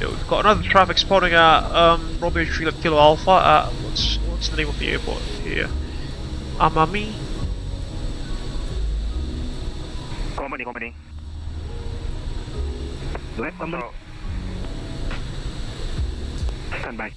We've got another traffic spotting at Romeo Juliet Kilo Alpha at what's the name of the airport here? Amami? Company. Left company. Stand by.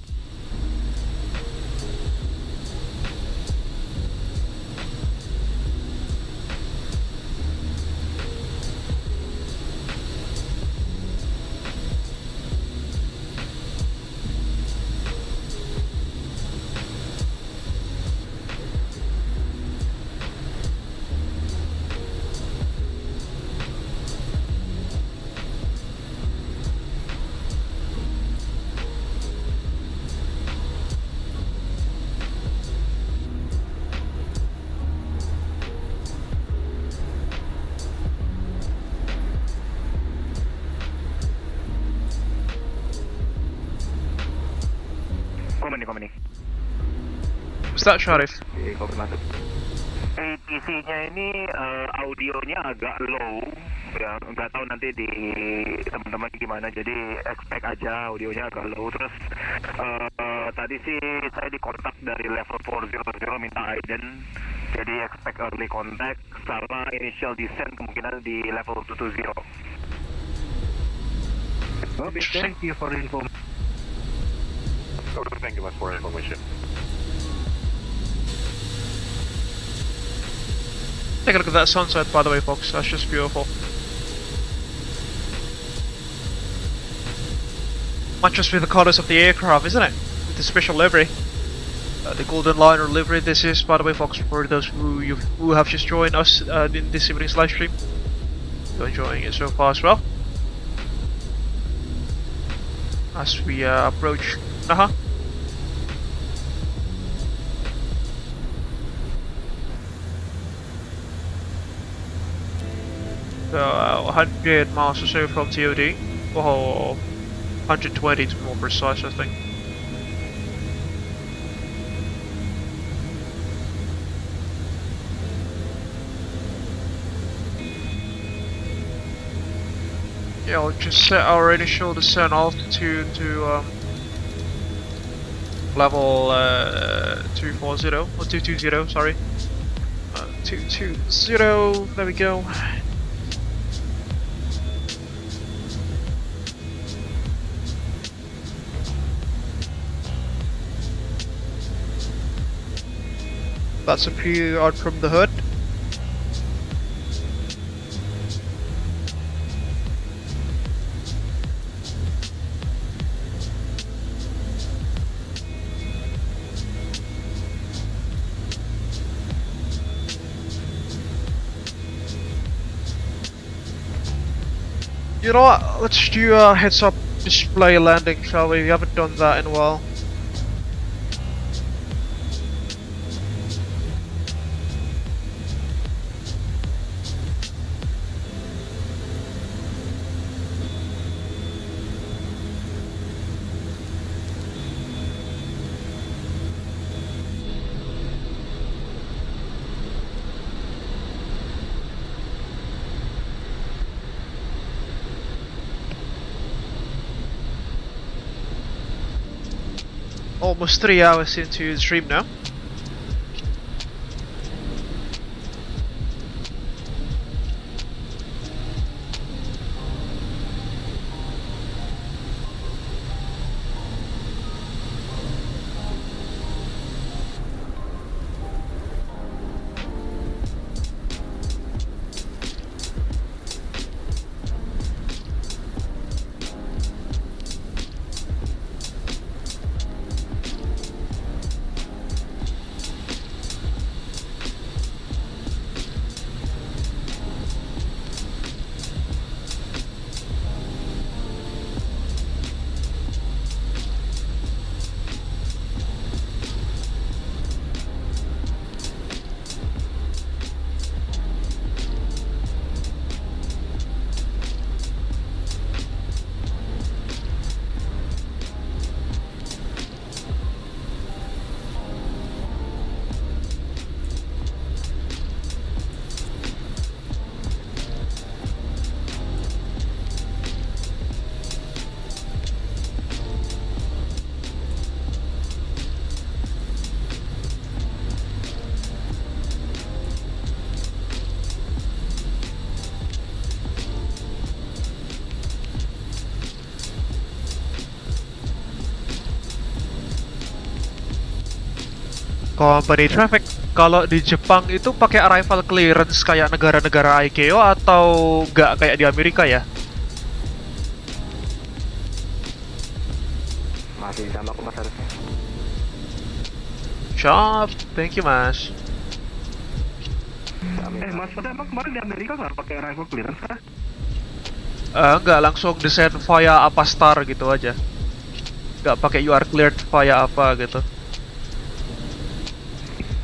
Was that Syarif? 80 ATC-nya ini audionya agak low, ya nggak tahu nanti di teman-teman gimana. Jadi expect aja audionya agak low. Terus tadi sih saya dikontak dari level 400 minta ident. Jadi expect early contact sama initial descent kemungkinan di level 220. Okay, thank you for the info. Thank you much for information. Take a look at that sunset, by the way, folks. That's just beautiful. Matches with the colours of the aircraft, isn't it? With the special livery. The Golden Liner livery. This is, by the way, folks, for those who have just joined us in this evening's live stream. You're enjoying it so far as well. As we approach Naha. So 100 miles or so from TOD, or 120 to be more precise, I think. Yeah, I'll just set our initial descent altitude to level 240 or 220. Sorry, 220. There we go. That's a few out from the hood. You know what? Let's do a heads-up display landing, shall we? We haven't done that in a while. Almost 3 hours into the stream now. Company traffic. Kalau di Jepang itu pakai arrival clearance kayak negara-negara ATCO atau nggak kayak di Amerika ya? Masih sama aku mas harusnya. Shop, thank you mas. Mas, pada emang kemarin di Amerika nggak pakai arrival clearance kah? Nggak, langsung descent via apa star gitu aja. Nggak pakai you are cleared via apa gitu.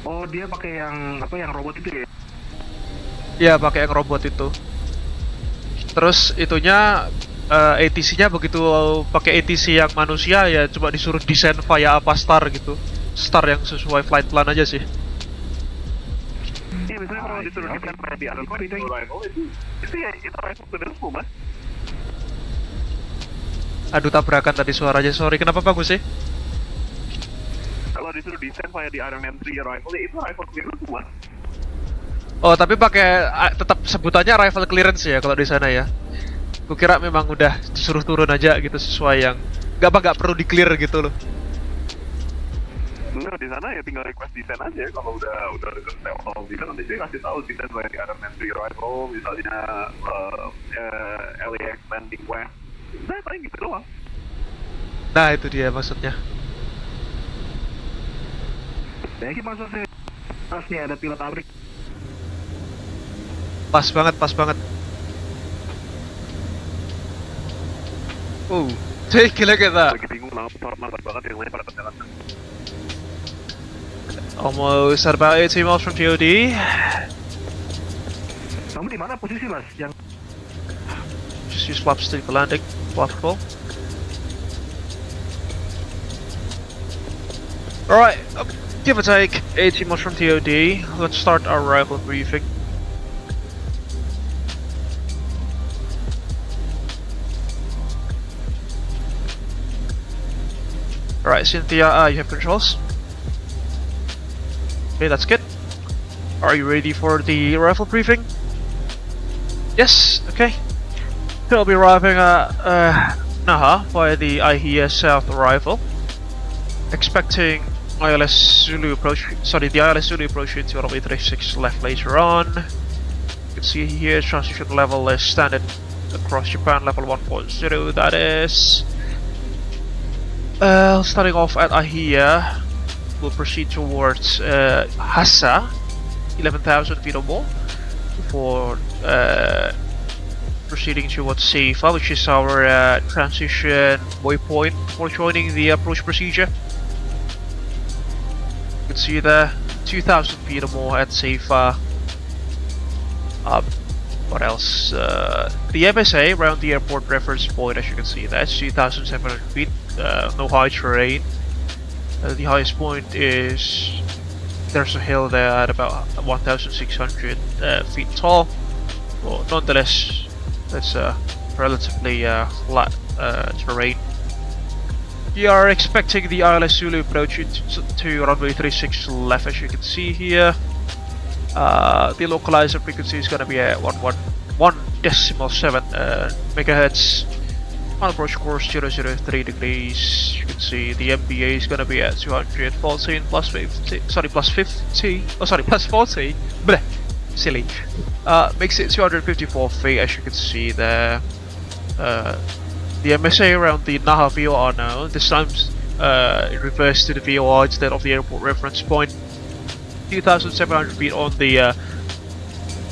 Oh, dia pakai yang apa, yang robot itu ya? Iya, pakai yang robot itu. Terus itunya ATC-nya begitu pakai ATC yang manusia ya cuma disuruh desain via apa star gitu. Star yang sesuai flight plan aja sih. Iya, biasanya kalau disuruh defend di arrival itu ya itu rifle clearance mas. Aduh, tabrakan tadi suaranya, sorry. Kenapa bagus sih? Kalau disuruh descent via di Iron Man 3 rifle itu rifle clearance mas. Oh, tapi pakai tetap sebutannya rifle clearance ya kalau di sana ya. Kukira memang udah disuruh turun aja gitu sesuai yang nggak perlu di clear gitu loh. Enggak, di sana ya tinggal request descent aja. Kalau udah deket level descent nanti dia kasih tahu descent via di Iron Man 3 rifle, misalnya LAX landing west. Nah, paling gitu doang. Nah, itu dia maksudnya. Jadi masuk sih. Pas nih ada pilot abrik. Pas banget. Take a look at that. Lagi bingung lah, mantap banget yang lain pada penjalan. Almost at about 18 miles from TOD. Kamu di mana posisi mas? Yang Just use flap stick for landing. Flap ball. Alright, give or take 18 miles from TOD. Let's start our arrival briefing. Alright, Cynthia, you have controls. Okay, that's good. Are you ready for the arrival briefing? Yes, okay. We'll be arriving at Naha via the IHEA South arrival. Expecting ILS Zulu approach, the ILS Zulu approach into runway 36 left later on. You can see here transition level is standard across Japan, level 1.0, that is. Starting off at IHEA, we'll proceed towards Hassa, 11,000 feet or more, before proceeding towards Seifa, which is our transition waypoint for joining the approach procedure. You can see there, 2,000 feet or more at Seifa. What else? The MSA around the airport reference point, as you can see, that's 2,700 feet. No high terrain. The highest point is there's a hill there at about 1,600 feet tall. Well, nonetheless, that's relatively flat terrain. We are expecting the ILS Zulu approach to runway 36 left, as you can see here. The localizer frequency is going to be at 1.7 megahertz. On approach course 003 degrees. You can see the MBA is going to be at 214 plus 50. Plus 40. Bleh, silly. Makes it 254 feet, as you can see there. The MSA around the Naha VOR now. This time it refers to the VOR instead of the airport reference point. 2,700 feet on the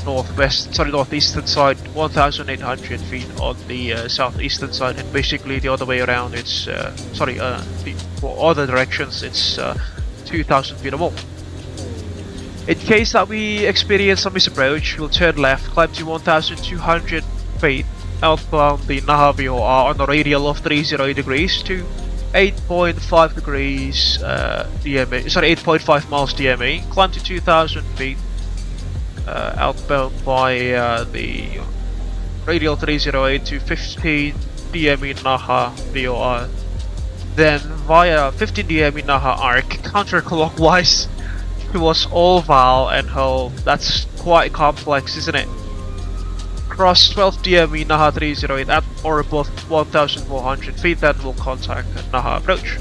northeastern side, 1,800 feet on the southeastern side, and basically the other way around. It's for other directions, it's 2,000 feet or more. In case that we experience some misapproach, we'll turn left, climb to 1,200 feet outbound the Naha VOR on a radial of 30 degrees to 8.5 degrees DMA. 8.5 miles DMA. Climb to 2,000 feet. Outbound by the radial 308 to 15 DME Naha VOR, then via 15 DME Naha arc counterclockwise towards Oval and home. That's quite complex, isn't it? Cross 12 DME Naha 308 at or above 1,400 feet, then we'll contact Naha approach.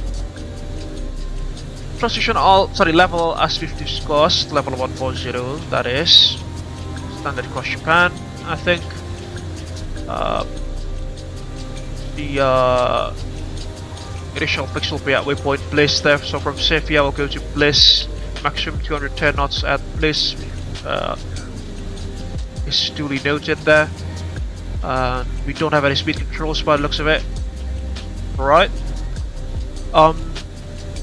Transition level as we've discussed, level 140, that is standard across Japan, I think. The initial fix will be at waypoint Bliss there, so from Sefia we'll go to Bliss, maximum 210 knots at Bliss is duly noted there. We don't have any speed controls by the looks of it. Alright.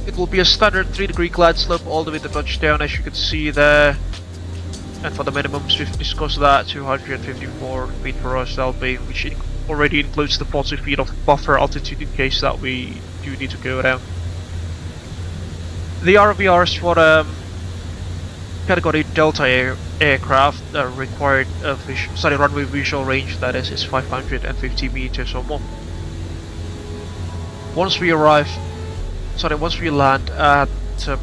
It will be a standard 3-degree glide slope all the way to touchdown, as you can see there. And for the minimums, we've discussed that, 254 feet per hour that'll be, which already includes the 40 feet of buffer altitude in case that we do need to go down. The RVRs for category Delta aircraft required runway visual range, that is 550 meters or more. Once we land at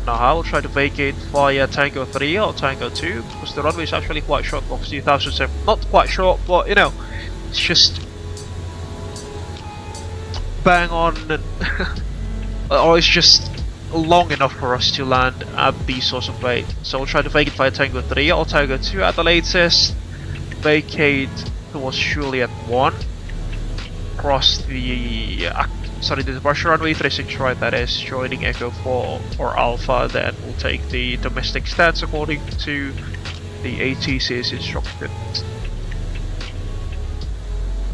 Naha, we'll try to vacate via Tango 3 or Tango 2, because the runway is actually quite short, obviously 2007. Not quite short, but you know, it's just bang on, or it's just long enough for us to land at these sorts of weight. So we'll try to vacate via Tango 3 or Tango 2 at the latest, vacate towards Julian 1, cross the departure runway 36 right, that is, joining Echo 4 or Alpha, then we'll take the domestic stats according to the ATC's instructions.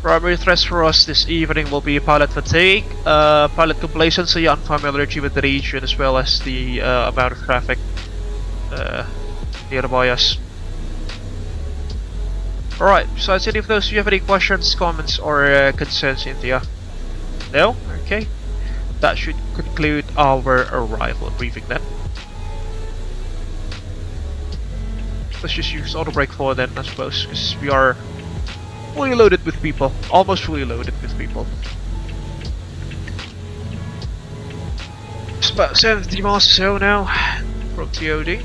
Primary threats for us this evening will be pilot fatigue, pilot complacency, unfamiliarity with the region, as well as the amount of traffic nearby us. Alright, besides any of those, do you have any questions, comments, or concerns, Cynthia? No? Okay. That should conclude our arrival briefing then. Let's just use auto brake 4 then, I suppose, because we are fully loaded with people. Almost fully loaded with people. It's about 70 miles or so now from TOD.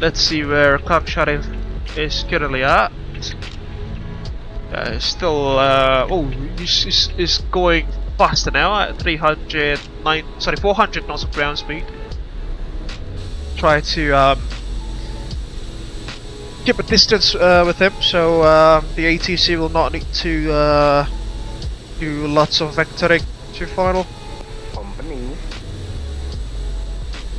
Let's see where Syarif is currently at. Still, he's going faster now at 400 knots of ground speed. Try to keep a distance with him, so the ATC will not need to do lots of vectoring to final. Company.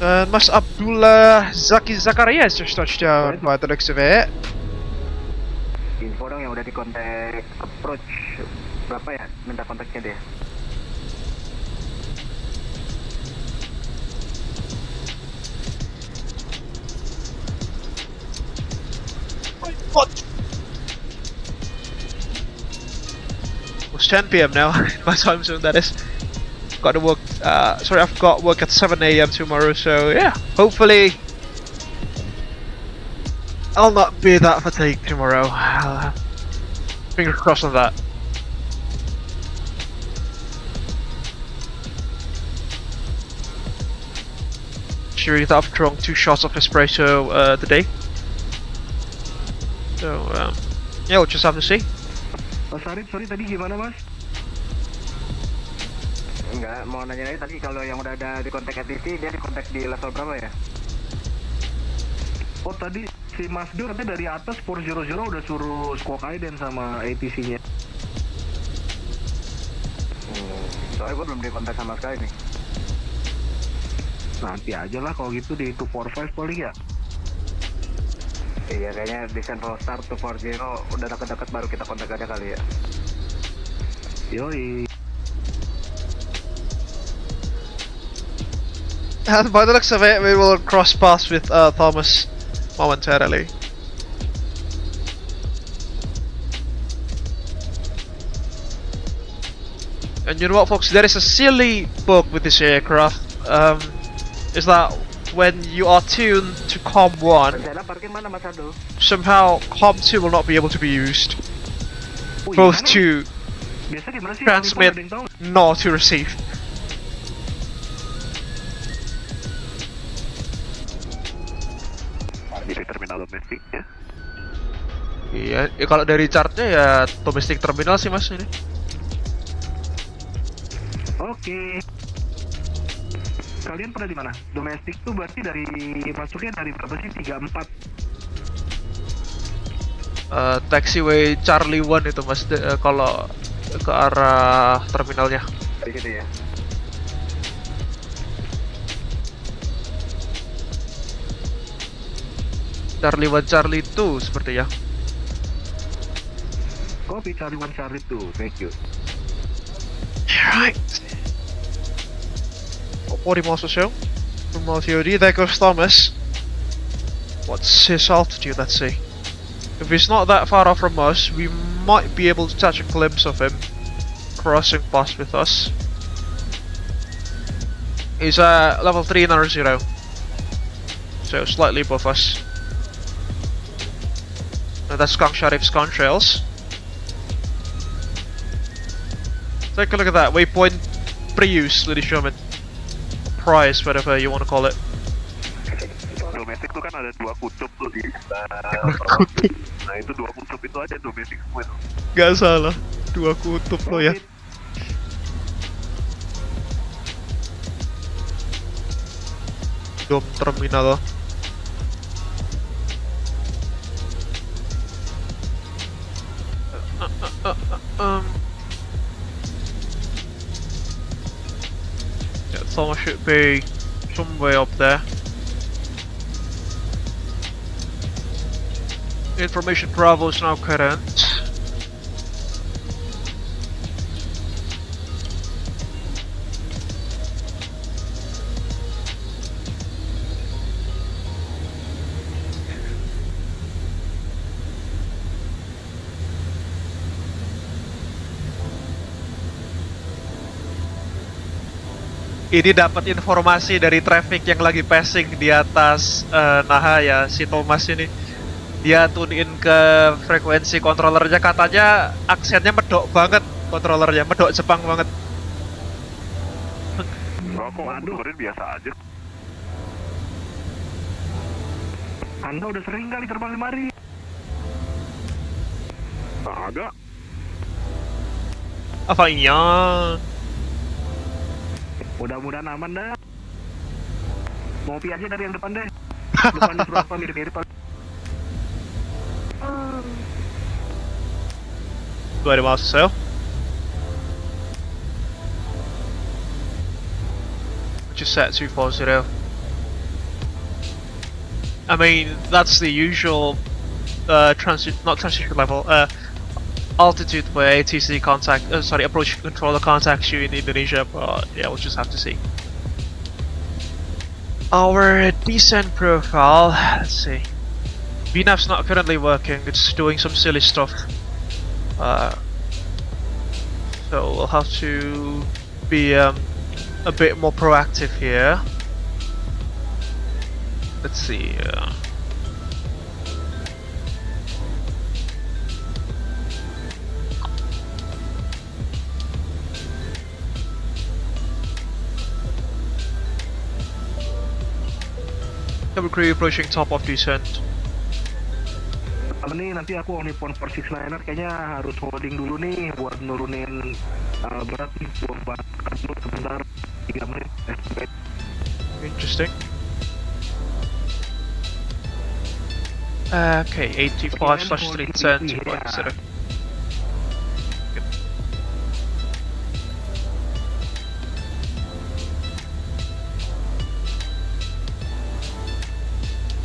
Mas Abdullah Zakariyya has just touched down by the looks of it. Info dong yang udah di kontak approach berapa ya? Minta kontaknya deh. What? It's 10 PM now, my time zone that is. Got to work, I've got work at 7 AM tomorrow, so yeah, hopefully I'll not be that fatigued tomorrow. Fingers crossed on that. Sure that I've drunk 2 shots of espresso today. So yeah, we'll just have to see. Mas Syarif, sorry tadi gimana mas? Enggak, mau nanya tadi kalau yang udah ada di kontak ATC, dia di kontak di level berapa ya? Oh tadi si Mas Dur nanti dari atas 400 udah suruh squawk Aiden sama ATC-nya. Soalnya gue belum di kontak sama sekali nih. Nanti aja lah kalau gitu di 245 paling ya. Iya kayaknya di Central Star 240 udah deket-deket baru kita kontak aja kali ya. Yoi. And by the looks of it, we will cross paths with Thomas momentarily. And you know what, folks? There is a silly bug with this aircraft. Is that when you are tuned to COM 1, somehow COM 2 will not be able to be used. Both to transmit nor to receive. Di terminal domestik ya? Iya, ya kalau dari chartnya ya domestic terminal sih mas ini. Oke. Kalian pada di mana? Domestik tuh berarti dari masuknya dari berapa sih? 34. Taxiway Charlie 1 itu mas, kalau ke arah terminalnya. Dari situ ya. Charlie 1 Charlie 2 seperti ya. Copy Charlie 1 Charlie 2, thank you. Right. 40 miles or so from TOD. There goes Thomas. What's his altitude? Let's see. If he's not that far off from us, we might be able to catch a glimpse of him crossing past with us. He's level 3 in R0. So slightly above us. That's Skunk Syarif's contrails. Take a look at that. Waypoint pre-use, ladies and gentlemen. Price, whatever you want to call it. Domestik tuh kan ada 2 kutub tuh di Nah itu 2 kutub itu aja domestik semua tuh. Gak salah, 2 kutub lo ya. Dom terminal. Yeah, someone should be somewhere up there. Information Bravo is now current. Ini dapat informasi dari traffic yang lagi passing di atas Naha ya, si Thomas ini. Dia tune in ke frekuensi controllernya, katanya aksennya medok banget, controllernya medok Jepang banget. Aku dengerin biasa aja. Anda udah sering kali terbang kemari? Agak. Apa iya? Mudah-mudahan aman dah. Ngopi aja dari yang depan deh. Depan berapa mirip-mirip. Got him also, so. Just set 240. I mean, that's the usual transition level, altitude where ATC approach controller contacts you in Indonesia, but yeah, we'll just have to see. Our descent profile, let's see. VNAV's not currently working, it's doing some silly stuff. So we'll have to be a bit more proactive here. Let's see. Cabin crew approaching top of descent. Nih nanti aku Onipon 469er kayaknya harus holding dulu nih buat nurunin berat nih, buat dulu sebentar 3 menit. Interesting. Okay, 85/310 to consider.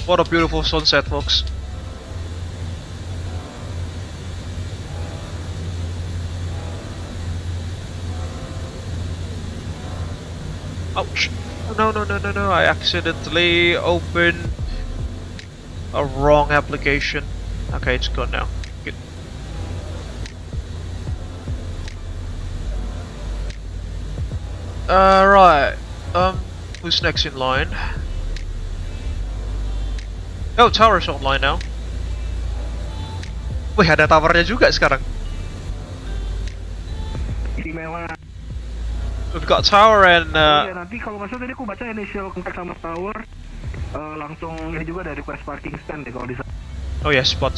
What a beautiful sunset, folks. Ouch! No, I accidentally opened a wrong application. Okay, it's gone now. Good. Right. Who's next in line? Oh, tower's online now. Wih, ada towernya juga sekarang. We've got tower and ya, nanti kalau nggak salah tadi aku baca initial contact sama tower langsung ini juga dari request parking stand deh kalau di sana. Oh ya, spot.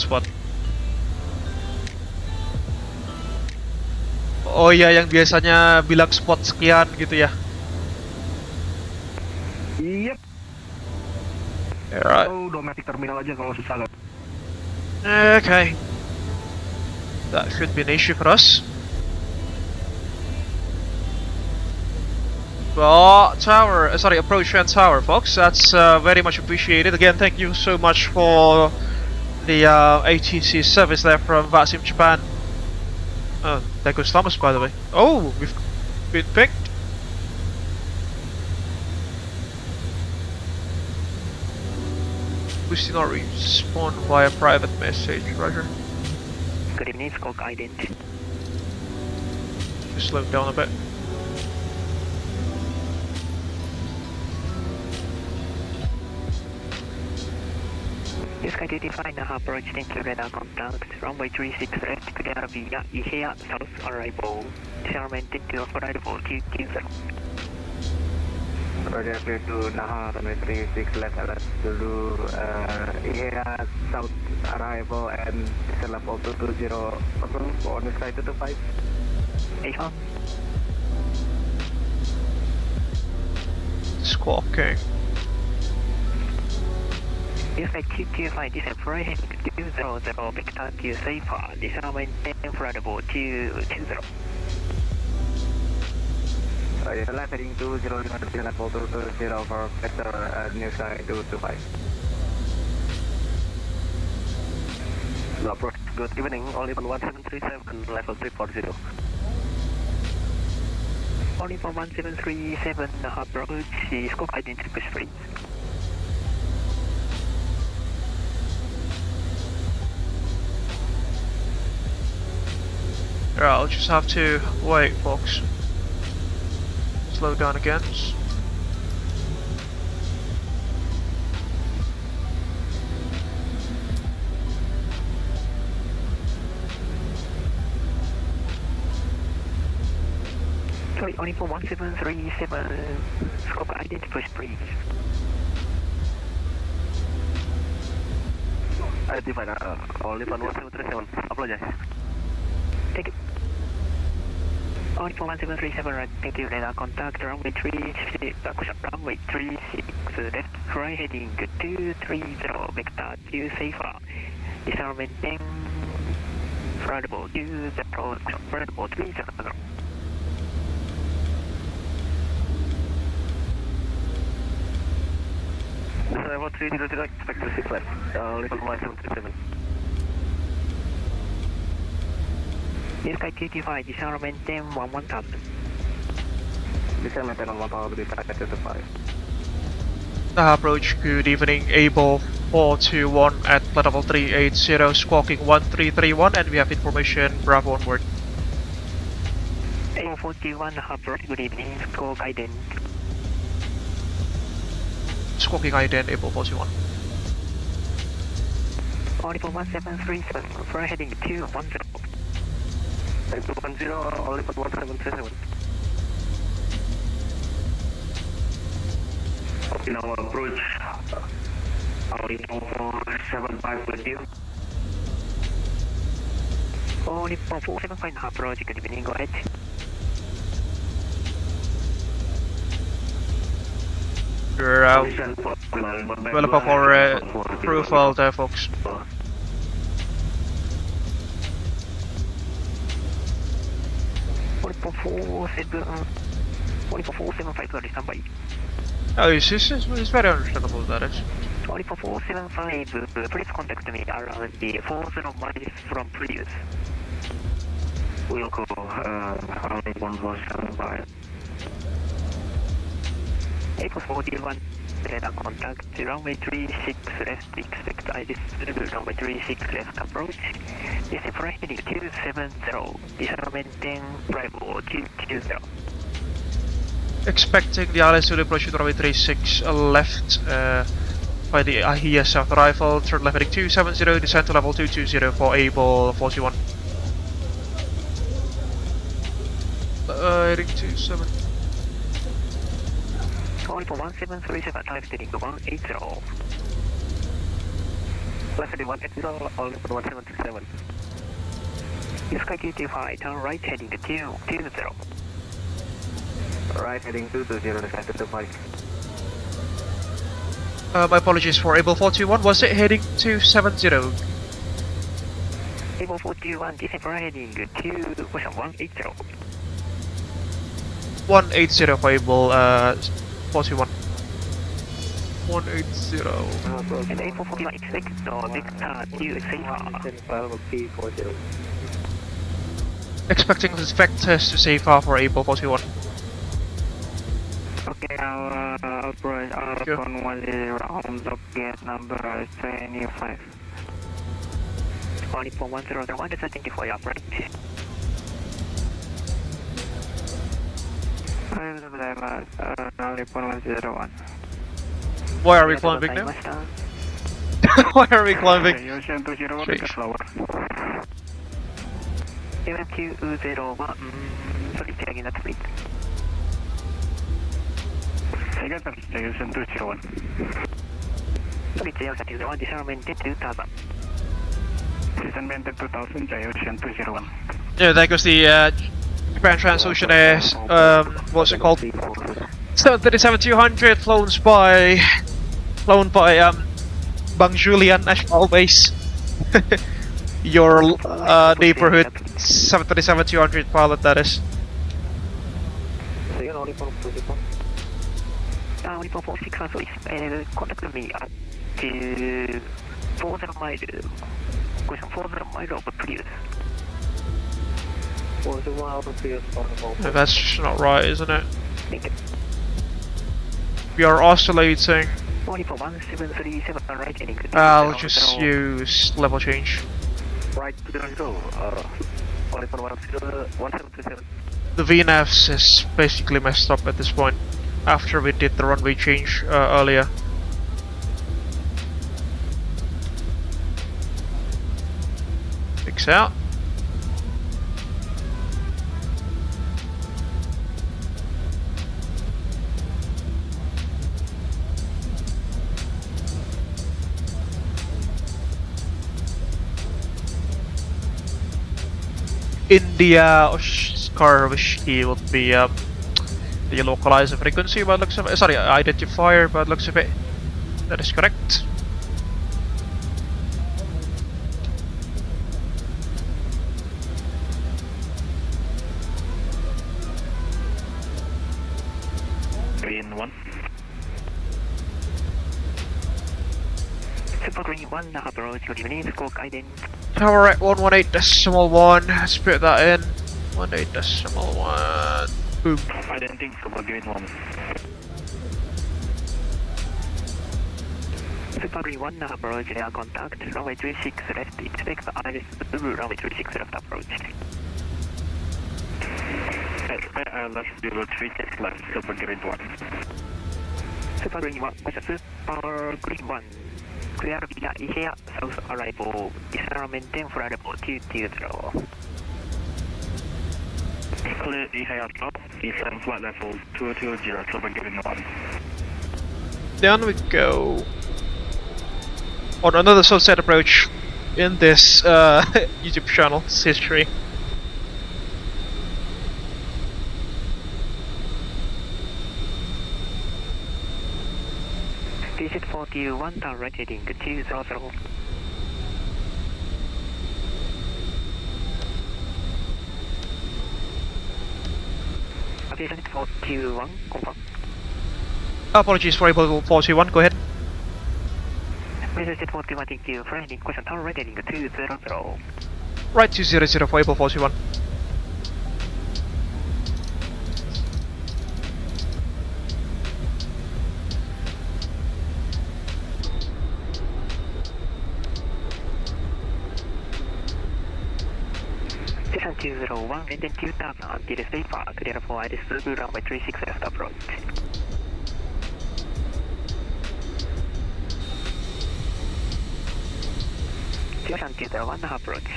Oh iya, yang biasanya bilang spot sekian gitu ya. Yep. Alright. Oh, domestic terminal aja kalau susah kan. Okay. That should be an issue for us. Well, approach and tower, folks. That's very much appreciated. Again, thank you so much for the ATC service there from VATSIM Japan. There goes Thomas, by the way. Oh, we've been picked. We still not respond via private message, Roger. Good evening, Skulk Ident. Just slow down a bit. Sky 25 Naha approach, thank you, radar contact, runway 36 left, clear via Ihea South arrival, Sherman, thank you, for arrival 220. Roger, clear to Naha, runway 36 left, alert dulu, Ihea South arrival and descent level 220, on the sky 225. A1. Squawking. Yes, I 225, descent for heading 200, vector to safer, descent maintain for arrival 220. Yes, left heading 20, descent level 220 for vector, new sky 225. Approach, good evening, only on 1737, level 340. Only for 1737, approach, scope identity free. Yeah, I'll just have to wait, folks. Slow down again. Sorry, only for 1737, scope identity free. Identified, only on 1737, apologize. Thank you. Only for 1737, right, thank you, radar contact, runway 36, runway 36, left, right heading 230, vector to safer, descent maintain, variable 20, variable 30. Level 300, expect to 6 left, only on 1737. Sky 25, descent maintain 1000. Descent maintain on 1000, descent 225. Approach, good evening, Abel 421 at level 380, squawking 1331, and we have information, Bravo onward. Abel 421, approach, good evening, go guidance. Squawking ident, Abel 421. Only for 1737, for heading 210. 210, only for 1737. Okay, now approach. Only for 75 with you. Only for 475 approach, good evening, go ahead. We're available for approval there, folks. Only for 475, sorry, standby. Oh, it's very understandable, that is. Only for 475, please contact me around the 40 miles from previous. We'll go only 1475. April 41, radar contact, runway 36 left, expect I distribute runway 36 left approach. This is heading 270, descent maintain, Bravo 220. Expecting the allies to approach with runway 36 left by the Ihea South arrival, turn left heading 270, descent to level 220 for Abel 41. Heading 270. Only for 1737, left heading 180. Left heading 180, only for 1737. Sky 25, turn right heading 220. Right heading 220, descent 225. My apologies for Abel 421, was it heading 270? Abel 421, descent for heading 180. 180 for Abel 41. 180. And Abel 41, expect vector to safer. Expecting the vectors to safer for Abel 41. Okay, our approach, our phone was around the gate number 25. Only for 101, that's a 24 approach. Why are we flying big now? Why are we climbing? Ocean 201, Strange. slower. MQ01, sorry, say again that please. Again, Ocean 201. Sorry, Ocean 201, disarmament 2000. Disarmament 2000, Ocean 201. Yeah, there goes the Japan Transocean Air, what's it called? 737-200 flown by Bang Julian National Base. Your neighborhood 737-200 pilot, that is. Only for 46, so contact me at 40 mile, question 40 mile of previous. That's just not right, isn't it? We are oscillating. Only for 1737 right heading. I'll just use level change. Right 0, only for 1727. The VNAVs is basically messed up at this point, after we did the runway change earlier. Fix out. India Oscar Whiskey would be the localizer frequency by the looks of it. Sorry, identifier by the looks of it. That is correct. Green 1. Super Green 1, Naha approach, good evening, squawk ident. Tower at 118.1, let's put that in. 18.1. Boom. Identing, Super Green 1. Super Green 1, Naha approach, air contact, runway 36 left, expect the Iris Zulu, runway 36 left approach. Expect left 036 left, Super Green 1. Super Green 1, Super Green 1. Clear via Ihea, south arrival, disarmament 10 for arrival 220. Clear Ihea top, eastern flight level 220, Super Green 1. Down we go. On another sunset approach in this YouTube channel's history. Visit 41, direct heading 200. Visit 41, confirm. Apologies for Abel 41, go ahead. Visit 41, thank you for heading question, direct heading 200. Right 200 for Abel 41. Station 201, and then 2000, until stay far, clear for Iris Zulu, runway 36 left approach. Station 201, approach.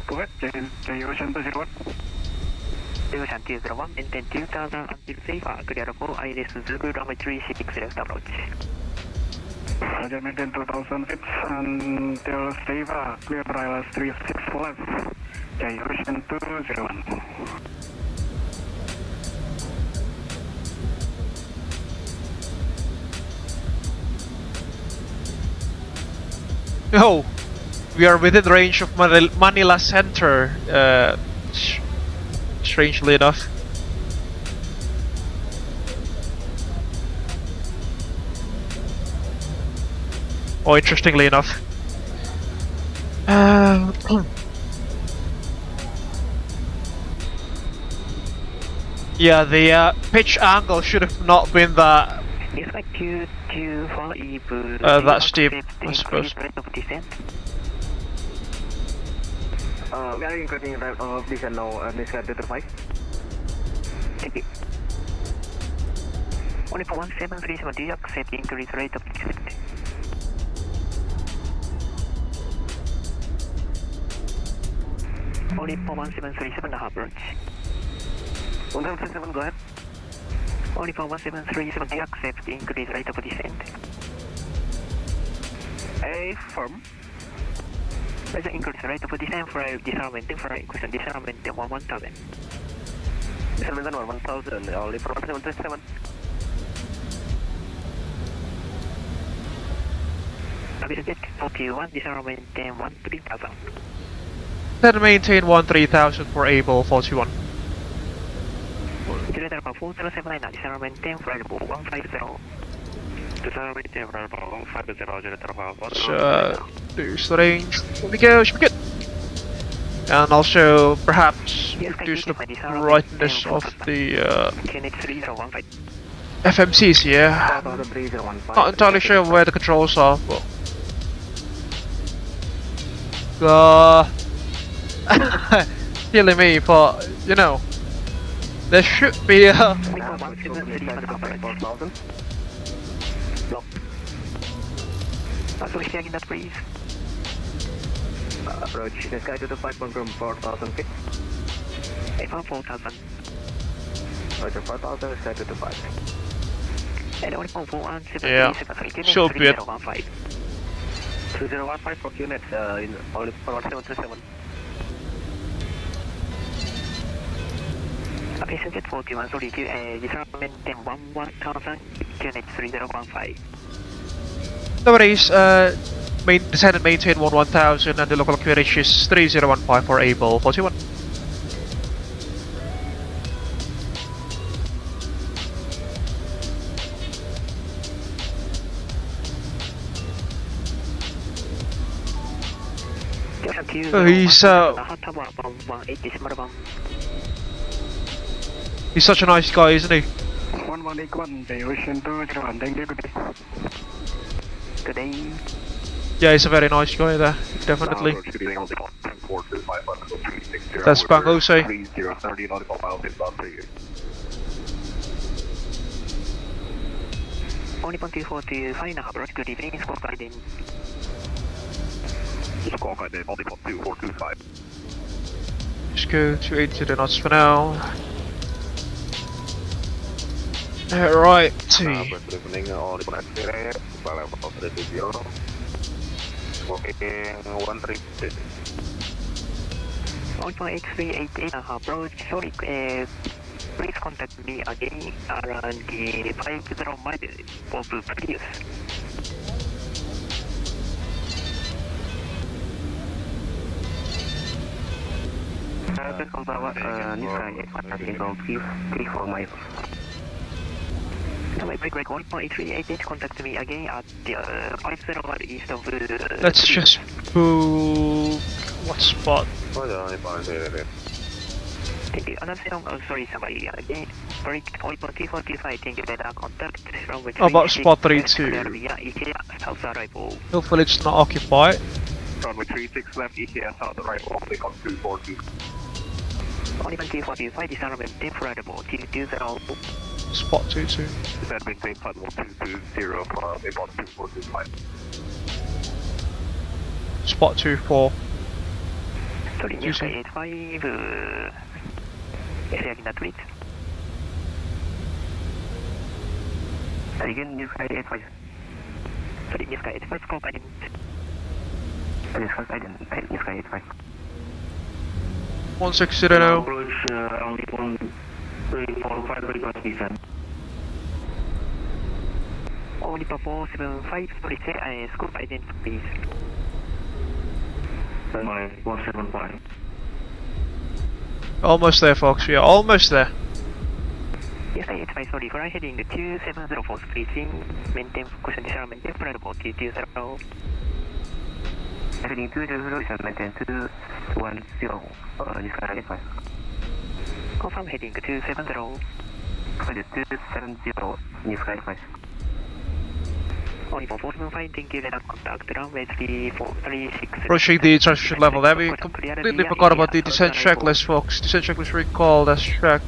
Go ahead, Ocean 201. Station 201, and then 2000, until stay far, clear for Iris Zulu, runway 36 left approach. Roger, maintain 2000 feet until Seva, clear ILS 36 left, Ocean 201. Oh, we are within range of Manila Center, strangely enough. Or interestingly enough. Yeah, the pitch angle should have not been that that steep, I suppose. We are including right of descent now, descent to 5. Thank you. Only for 1737, do you accept increased rate of descent? Only for 1737 Naha approach. 1737, go ahead. Only for 1737, I accept increase rate of descent. A firm. There's an increase rate of descent for disarmament, for increase disarmament 1000. Disarmament 1000, only for 1737. Abel Jets 41, disarmament 3000. Then maintain 13,000 for Abel 41. Generator 4079, disarmament 150. Disarmament 150, generator Let's reduce the range. There we go, should be good. And also perhaps reduce the brightness of the FMCs, yeah. Not entirely sure where the controls are, but killing me, but you know, there should be a checking that please. Approach the sky to the 5 confirm 4000 feet. 4000. Roger 4000, sky to the 5. And only for 1737. yeah, should be it. 2015 for units in only for 1737. Patient Jet 41, sorry, disarmament 1000, unit 3015. No worries, descend and maintain 1000 and the local QRH is 3015 for Abel 41. He's such a nice guy, isn't he? 1181, the ocean to Japan, thank you, good day. Good day. Yeah, he's a very nice guy there, definitely. That's Bang Jose. Only 245 approach, good evening, score guidance. Score guidance, only 2425. Just go to 80 the knots for now. Right, T. Only 8388 approach, sorry, please contact me again around the 50 miles of previous. Break 1.388, contact me again at the 501 east of Let's just book what spot? Thank you. Another song, oh sorry, somebody again. Break 1.345, thank you, better contact from which About spot 32. South arrival. Hopefully it's not occupied. Runway 36 left, ETA south arrival, click on 242. Only 1.345, disarmament temporable, T20. Spot 22. Descend maintain platform 220 from Abel 2425. Spot 24. Sorry, Niska 85, area in that tweet. Again, Niska 85. Sorry, Niska 85, scope I didn't. Niska 85. 160 now. Approach only 1345 request descent. Only 475, sorry, scope identity please. 175. Almost there, folks. We are almost there. Yes, it's my sorry for heading the 2704 spacing, maintain focus and disarmament temporable T20. Heading 200, maintain 210, discard 85. Confirm heading 270. 270, discard 85. Only for 475, thank you, let us contact runway 3436. Approaching the transmission level there. We completely forgot about the descent checklist, folks. Descent checklist recall, that's check.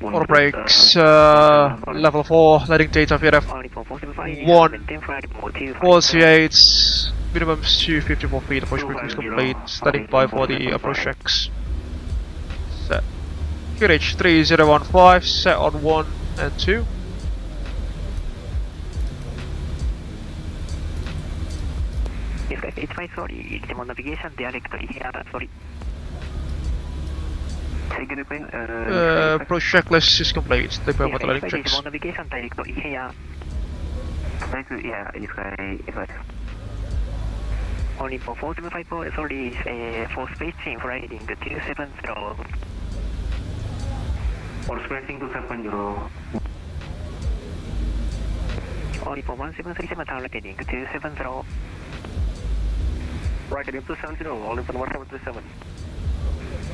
Auto brakes, level 4, landing data VRF 148, minimum 254 feet, approach briefing complete, standing by for the approach checks. Set. QH 3015, set on 1 and 2. Yes, guys, it's fine, sorry. It's on navigation, direct here, sorry. Approach checklist is complete. Take my landing checks. It's on navigation, direct here. Yeah, it's fine. Only for 4754, sorry, for spacing, riding 270. For spacing 270. Only for 1737, targeting 270. Right heading 270, only for 1737.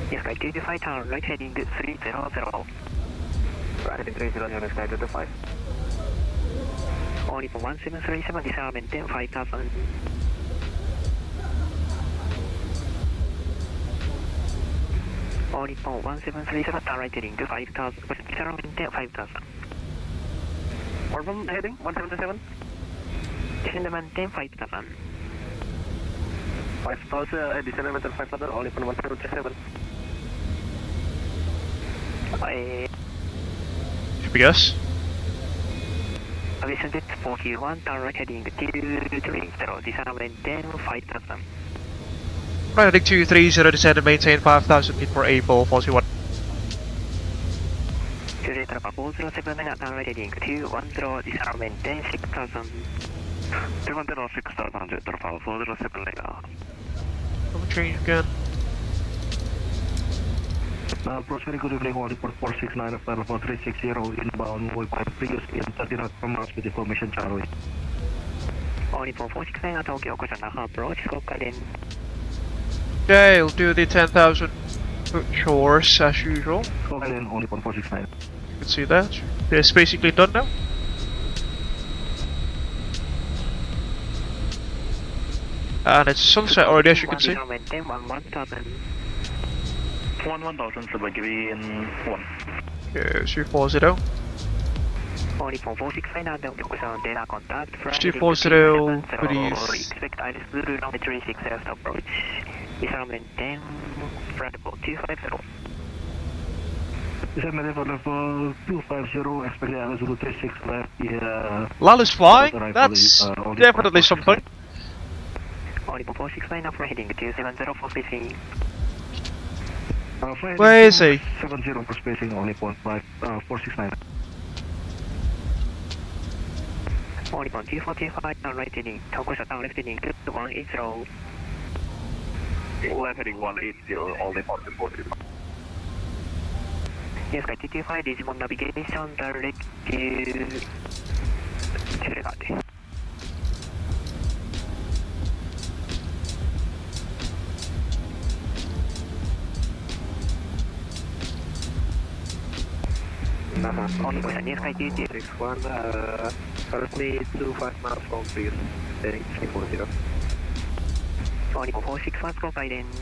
Yes, guys, 25 town, right heading 300. Right heading 300, sky 25. Only for 1737, disarmament 5000. Only for 1737, town, right heading 5000, disarmament 5000. Orban heading 177? Disarmament 5000. 5,000, disarmament 5,000, only for 177. GPS. Aviation jet 41, town, right heading 230, disarmament 5000. Right heading 230, descend and maintain 5,000 feet for Abel 41. Curator 407, town, right heading 210, disarmament 6000. 210, 6000, 407 later. Change again. Approach very good evening, only for 469 of level 360 inbound, we got previously in 30 knots from us with information Charlie. Only for 469 Tokyo, Naha approach, Kokaden. Okay, we'll do the 10,000 foot chores as usual. Kokaden, only for 469. You can see that. It's basically done now. And it's sunset already, as you can see. 1000 sebagai in 1. Okay, 240. Only for 469 data contact. 240, please. Expect Iris Blue, number 36 approach. Disarmament 10, front 250. Disarmament for level 250, expect the Iris Blue 36 left. Yeah. Lalu's flying? That's definitely something. Only for 469 up heading 270 for spacing. Where is he? 70 for spacing, only 469. Only for 245 down right heading, Tokyo down left heading 180. Left heading 180, only for 245. Yes, guys, 225 Digimon navigation direct to Telegate. Only for near sky GT 61, currently 25 miles from Prius, heading 340. Only for 461, go guidance.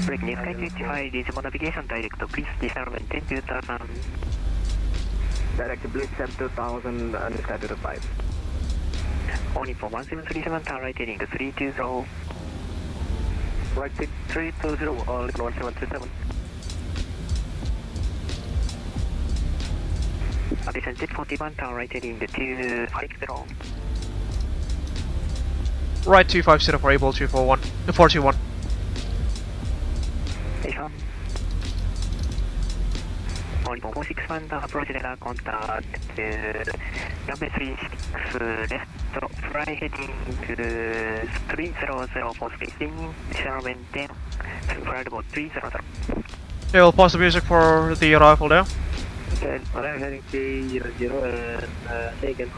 Break near sky 25, Digimon navigation direct to please disarmament 10,000. Direct to Blitz 2000 and sky to the 5. Only for 1737, town right heading 320. Right 320, only for 1737. Addition jet 41, town right heading 250. Right 250 for Abel 241. 421. Station. Only for 461, approach radar contact number 36 left, fly heading 300 for spacing, disarmament 10, flight about 300. Okay, we'll pause the music for the arrival now. Okay, alright, heading 300 and taken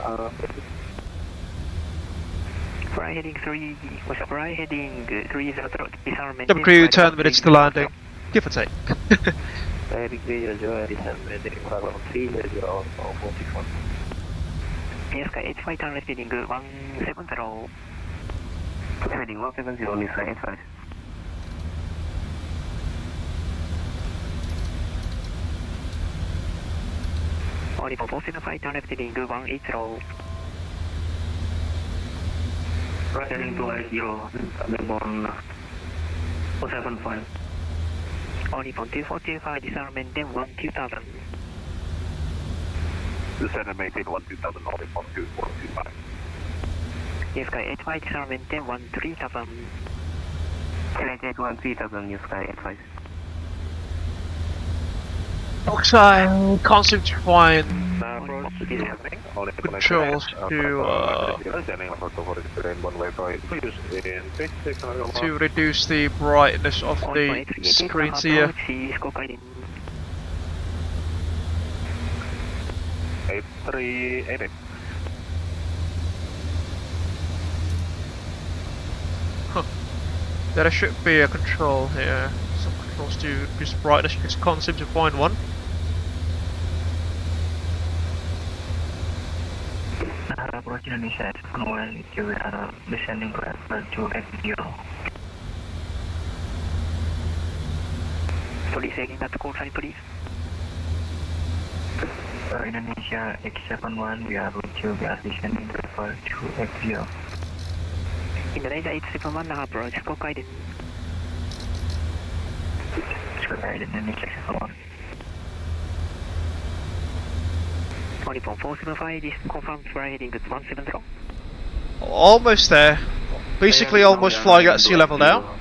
fly heading 3, fly heading 300, disarmament 10 crew, 10 minutes to landing. Give or take. heading 300, disarmament 300 on 461. Yes, H5 town left heading 170. Heading 170, New Sky advice. Only for 475, turn left heading 180. Right heading 280, airborne 475. Only from 2425, disarmament then 12000. Descend and maintain 12000, only from 2425. New Sky 85, disarmament then 13000. Select 13000, New Sky 85. Oxide can't seem to find controls to reduce the brightness of the screens here. 8388. Huh. There should be a control here. Some controls to reduce brightness, just can't seem to find one. Approach Indonesia, when you are descending to X0. Please again that call sign, please. Indonesia X71, we are with you, we are descending to X0. Indonesia X71, Naha approach, go guided. Go guided, Indonesia X71. Only from 405, this confirmed for heading at 170. Almost there. Basically almost flying at sea level now.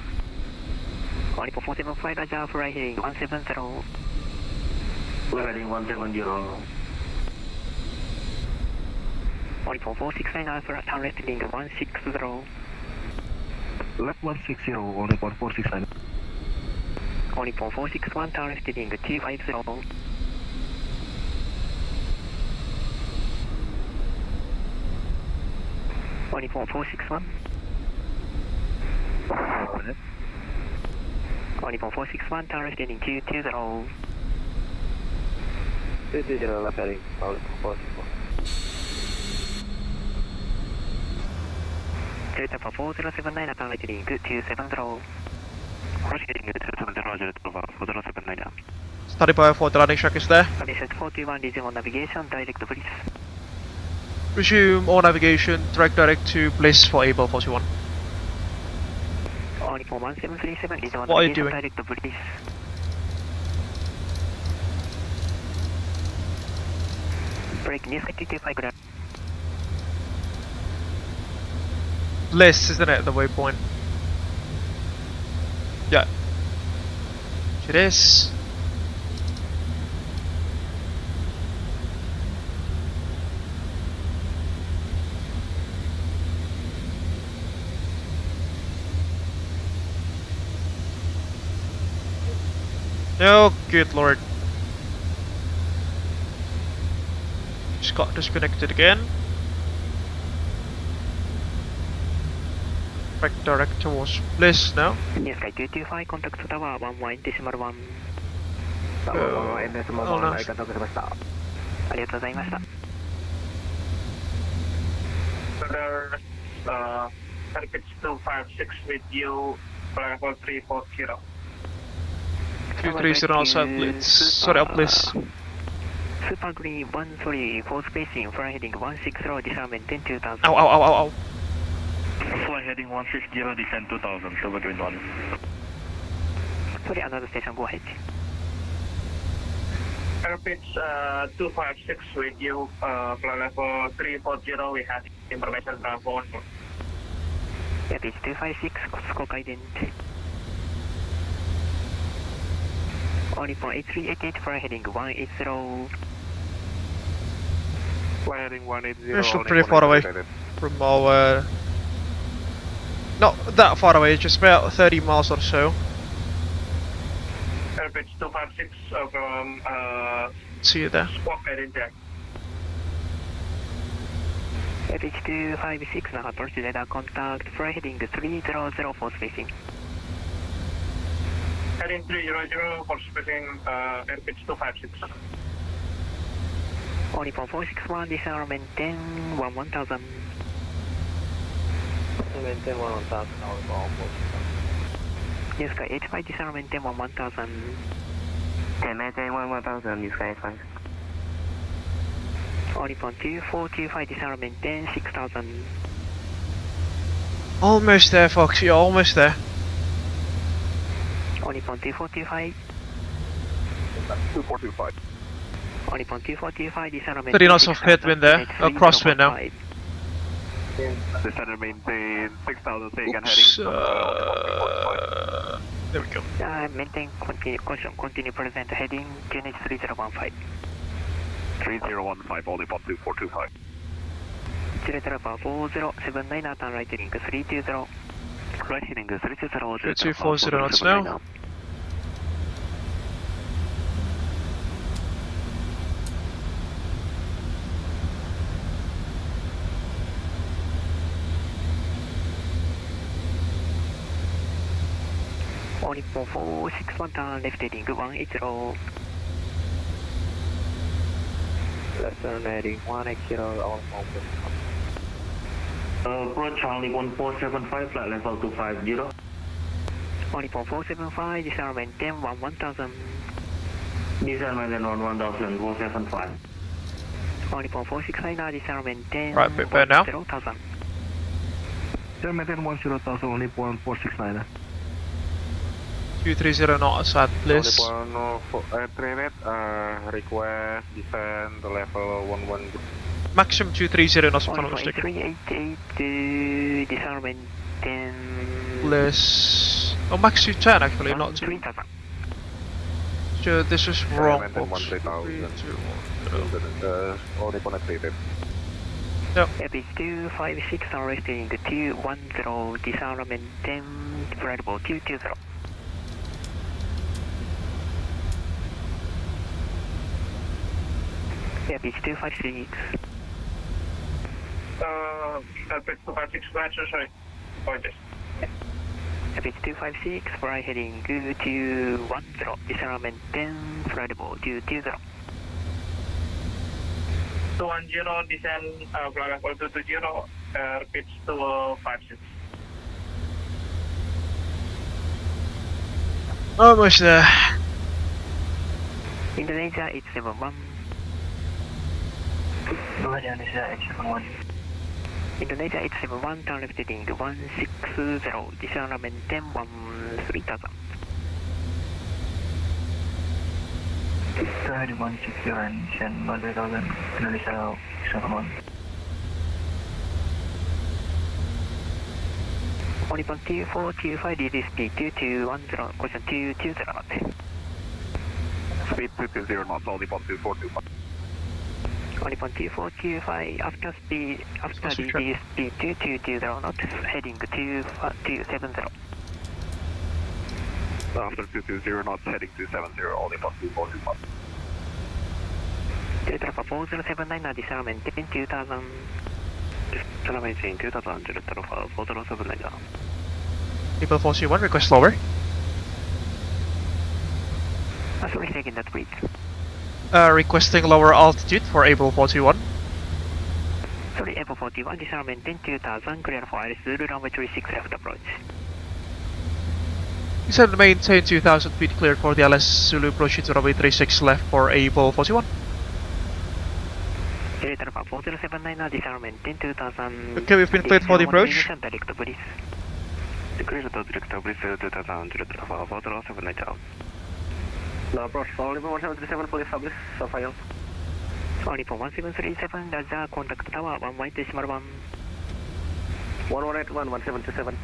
Only for 475, Raja for heading 170. We're heading 170. Only for 469, Alpha, turn left heading 160. Left 160, only for 469. Only for 461, turn left heading 250. Only for 461. Only for 461, turn left heading 220. 220 left heading, only for 461. Delta for 4079, turn left heading 270. Cross heading 270, Roger, 4079. Study by for the landing shack is there. Condition 41, resume on navigation, direct please. Resume all navigation, direct to Bliss for Abel 41. Only for 1737, resume on what are you navigation, doing? direct please. Break near 55 grams. Bliss, isn't it, the waypoint? Yeah. It is. Oh, good lord. Just got disconnected again. Back direct towards Bliss now. New Sky 225, contact tower 11.1. 11.1 ありがとうございました。ありがとうございました。Further, Thariq 256 with you, level 340. 230 outside Blitz. Sorry, up Bliss. Super Green 13, full spacing, fly heading 160, disarmament 10 2000. Ow, ow, ow, ow, ow. Fly heading 160, descend 2000, Silver Green 1. Sorry, another station, go ahead. Airpitch 256 with you, fly level 340, we have information from phone. Airpitch 256, scope ident. Only for 8388, fly heading 180. Fly heading 180. We're still pretty far away from our... Not that far away, just about 30 miles or so. Airpitch 256 from See you there. Squawk heading jack. Airpitch 256, Naha approach radar contact, fly heading 300 for spacing. Heading 300 for spacing, airpitch 256. Only for 461, disarmament 10, 1000. maintain 1000, almost. New Sky 85, descend maintain 1000. Can maintain 1000, New Sky 85. Oricon 2425, descend maintain 6000. Almost there, Foxy, almost there. Oricon 2425. 2425. Oricon 2425, descend maintain 30 knots of headwind there, crosswind now. Descend maintain 6000, take and Oops, heading. there we go. Maintain, continue present heading, GNH 3015. 3015, all upon 2425. 04079, turn right heading 320. Right heading 320. 240 knots now. Only 4461, turn left heading 180. Left turn heading 180, all open. Approach Charlie 1475, flight level 250. Only 4475, descend maintain 1000. Descend maintain 1000, 475. Only 4469, descend maintain Right, prepare now. 1000. Descend maintain 10,000, only 1469. 230 knots at please. Request descend the level 11. Maximum 230 knots if I'm not Only mistaken. 388, descend maintain Please. Oh, max 210 actually, not 2. 3000. Sure, this is wrong. Maintain Box. 13,000. 3, 2, 1. All connected. Epic 256, resting 210, descend maintain, variable 220. Epic 256. Epic 256, sorry. Point this. Epic 256, fly heading 210, descend maintain, variable 220. 210, descend, flight level 220, pitch 256. Almost there. Indonesia 871. Indonesia 871. Indonesia 871, turn left heading 160, descend maintain 3000. 160 and descend 1000, Indonesia 871. Only 2425, DD speed 2210, question 220 knots. Speed 220 knots, all upon 2425. Only 2425, after DD speed 220 knots, heading 270. After 220 knots, heading 270, all upon 2425. Delta 4079, now descend maintain 2000. Descend maintain 2000, Delta 4079. People 401, request lower. Sorry, taking that read. Requesting lower altitude for Abel 41. Sorry, Abel 41, descend maintain 2000, clear for Iris Zulu, runway 36 left approach. You said maintain 2000 feet cleared for the LS Zulu, proceed to runway 36 left for Abel 41. Delta 4079, now descend maintain 2000. Okay, we've been cleared for the approach. Direct please. Clear to direct please 2000, Delta 4079. No approach, only 1737, please establish the file. Only for 1737, that's the contact tower, 1.1. 1181, 1727.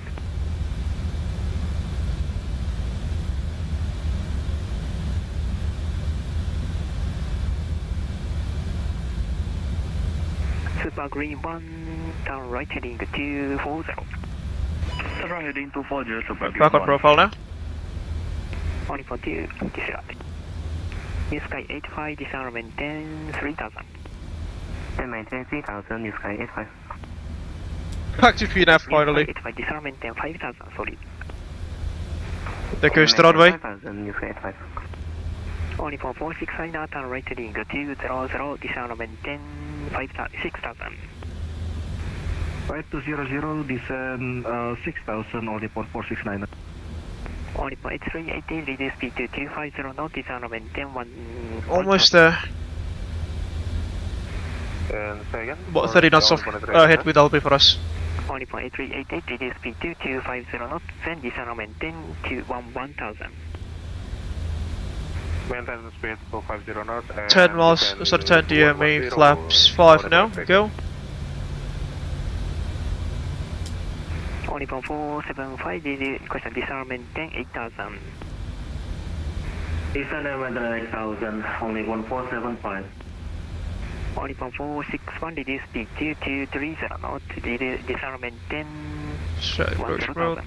Super Green 1, turn right heading 240. Turn right heading 240, Super Green 1. Back on profile now. Only for 2, disregard. New Sky 85, descend maintain 3000. Descend maintain 3000, New Sky 85. Back to PNF finally. 85, descend maintain 5000, sorry. There goes the runway. 5000, New Sky 85. Only for 469, now turn right heading 200, descend maintain 6000. Right 200, descend 6000, only point 469. Only point 8380, reduce speed to 250 knots, descend maintain 1. Almost there. And say again? About 30 knots of hit with LP for us. Only point 8388, reduce speed to 250 knots, then descend maintain to 1000. Maintain the speed to 50 knots. 10 miles, so 10 DMA, flaps 5 now, go. Only point 475, question descend maintain 8000. Descend and maintain 8000, only 1475. Only point 461, reduce speed to 230 knots, descend maintain 1000.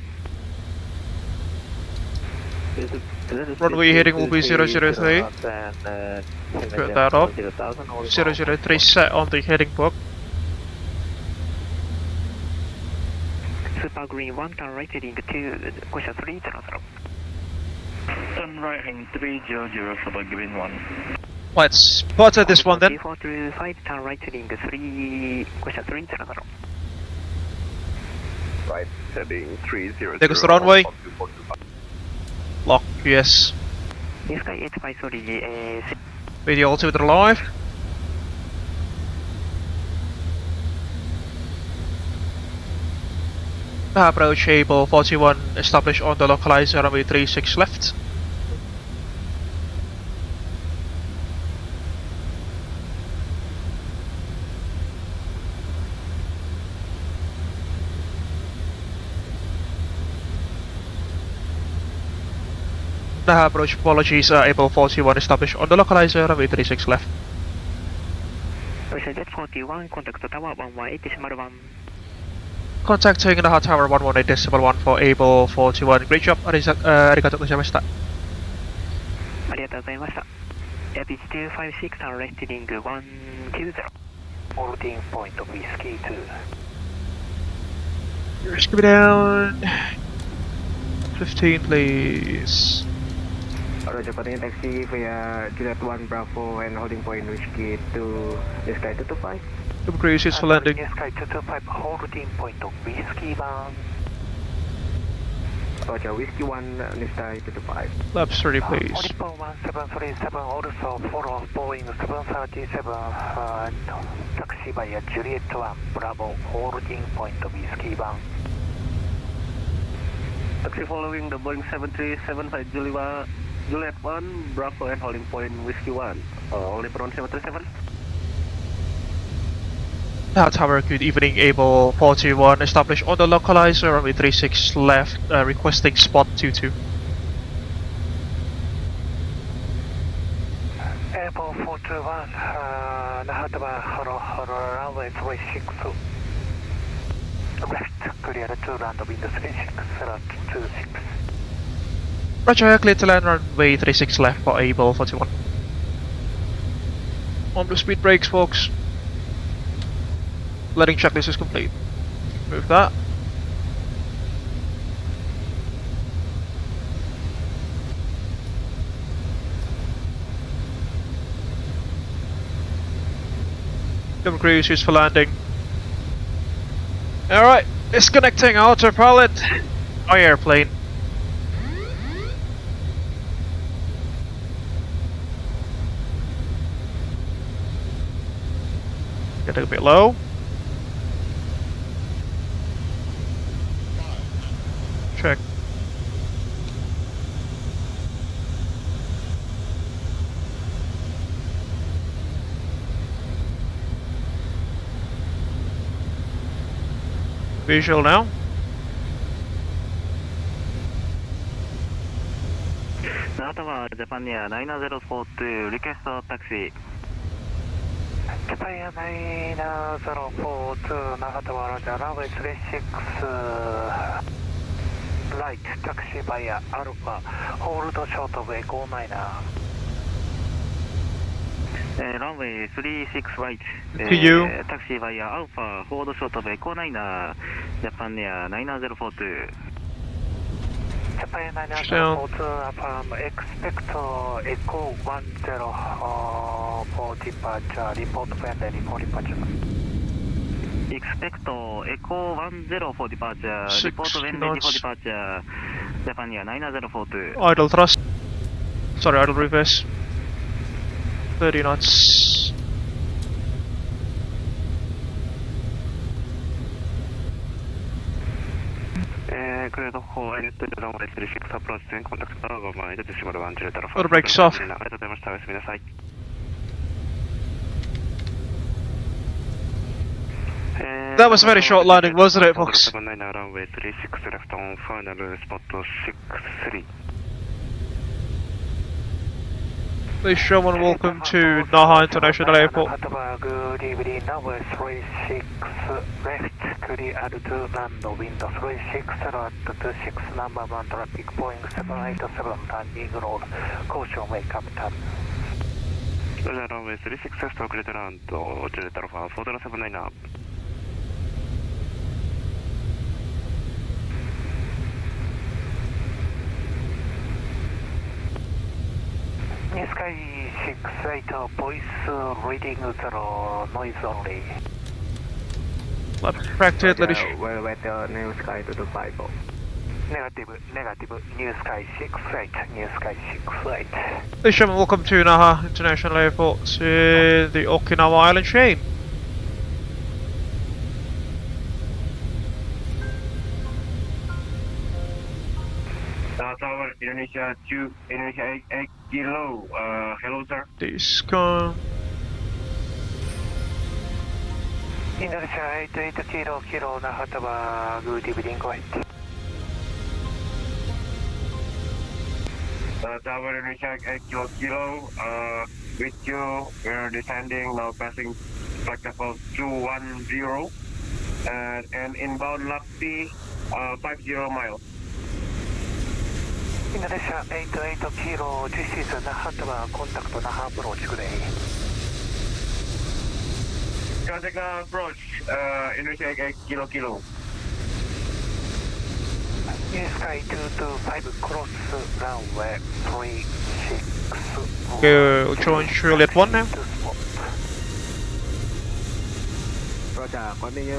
Runway heading will be 003. Put that up. 003 set on the heading book. Super Green 1, turn right heading 2, question 300. Turn right heading 300, Super Green 1. Let's spot this one then. 425, turn right heading 3, question 300. Right heading 300. Take us the runway. Lock, yes. Sky 85, sorry, Video altimeter live. Approach Abel 41, established on the localizer runway 36 left. Naha approach, apologies, Abel 41, established on the localizer runway 36 left. Jet 41, contact tower 118.1. Contacting Naha Tower 118.1 for Abel 41. Great job. Arigatou gozaimashita. Arigatou gozaimashita. Beach 256, turn right heading 120. Holding point of whiskey 2. Risk me down. 15 please. Roger, continue taxi via Juliet 1 Bravo and holding point whiskey to Sky 225. Double cruise is for landing. Sky 225, holding point of whiskey 1. Roger, whiskey 1, Sky 225. Laps 30 please. 1737, also follow Boeing 737, taxi via Juliet 1 Bravo, holding point of whiskey 1. Taxi following the Boeing 737 by Juliet 1 Bravo and holding point whiskey 1. Only for 737. Naha Tower, good evening. Abel 41, established on the localizer runway 36 left, requesting spot 22. Abel 41, Naha Tower, runway 36. Left, clear to land wind 36, 26. Roger, clear to land runway 36 left for Abel 41. On the speed brakes, folks. Landing checklist is complete. Move that. Double cruise used for landing. Alright, disconnecting autopilot. Our airplane. Getting a bit low. Check. Visual now. Naha Japan Air 9042, request taxi. Japan 9042, Naha Tower, runway 36, right, taxi via Alpha, hold short of Echo 9. Runway 36 right. To you. Taxi via Alpha, hold short of Echo 9, Japan Air 9042. Japan 9042, expect Echo 10 for departure, report when ready for departure. Expect Echo 10 for departure. 60 Report when ready knots. for departure. Japan 9042. Idle thrust. Sorry, idle reverse. 30 knots. Grade 4, I to runway 36 approach and contact Tower by the decimal 1 Auto brakes off. That was a very short landing, wasn't it, Fox? Runway 36 left on final spot to 63. Please show and welcome to Naha International Airport. Good evening, number 36 left, clear to land, wind 36 at 26 number 1 traffic, Boeing 787 landing roll, caution wake up time. Runway 36 left, clear to land, Generator 4079 up. New Sky 68, voice reading 0, noise only. Left tracted, let us. Well, wait, New Sky to the 5. Negative, New Sky 68, New Sky 68. Please show and welcome to Naha International Airport to the Okinawa Island chain. Tower, Indonesia 2, Indonesia 8 Kilo, hello sir. Disco. Indonesia 8 Kilo, Naha Tower, good evening, go ahead. Tower, Indonesia 8 Kilo, with you, we're descending, now passing flight level 210, and inbound Lofi, 50 miles. Indonesia 88 Kilo, this is Naha Tower, contact Naha approach, good day. Contact Naha approach, Indonesia 8 Kilo. New Sky 225, cross runway 36. Go join Juliet 1 now. Roger, continue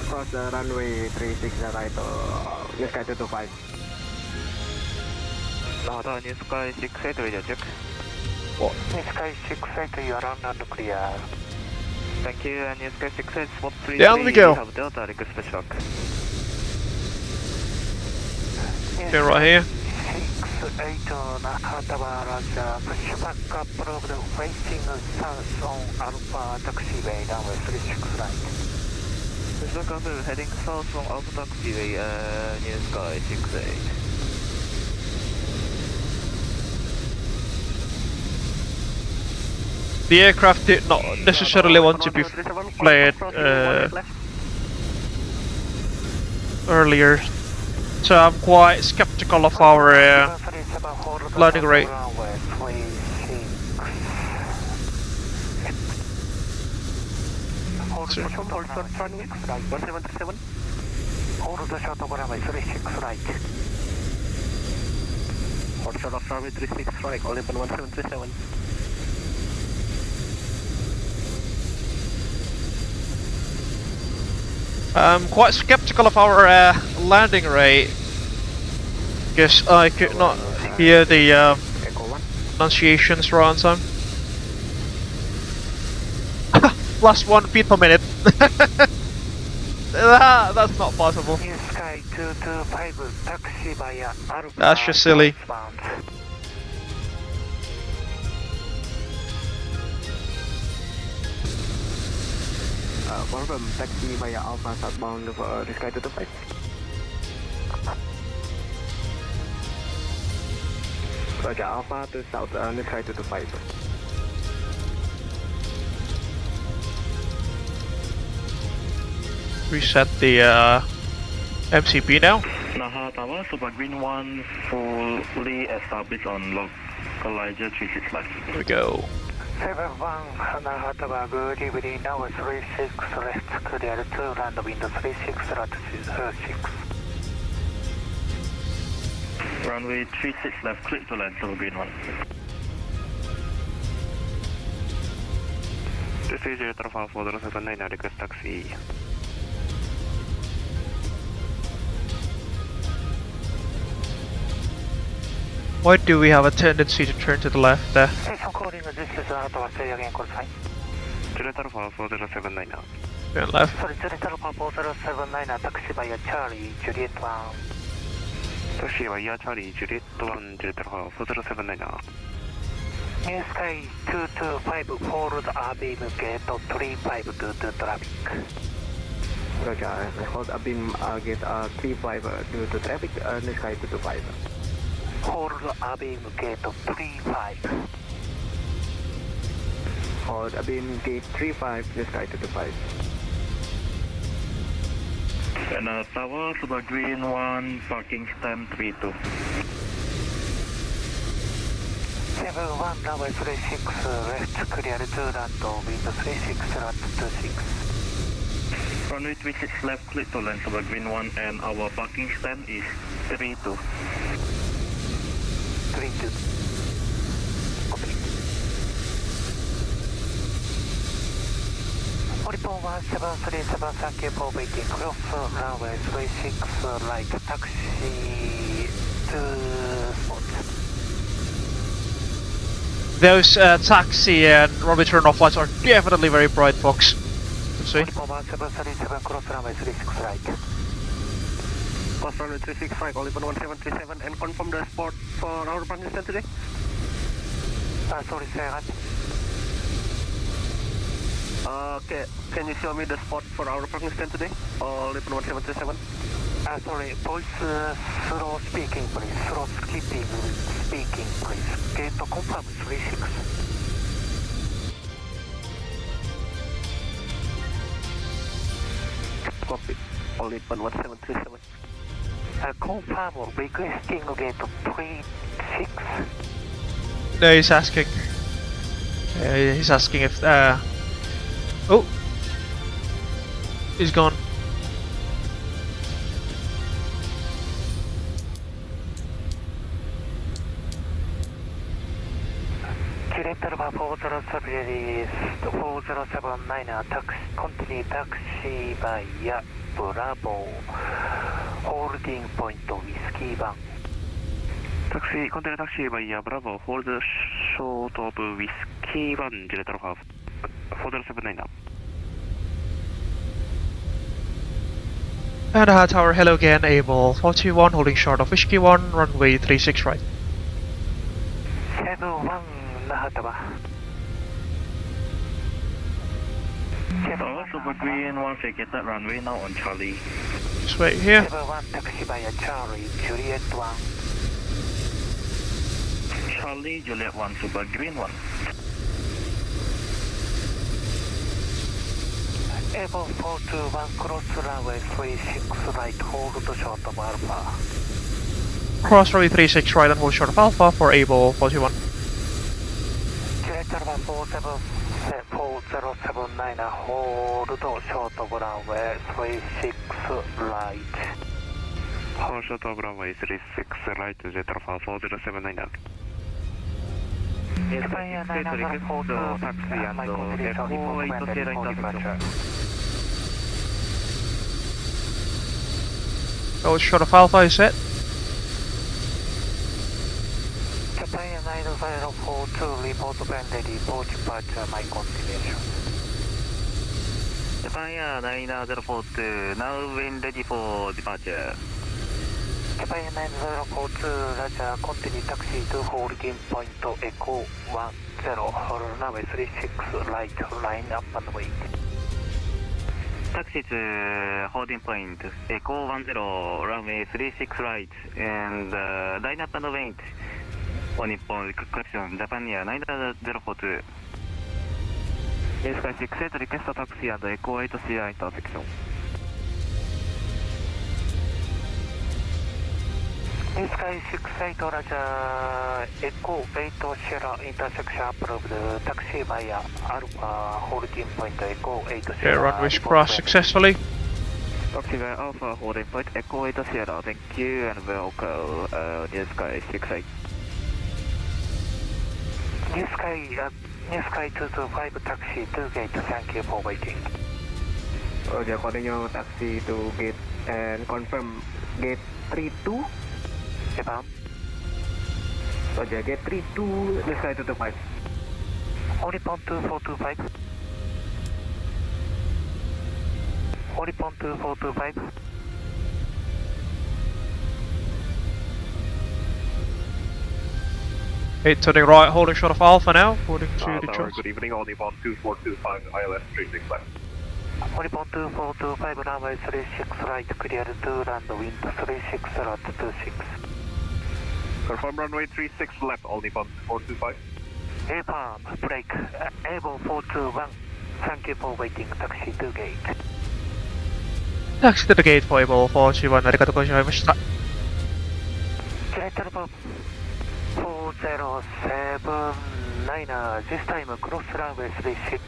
cross the runway 36 right, New Sky 225. Naha, New Sky 68, radio check. New Sky 68, you are on and clear. Thank you, and New Sky 68, spot 3. Down we go. Have Delta, request pushback. Okay, right here. 68, Naha Tower, Roger, pushback approved, facing south on Alpha taxiway, runway 36 right. Pushback approved, heading south on Alpha taxiway, New Sky 68. The aircraft did not necessarily want to be flared earlier, so I'm quite skeptical of our landing rate. Hold the short of runway 36 right. Hold short of runway 36 right, all open 1737. I'm quite skeptical of our landing rate, because I could not hear the pronunciations right on time. Plus 1 feet per minute. That's not possible. New Sky 225, taxi via Alpha. That's just silly. Confirm taxi via Alpha southbound for New Sky 225. Roger, Alpha to south, New Sky 225. Reset the MCP now. Naha Tower, Super Green 1 fully established on localizer 36 left. Here we go. 71, Naha Tower, good evening, now 36 left, clear to land, wind 36 right 6. Runway 36 left, clear to land, Super Green 1. This is Generator 4079, request taxi. Why do we have a tendency to turn to the left there? Station calling, this is Ananda, say again, call sign. Juliet Alpha 4079 now. Turn left. Sorry, Juliet Alpha 4079, taxi by Charlie, Juliet 1. Taxi via Charlie, Juliet 1, Juliet Alpha 4079 now. New Sky 225, hold Abim gate 3522 traffic. Roger, hold Abim gate 35 due to traffic, New Sky 225. Hold Abim gate 35. Hold Abim gate 35, New Sky 225. And tower Super Green 1, parking stand 32. 71 runway 36 left clear to land wind 36 left 26. Runway 36 left clear to land Super Green 1 and our parking stand is 32. 32. Copy. Oripon 1737, thank you for waiting. Cross runway 36 right taxi to spot. Those taxi and runway turn-off lights are definitely very bright, folks. Let's see. Oripon 1737, cross runway 36 right. Cross runway 36 right, Oripon 1737, and confirm the spot for our parking stand today. Sorry, say again. Okay, can you show me the spot for our parking stand today? Oripon 1737. Sorry, voice slow speaking, please. Slow speaking, please. Gate confirm 36. Copy. Oripon 1737. Confirm requesting gate 36. No, he's asking. He's asking if. Oh! He's gone. Juliet Alpha 4079, continue taxi via Bravo, holding point Whiskey 1. Taxi, continue taxi via Bravo, hold short of Whiskey 1, Juliet Alpha 4079 now. And tower, hello again, Abel 41, holding short of Whiskey 1, runway 36 right. 71 Naha Tower. Tower Super Green 1 vacated runway now on Charlie. Just wait here. 71 taxi via Charlie, Juliet 1. Charlie, Juliet 1, Super Green 1. Abel 421, cross runway 36 right, hold short of Alpha. Cross runway 36 right and hold short of Alpha for Abel 41. Juliet Alpha 4079, hold short of runway 36 right. Hold short of runway 36 right, Juliet Alpha 4079 now. Japan 942, taxi and Echo 8 Sierra intersection. Oh, short of Alpha is set. Japan 9042, report when ready for departure, my continuation. Japan 9042, now when ready for departure. Japan 9042, Roger, continue taxi to holding point Echo 10, runway 36 right, line up and wait. Taxi to holding point Echo 10, runway 36 right, and line up and wait. On Nippon, correction, Japan 9042. Sky 68, request a taxi and Echo 8 Sierra intersection. Sky 68, Roger, Echo 8 Sierra intersection approved, taxi via Alpha, holding point Echo 8 Sierra. Yeah, runways crossed successfully. Taxi via Alpha, holding point Echo 8 Sierra, thank you, and welcome, New Sky 68. New Sky 225 taxi to gate, thank you for waiting. Roger, continue taxi to gate and confirm gate 32. Japan. Roger, get 32, let's fly to 5. Only pond 2425. Only pond 2425. Hey, turning right, holding short of Alpha now, according to the choice. Good evening, only pond 2425, ILS 36 left. Only pond 2425, runway 36 right, clear to land, wind 36 at 26. Confirm runway 36 left, only pond 425. Affirm, break, Abel 421. Thank you for waiting, taxi to gate. Taxi to the gate for Abel 421, ありがとうございました。Director 4079, this time cross runway 36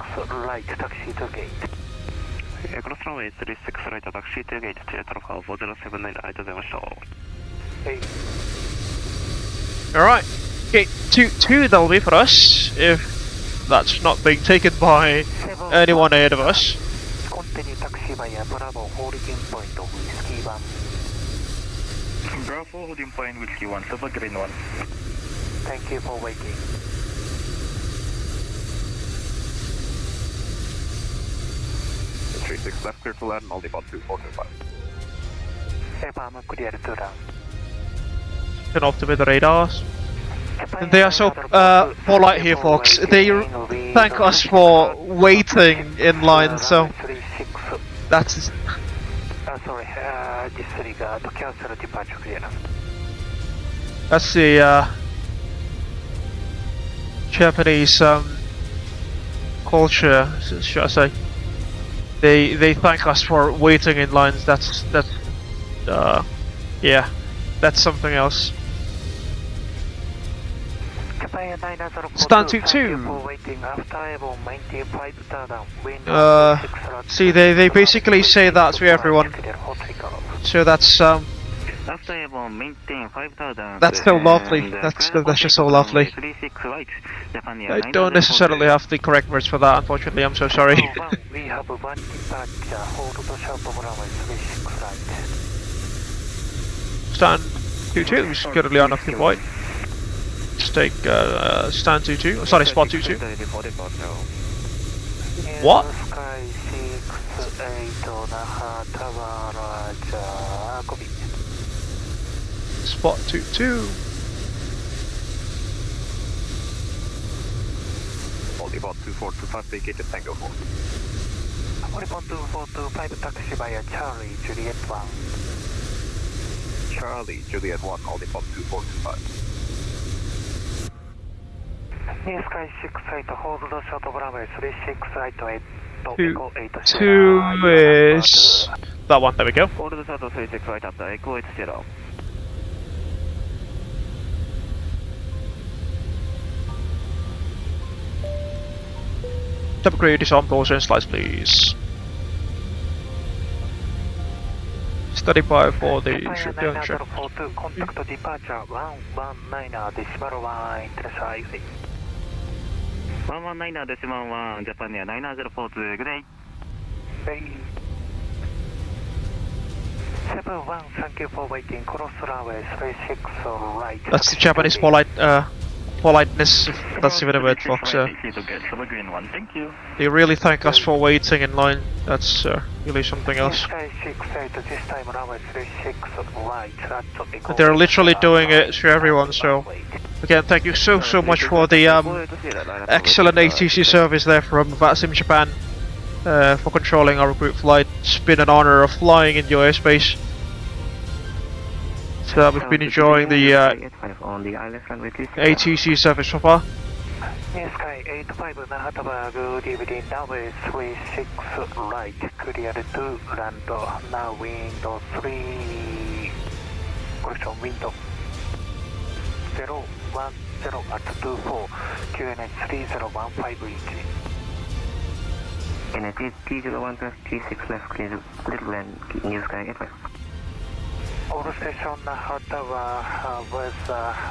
right, taxi to gate. Cross runway 36 right, taxi to gate, Director 4079、ありがとうございました。Hey. Alright, gate 2 that'll be for us, if that's not being taken by anyone ahead of us. Continue taxi via Bravo holding point of Whiskey 1. Bravo holding point Whiskey 1, Silver Green 1. Thank you for waiting. Three six left, clear to land, only pond 2425. Affirm, clear to land. Turn off to the radars. And they are so polite here, folks. They thank us for waiting in line, so that's... Sorry, disregard, cancel departure clearance. That's the Japanese culture, should I say. They thank us for waiting in lines. That's yeah, that's something else. Stand 22. See, they basically say that to everyone. So that's so lovely. That's just so lovely. I don't necessarily have the correct words for that, unfortunately. I'm so sorry. Stand 22 is currently on nothing point. Let's take stand 22. Sorry, spot 22. What? Spot 22. Only pond 2425, vacated Tango 4. Only pond 2425, taxi via Charlie, Juliet 1. Charlie, Juliet 1, only pond 2425. Near sky 6 right, hold the short of runway 36 right, 8. 2 is that one. There we go. Hold the short of 36 right after Echo 80. Upgrade disarm doors and slides, please. Study by for the ship junction. Contact departure 119.1 intersize. 119.1 Japan Air 9042, good day. 71, thank you for waiting. Cross runway 36 right. That's the Japanese politeness, if that's even a word, folks. They really thank us for waiting in line. That's really something else. They're literally doing it to everyone, so again, thank you so much for the excellent ATC service there from VATSIM Japan for controlling our group flight. It's been an honor of flying in your airspace. So we've been enjoying the ATC service so far. Sky 85 Naha, good evening, runway 36 right, clear to land, now window 3, correction, window 010 at 24, QNH 3015 each. NH T01 T6 left, clear little land, New Sky 85. All station Naha Tower with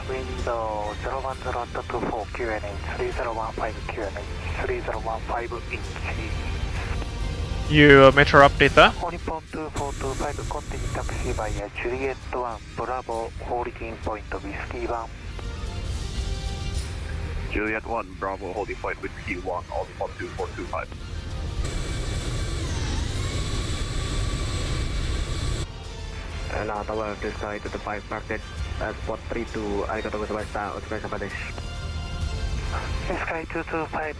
window 010 at 24, QNH 3015, QNH 3015 inches. You metro update there? Only pond 2425, continue taxi via Juliet 1, Bravo, holding point of Whiskey 1. Juliet 1, Bravo, holding point with Q1, all default 2425. Now tower to sky to the 5 market spot 32 arigatou gozaimashita, otsukai sama desu. Sky 225,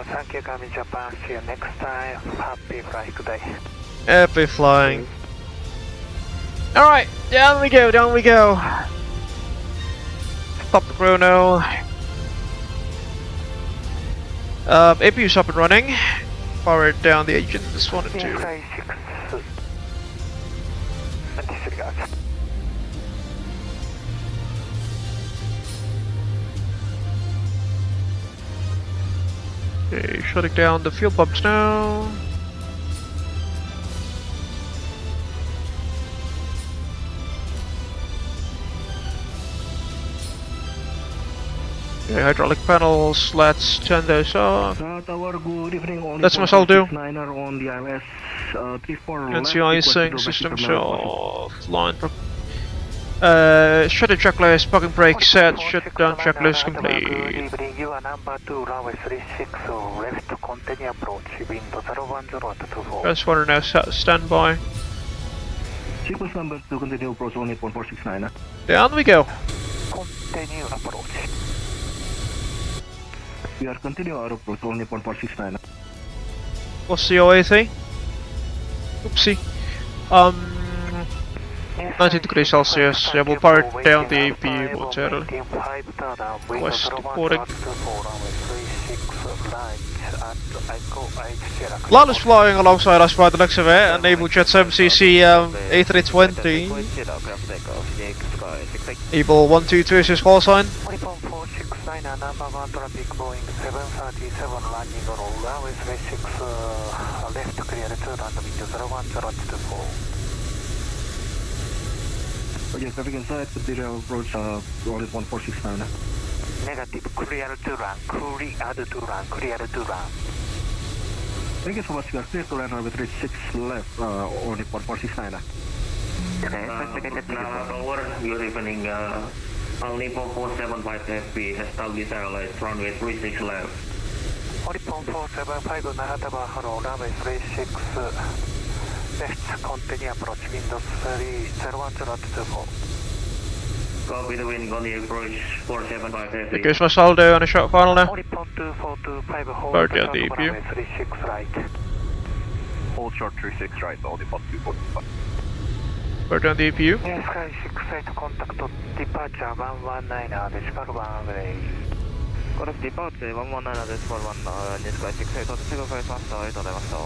thank you, coming Japan. See you next time. Happy flight today. Happy flying. Alright, down we go, down we go. Stop the chrono. APU's up and running. Power down the engine, this one and two. Sky 6. Disregard. Okay, shutting down the fuel pumps now. Okay, hydraulic panels, let's turn those off. Tower, good evening. That's what I'll do. Niner on the IMS 34 Anti-icing systems offline. Shut the checklist, parking brake set, shut down checklist complete. Good evening, you are number 2, runway 36, left continue approach, wind 01024. Transponder now set standby. Sequence number 2, continue approach only 1469. Down we go. Continue approach. We are continue our approach only 1469. What's the OAC? Oopsie. 19 degrees Celsius. Yeah, we'll power down the APU momentarily. West reporting. Lalu's flying alongside us by the looks of it, and Abel Jets MCC A320. Abel 122 is his call sign. Number 1 traffic Boeing 737 landing on runway 36 left clear to land wind 01024. Okay, traffic inside, continue approach only 1469. Negative, clear to run, clear to run. Thank you so much, we are clear to land runway 36 left only 1469. Okay, tower, good evening. Only 475 FP, established airlines, runway 36 left. Only 475 Naha Tower, hello, runway 36 left, continue approach, windows 01024. Copy the wind on the approach 475 FP. It gives my saldo on a short final now. Only 425 hold, Power down the APU. runway 36 right. Hold short 36 right, all default 2425. Power down the APU. Yes, Sky 6 site contact departure 119 decimal runway. Correct departure 119 decimal 1 Sky 6 site 到着ございました。ありがとうございました。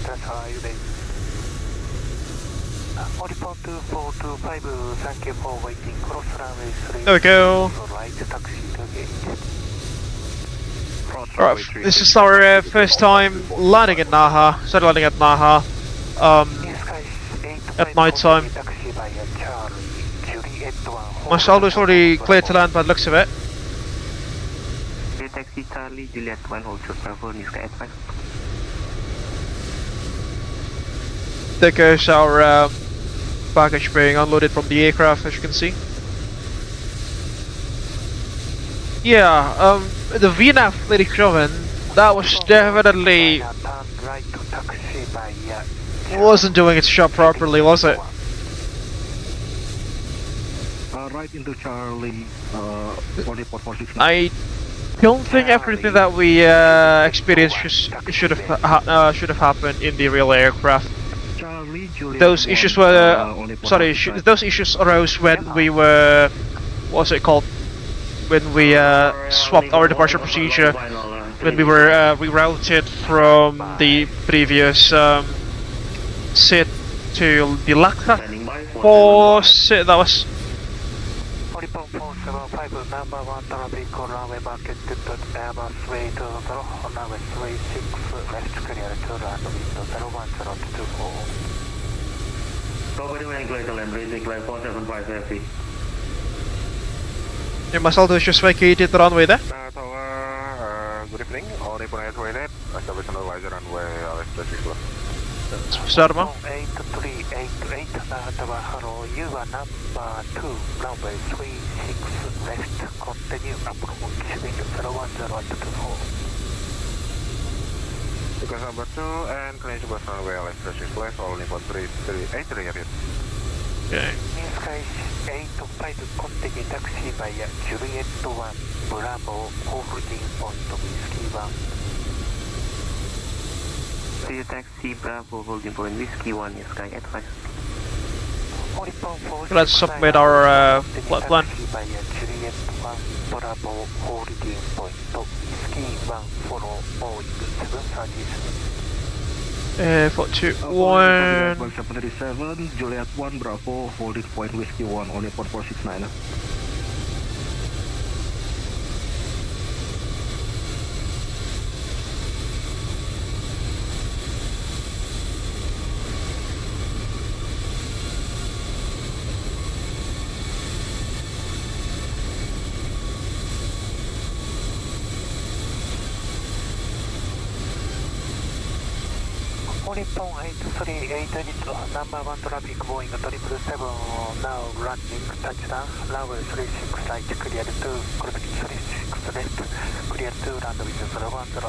That's how you did. Only 42425, thank you for waiting. Cross runway 3. There we go. Right taxi to gate. Alright, this is our first time landing at Naha. Started landing at Naha. At night time. My saldo is already cleared to land by the looks of it. Taxi Charlie, Juliet 1, hold short Bravo, New Sky 5. There goes our baggage being unloaded from the aircraft, as you can see. Yeah, the VNAV lady driven, that was definitely wasn't doing its job properly, was it? Right into Charlie, 4469. I don't think everything that we experienced should have happened in the real aircraft. Those issues were those issues arose when we were, what's it called? When we swapped our departure procedure, when we were rerouted from the previous sit to the Laksa 4 sit. That was. Number 1 traffic on runway market to Airbus way to runway 36 left clear to land window 01024. Copy the wind clear to land, raising clear 475 FP. Yeah, my saldo is just vacated the runway there. Tower, good evening. All Nippon Air Toilet, establish an advisor runway LS36 left. Dharma. 8388 Naha Tower, hello, you are number 2, runway 36 left, continue approach, wind 010 at 24. Because number 2 and clear bus runway left, precious left, all Nippon 338 repeat. Okay. Near sky 85, continue taxi via Juliet 1, Bravo, holding point whiskey 1. Clear taxi Bravo holding point whiskey 1 near sky 85. Let's submit our flight plan. Via Juliet 1, Bravo, holding point whiskey 1, follow Boeing 737. 421. 737, Juliet 1, Bravo, holding point whiskey 1, only port 469. Nippon 8388, number 1 traffic Boeing 777, now landing touchdown, runway 36 right, clear 2, correct 36 left, clear 2, land with 010 at 24.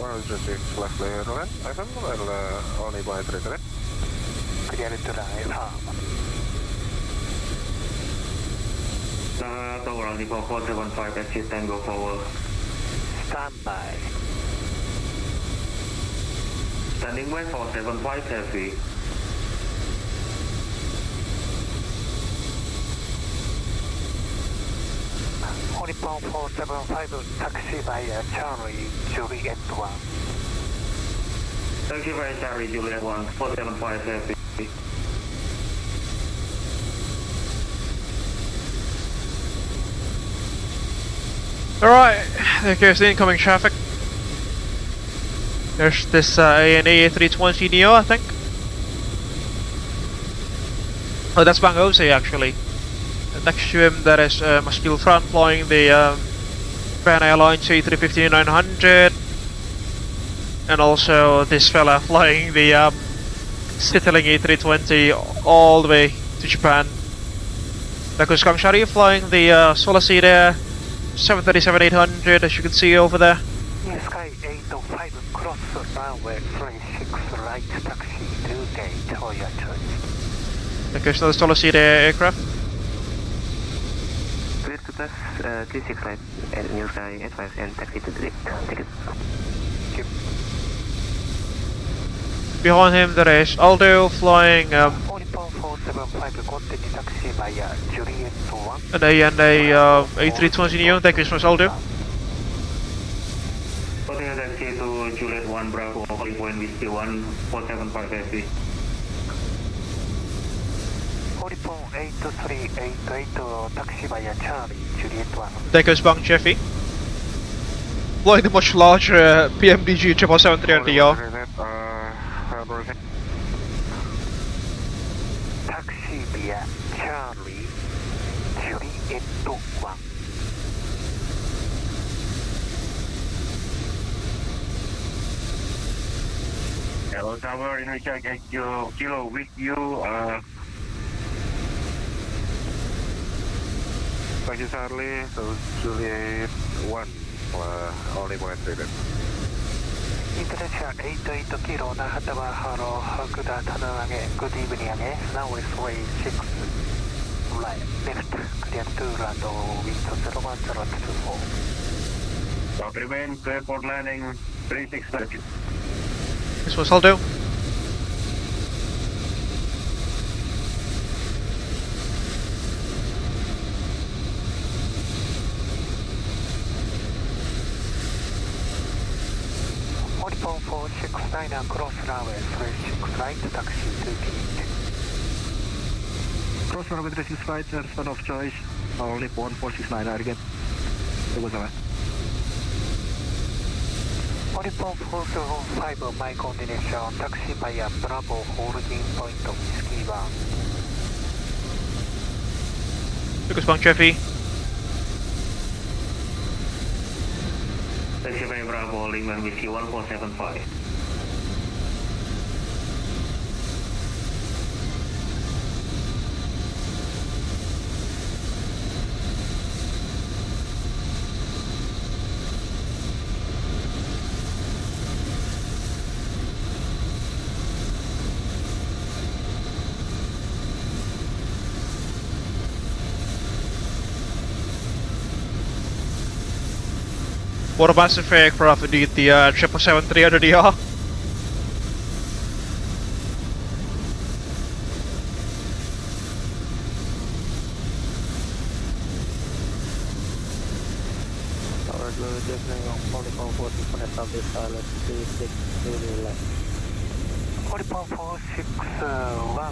Well, just 6 left layer left, I don't know, well, only by 3 left. Clear 2, land, Tower only for 475 exit Tango forward. Standby. Standing by 475 heavy. Nippon 475, taxi via Charlie, Juliet 1. Taxi via Charlie, Juliet 1, 475 heavy. Alright, there goes the incoming traffic. There's this ANA A320 Neo, I think. Oh, that's Bang Ose actually. And next to him there is Gillfran flying the Pan Airlines A350-900. And also this fella flying the Citilink A320 all the way to Japan. There goes Syarif flying the Zaviere 737-800, as you can see over there. Near sky 805, cross runway 36 right, taxi 2 gate, for your choice. There goes another Zaviere aircraft. Clear to pass 36 right, and near sky 85 and taxi to direct. Take it. Behind him there is Aldo flying Nippon 475, continue taxi via Juliet 1. an ANA A320 Neo. Thank you so much, Aldo. Continue taxi to Juliet 1, Bravo, holding point whiskey 1, 475 heavy. Nippon 8388, taxi via Charlie, Juliet 1. There goes Bang Jeffy. Flying the much larger PMDG 777-300ER. Taxi via Charlie, Juliet 1. Hello Tower, in which I get your kilo with you, Taxi Charlie, so Juliet 1, only one trader. International 88 kilo, Naha Tower, hello, Hakuda, Tanage, good evening again, now is way 6 right, left, clear 2, land, wind 010 at 24. South remain, clear port landing, 36 left. This was Aldo. Nippon 469, cross runway 36 right, taxi 2 gate. Cross runway 36 right, and son of choice, only port 469, again. Sama-sama. Nippon 475, my coordination, taxi via Bravo, holding point whiskey 1. There goes Bang Jeffy. Taxiway Bravo, Lima Whiskey 1475. What a massive aircraft indeed, the 777-300ER.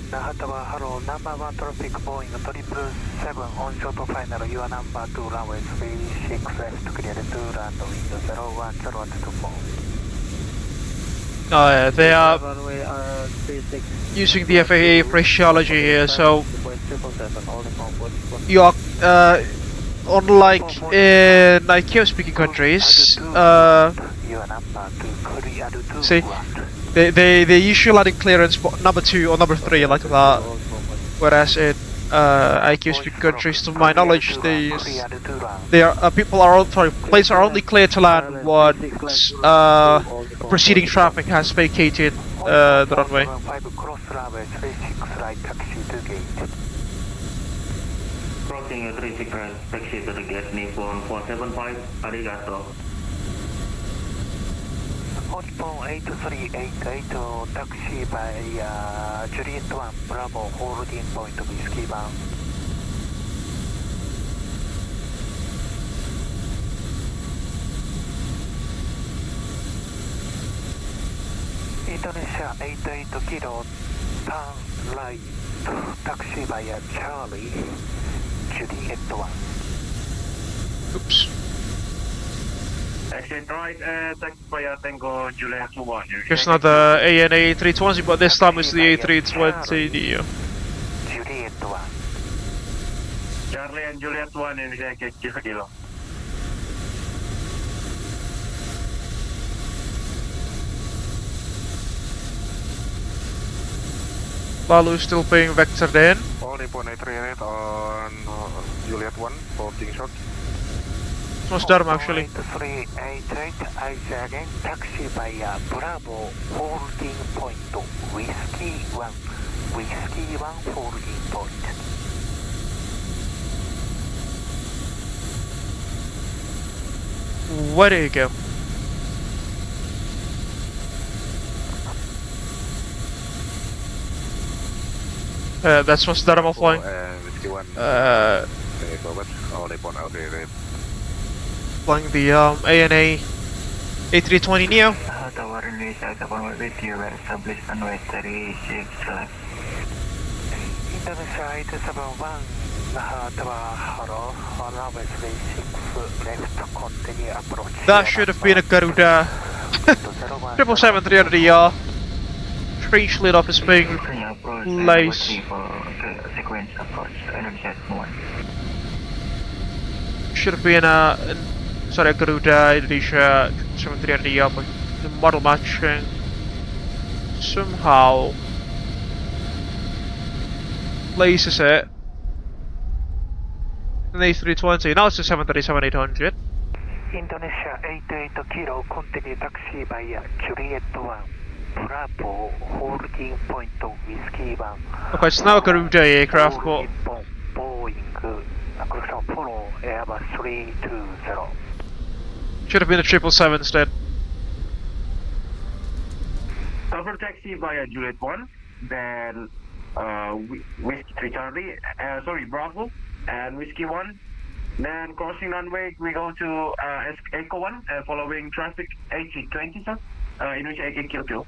Naha Tower, hello, number 1 traffic Boeing 777 on short final, you are number 2 runway 36 left, clear to land wind 01024. Oh yeah, they are using the FAA phraseology here, so you are, unlike in ICAO speaking countries, see, they usually landing clearance number 2 or number 3 like that, whereas in ICAO speaking countries, to my knowledge, planes are only clear to land once preceding traffic has vacated the runway. Crossing 36 right, taxi to the gate, Nippon 475, arigato. Nippon 8388, taxi by Juliet 1, Bravo, holding point, Whiskey 1. Indonesia 88 kilo, turn right, taxi via Charlie, Juliet 1. Oops. Exit right, taxi via Tango Juliet 1. Here's not the ANA 320, but this time it's the A320 neo. Juliet 1. Charlie and Juliet 1 in the kilo. Lalu still paying vector then. All Nippon 838 on Juliet 1, holding short. Most Dharma actually. 8388, again, taxi via Bravo, holding point, Whiskey 1, Whiskey 1, holding point. Where did he go? That's what's Dharma flying. Whiskey 1. All Nippon 838. Flying the ANA A320 neo. Tower release, I have with you, were established runway 36 left. Indonesia 871, Naha Tower, hello, runway 36 left, continue approach. That should have been a Garuda 777-300ER. Strangely enough, is being placed. Sequence approach, Energy 1. Should have been a Garuda Indonesia 777-300ER, but the model matching somehow places it in the A320. Now it's a 737-800. Indonesia 88 kilo, continue taxi via Juliet 1, Bravo, holding point, Whiskey 1. Okay, it's now a Garuda aircraft, but Boeing, follow Airbus 320. should have been a 777 instead. Cover taxi via Juliet 1, then Whiskey 3 Charlie, Bravo, and Whiskey 1. Then crossing runway, we go to Echo 1, following traffic AC20, sir, Indonesia 88 kilo.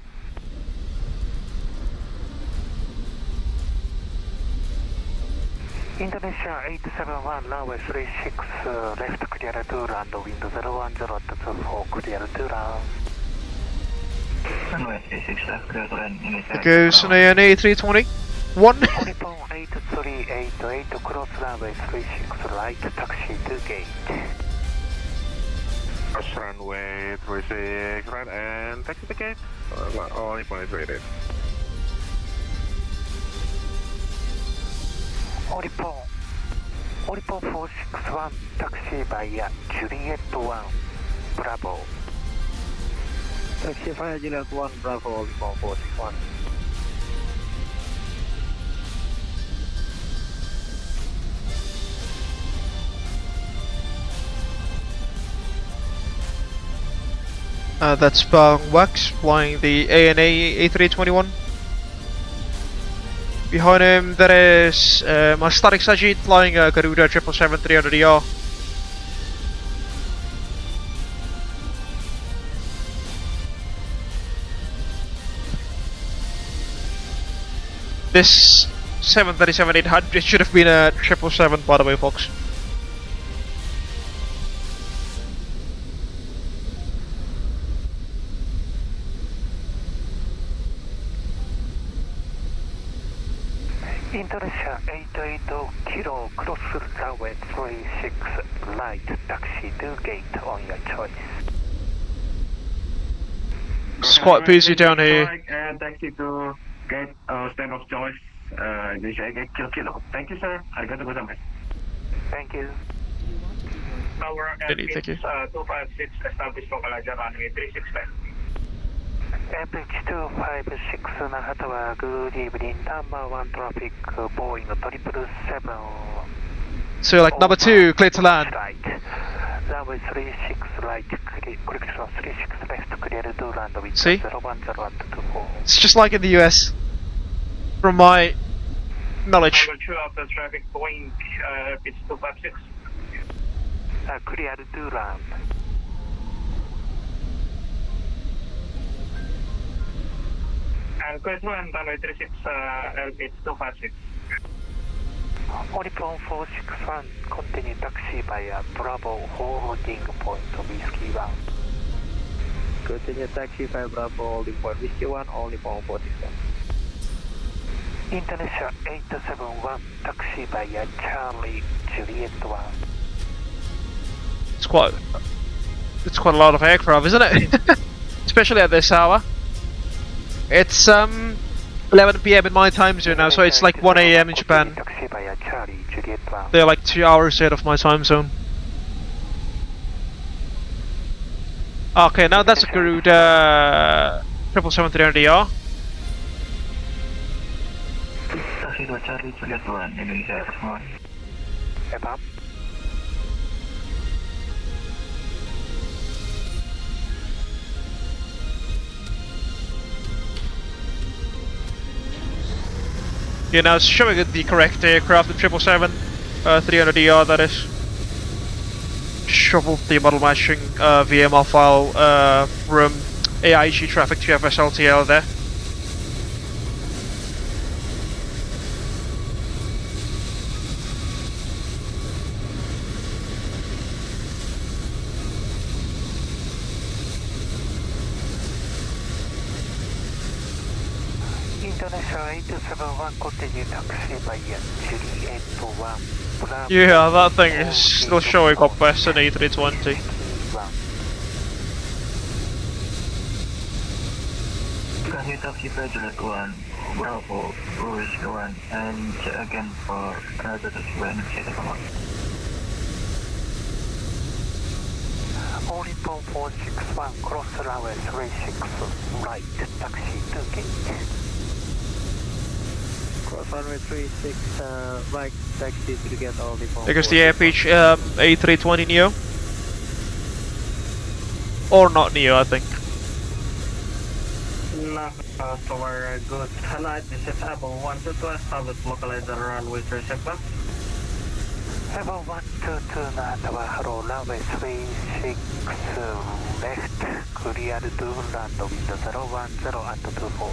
Indonesia 871, runway 36 left, clear to land, wind 01024, clear to land. Runway 36 left, clear to land, Indonesia. It goes an ANA A320. 1. Nippon 8388, cross runway 36 right, taxi to gate. runway 36 right, and taxi the gate. Only point is rated. Oripon 461 taxi via Juliet 1 Bravo. Taxi via Juliet 1 Bravo, Oripon 461. That's Wax flying the ANA A321. Behind him there is Thariq Sajid flying Garuda 777-300ER. This 737-800 should have been a 777 by the way, folks. Indonesia 880 kilo cross runway 36 right taxi to gate on your choice. It's quite busy down here. And taxi to gate stand of choice. Indonesia 880 kilo. Thank you, sir. Arigatou gozaimasu. Thank you. Tower Thank you. 256 established localizer runway 36 left. Average 256 Naha Tower, good evening. Number 1 traffic, Boeing 777. So like number 2, clear to land. Right. Runway 36 right, correction 36 left, clear to land with See? 01024. It's just like in the US. From my knowledge. Number 2 of the traffic, Boeing pitch 256. Clear to land. And clear to land, runway 36, pitch 256. Oripon 461, continue taxi via Bravo holding point Whiskey 1. Continue taxi via Bravo, holding point Whiskey 1, only point 461. Indonesia 871, taxi via Charlie Juliet 1. It's quite a lot of aircraft, isn't it? Especially at this hour. It's 11 PM in my time zone now, so it's like 1 AM in Japan. They're like 2 hours ahead of my time zone. Okay, now that's a Garuda 777-300ER. Taxi to Charlie Juliet 1, Indonesia Air. Above. Yeah, now it's showing the correct aircraft, the 777, 300ER that is. Shuffled the model matching VML file from AIG traffic to FSLTL there. Indonesia 871, continue taxi via Juliet 1. Yeah, that thing is still showing up best in A320. Continue taxi via Juliet 1, Bravo, Whiskey 1, and check again for another taxi via Indonesia 1. Oripon 461, cross runway 36 right, taxi to gate. Cross runway 36 right, taxi to get all the phone. Because the airpitch A320 Neo. Or not Neo, I think. Naha Tower, good night. This is Abel 122, established localizer runway 36 left. Abel 122 Naha Tower, hello, runway 36 left, clear to land with 010 and 24.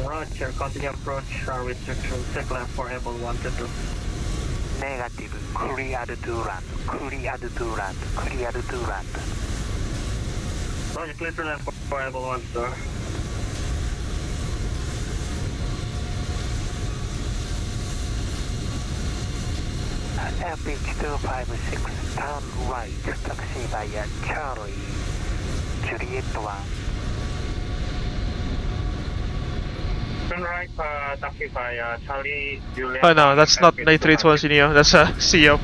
Roger, continue approach runway 36 left for Abel 122. Negative, clear to land, clear to land, clear to land. Roger, clear to land for Abel 122. Airpitch 256, turn right, taxi via Charlie, Juliet 1. Turn right, taxi via Charlie, Juliet. Oh no, that's not an A320 Neo, that's a CO.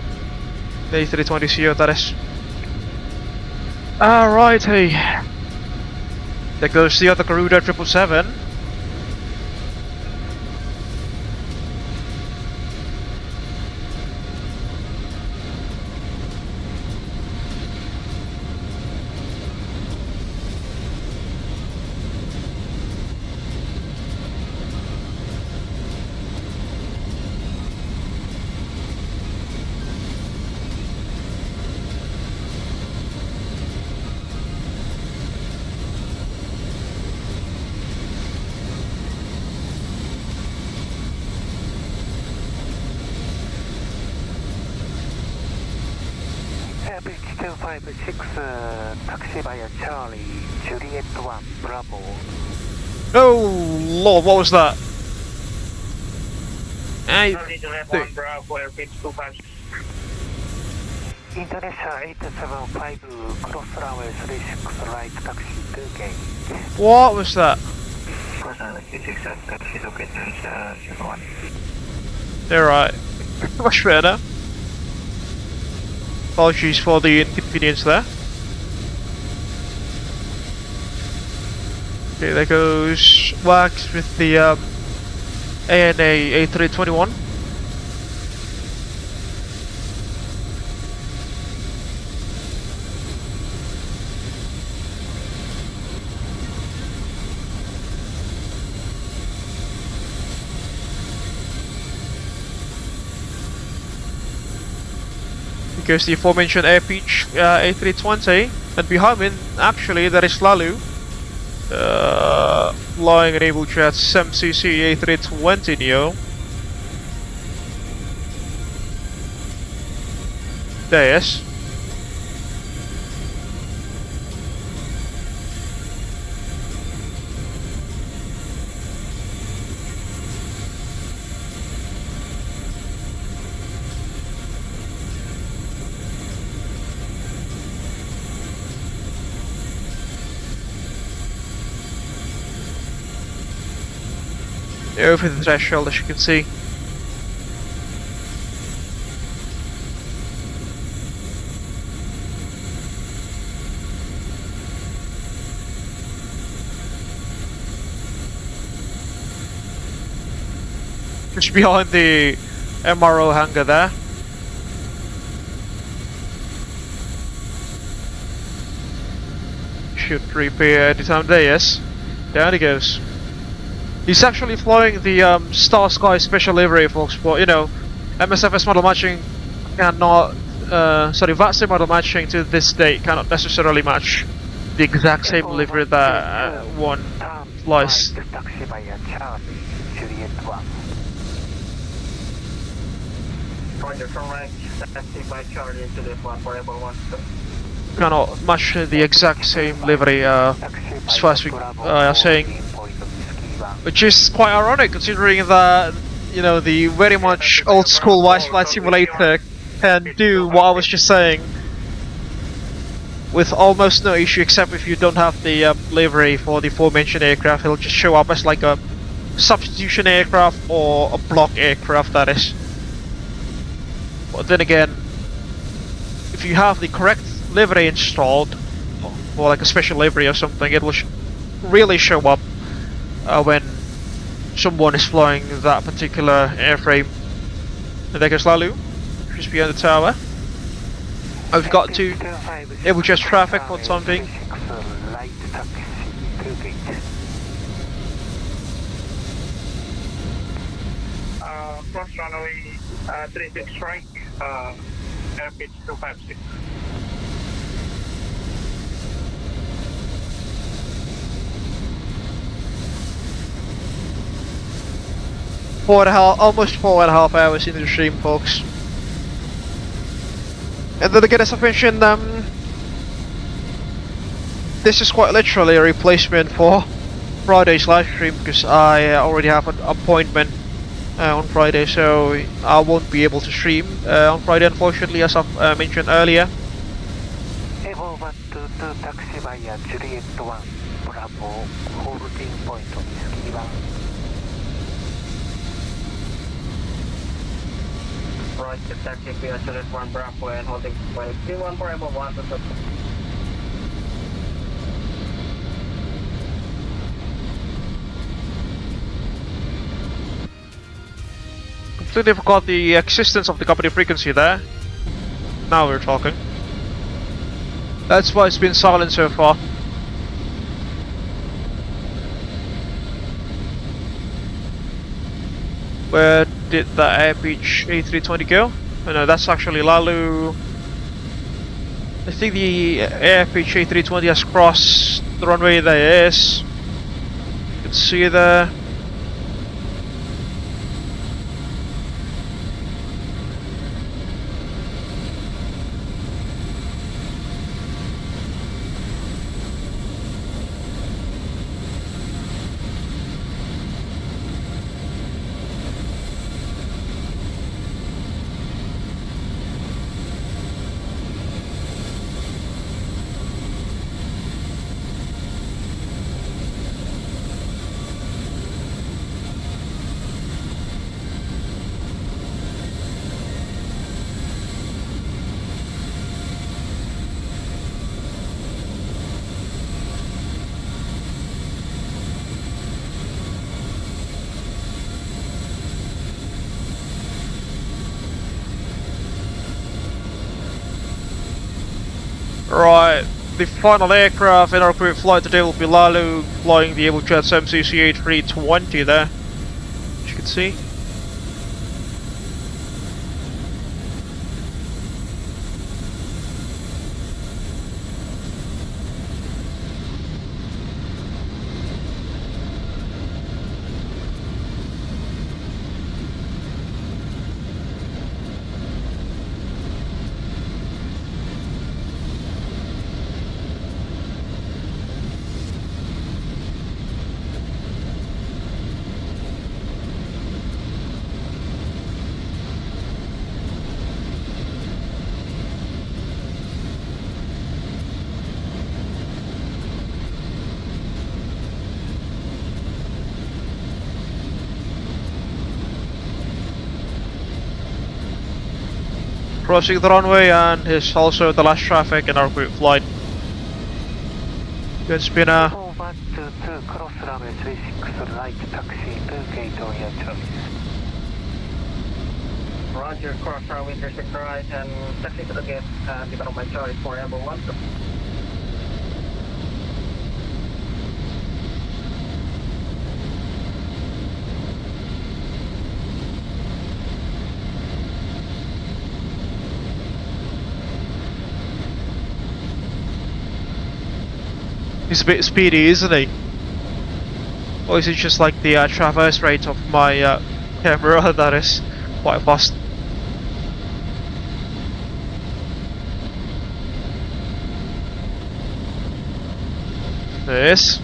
The A320 CO, that is. Alrighty. There goes the other Garuda 777. Airpitch 256, taxi via Charlie, Juliet 1, Bravo. Oh lord, what was that? Charlie, Juliet 1, Bravo, Airpitch 256. Indonesia 875, cross runway 36, right, taxi 2 gate. What was that? They're right. Much better. Apologies for the inconvenience there. Okay, there goes Wax with the ANA A321. Here's the aforementioned Airpitch A320, and behind me, actually, there is Lalu, flying an Abel Jets MCC A320 Neo. There he is. Over the threshold, as you can see. Just behind the MRO hangar there. Should reappear anytime there, yes. Down he goes. He's actually flying the Star Sky special livery, folks, but you know, MSFS model matching cannot, VATSIM model matching to this date cannot necessarily match the exact same livery that one flies. Cannot match the exact same livery as far as we are saying. Which is quite ironic considering that, you know, the very much old school Wise Flight Simulator can do what I was just saying with almost no issue, except if you don't have the livery for the aforementioned aircraft. It'll just show up as like a substitution aircraft or a block aircraft, that is. But then again, if you have the correct livery installed, or like a special livery or something, it will really show up when someone is flying that particular airframe. And there goes Lalu, just behind the tower. I've got to Abel Jets traffic for the time being. Cross runway 36 right, Airpitch 256. Almost 4.5 hours into the stream, folks. And then again, as I mentioned, this is quite literally a replacement for Friday's live stream because I already have an appointment on Friday, so I won't be able to stream on Friday, unfortunately, as I've mentioned earlier. Evo 122 taxi via Juliet 1, Bravo, holding point of Whiskey 1. Right, the taxi via Juliet 1, Bravo, and holding point C1 for Evo 122. Completely forgot the existence of the company frequency there. Now we're talking. That's why it's been silent so far. Where did the Airpeach A320 go? Oh no, that's actually Lalu. I think the Airpeach A320 has crossed the runway there. Yes. You can see there. Right, the final aircraft in our group flight today will be Lalu flying the Abel Jets MCC A320 there, as you can see. Crossing the runway and is also the last traffic in our group flight. Good spinner. 122 cross runway 36 right taxi to gate Ohayo service. Roger, cross runway 36 right and taxi to the gate and depend on my charge for Evo 1. He's a bit speedy, isn't he? Or is it just like the traverse rate of my camera that is quite fast? This.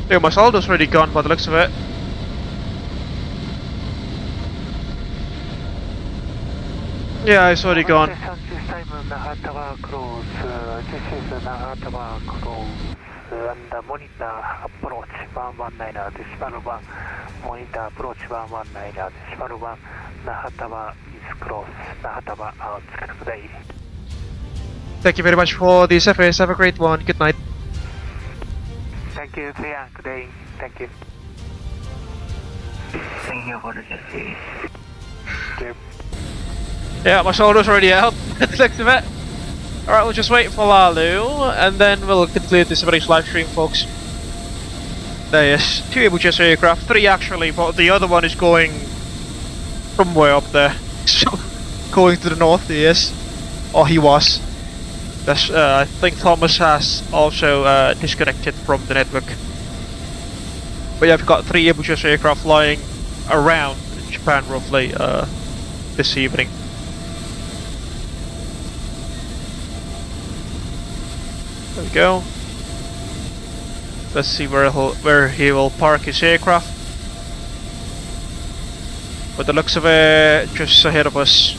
Yeah, my saldo's already gone by the looks of it. Yeah, it's already gone. This time Naha Tower close. This is Naha Tower close. And monitor approach 119 decimal 1. Monitor approach 119 decimal 1. Naha Tower is close. Naha Tower out today. Thank you very much for the surface. Have a great one. Good night. Thank you, Sia. Good day. Thank you. Thank you for the safety. Yeah, my shoulder's already out. Looks of it. Alright, we'll just wait for Lalu and then we'll conclude this very live stream, folks. There is 2 Abel Jets aircraft, 3 actually, but the other one is going from way up there. So, going to the north, he is. Or he was. That's, I think Thomas has also disconnected from the network. But yeah, we've got 3 Abel Jets aircraft flying around Japan roughly this evening. There we go. Let's see where he will park his aircraft. But the looks of it, just ahead of us.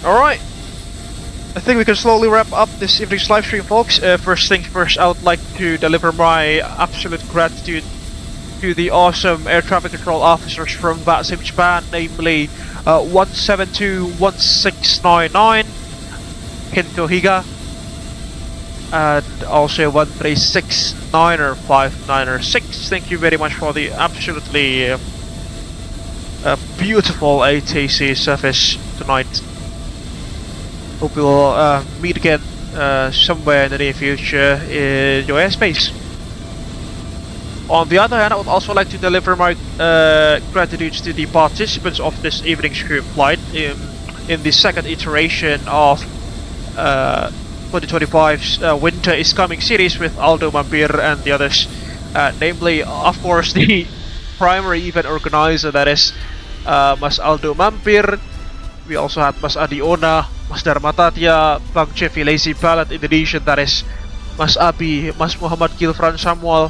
Alright, I think we can slowly wrap up this evening's live stream, folks. First things first, I would like to deliver my absolute gratitude to the awesome air traffic control officers from VATSIM Japan, namely 1721699, Kento Higa, and also 1369 or 5906. Thank you very much for the absolutely beautiful ATC service tonight. Hope we'll meet again somewhere in the near future in your airspace. On the other hand, I would also like to deliver my gratitude to the participants of this evening's group flight in the second iteration of 2025's Winter is Coming series with Aldo Mampir and the others. Namely, of course, the primary event organizer, that is Mas Aldo Mampir. We also had Mas Adiona, Mas Darmatatya, Bang Chevi Lazy Ballad Indonesian, that is Mas Abi, Mas Muhammad Gillfran Samual,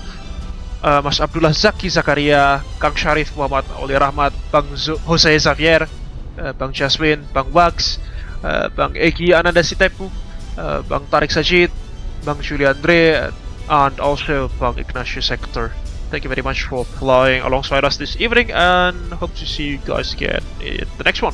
Mas Abdullah Zakiy Zakariyya, Kang Syarif Muhammad Aulia Rahmat, Bang Jose Zaviere, Bang Jaswin, Bang Wags, Bang Egy Ananda Sitepu, Bang Thariq Sajid, Bang Julian Dre, and also Bang Ignatius Hector. Thank you very much for flying alongside us this evening, and hope to see you guys again in the next one.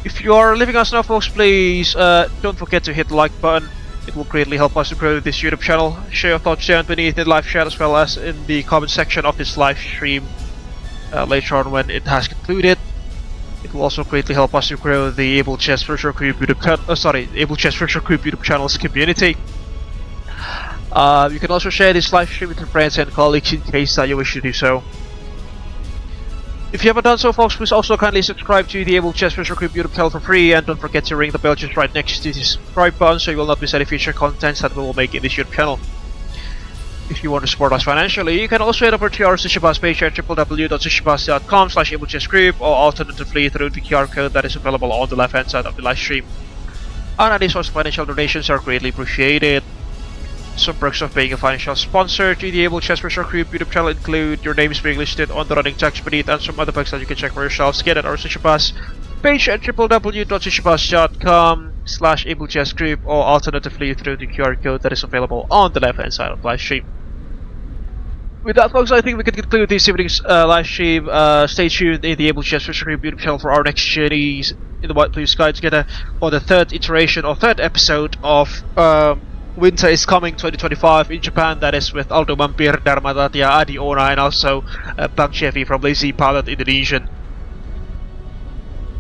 If you are leaving us now, folks, please don't forget to hit the like button. It will greatly help us to grow this YouTube channel. Share your thoughts down beneath in the live chat as well as in the comment section of this live stream later on when it has concluded. It will also greatly help us to grow the Abel Jets Virtual Group Abel Jets Virtual Group YouTube channel's community. You can also share this live stream with your friends and colleagues in case that you wish to do so. If you haven't done so, folks, please also kindly subscribe to the Abel Jets Virtual Group YouTube channel for free, and don't forget to ring the bell just right next to the subscribe button so you will not miss any future contents that we will make in this YouTube channel. If you want to support us financially, you can also head over to our SushiBus page at www.sushibus.com/AbelJetsGroup, or alternatively through the QR code that is available on the left hand side of the live stream. And any sorts of financial donations are greatly appreciated. Some perks of being a financial sponsor to the Abel Jets Virtual Group YouTube channel include your names being listed on the running text beneath, and some other perks that you can check for yourselves. Get at our SushiBus page at www.sushibus.com/AbelJetsGroup, or alternatively through the QR code that is available on the left hand side of the live stream. With that, folks, I think we can conclude this evening's live stream. Stay tuned in the Abel Jets Virtual Group YouTube channel for our next journeys in the white blue sky together for the third iteration or third episode of Winter is Coming 2025 in Japan, that is with Aldo Mampir, Darmatatya, Adi Ona, and also Bang Chevi from Lazy Ballad Indonesian.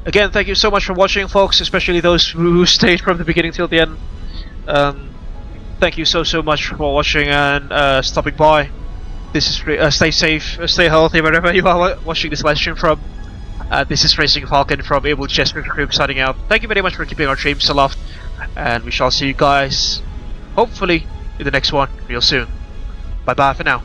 Again, thank you so much for watching, folks, especially those who stayed from the beginning till the end. Thank you so much for watching and stopping by. This is stay safe, stay healthy wherever you are watching this live stream from. This is Racing Falcon from Abel Jets Virtual Group signing out. Thank you very much for keeping our dreams aloft, and we shall see you guys hopefully in the next one real soon. Bye bye for now.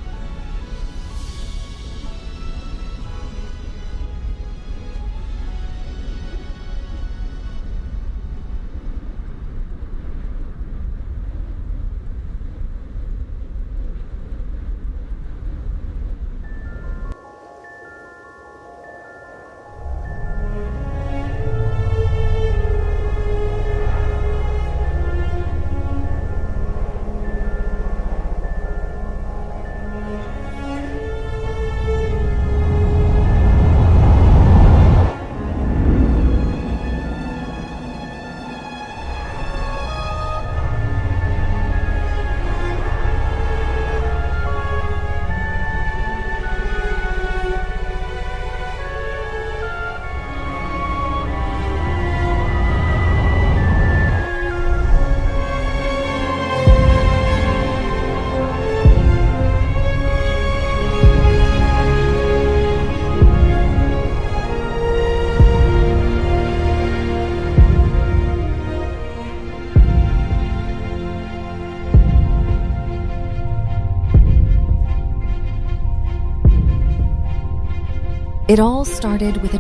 It all started with a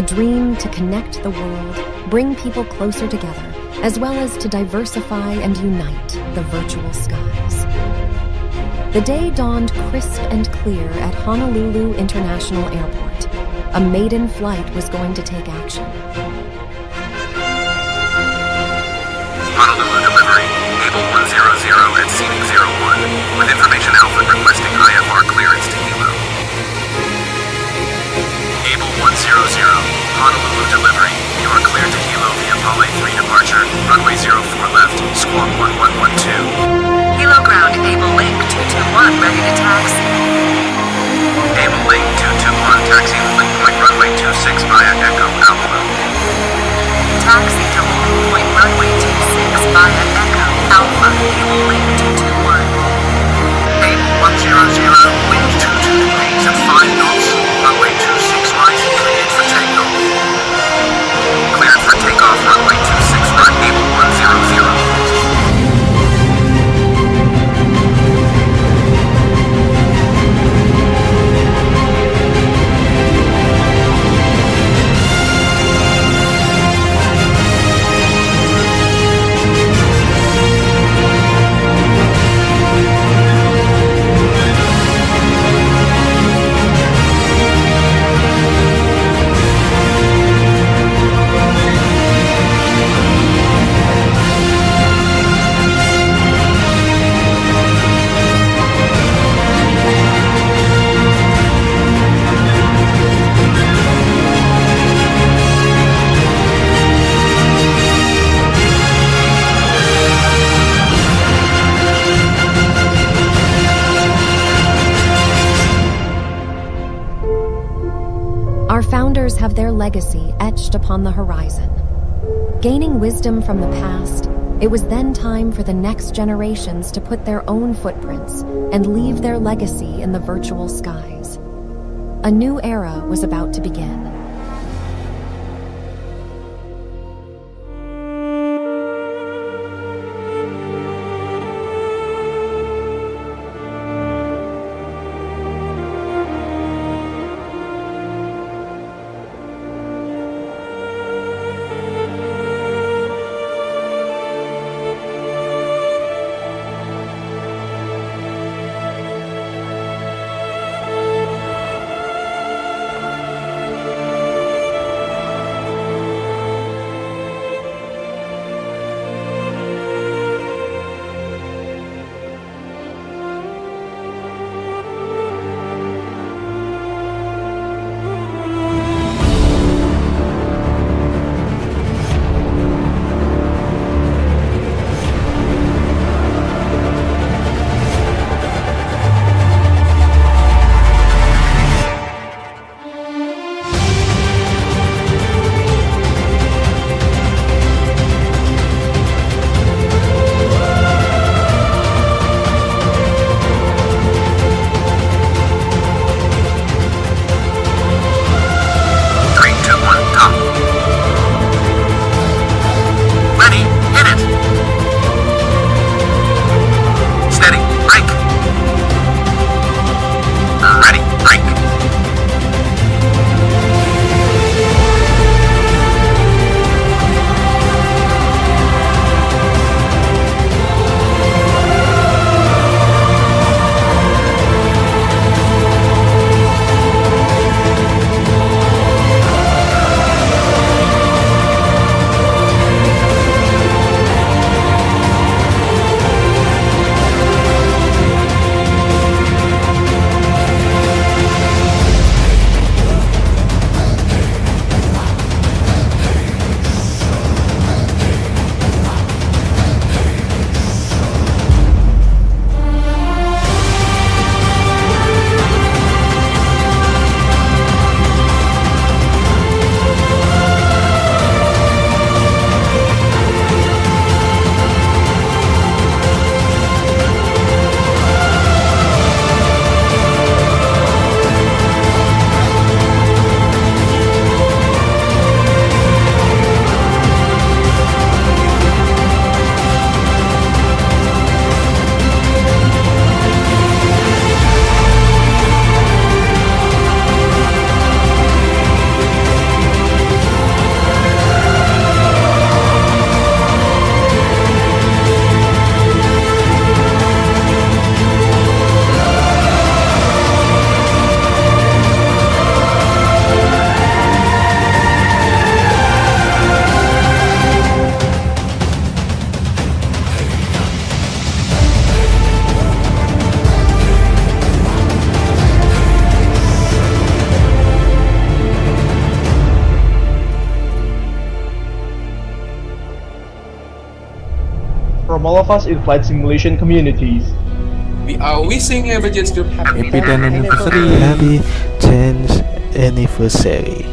dream to connect the world, bring people closer together, as well as to diversify and unite the virtual skies. The day dawned crisp and clear at Honolulu International Airport. A maiden flight was going to take action. Honolulu delivery, Abel 100 at seating 01, with information Alpha requesting IFR clearance to Hilo. Abel 100, Honolulu delivery, you are cleared to Hilo via Pale 3 departure, runway 04 left, squawk 1112. Hilo ground, Abel Link 221, ready to taxi. Abel Link 221, taxi link point runway 26 via Echo Alpha. Taxi to link point runway 26 via Echo Alpha, Abel Link 221. Abel 100, wind 22 degrees at 5 knots, runway 26 right, cleared for takeoff. Cleared for takeoff, runway 26 right, Abel 100. Our founders have their legacy etched upon the horizon. Gaining wisdom from the past, it was then time for the next generations to put their own footprints and leave their legacy in the virtual skies. A new era was about to begin. from all of us in flight simulation communities. We are wishing Abel Jets Group happy 10th anniversary. Happy 10th anniversary.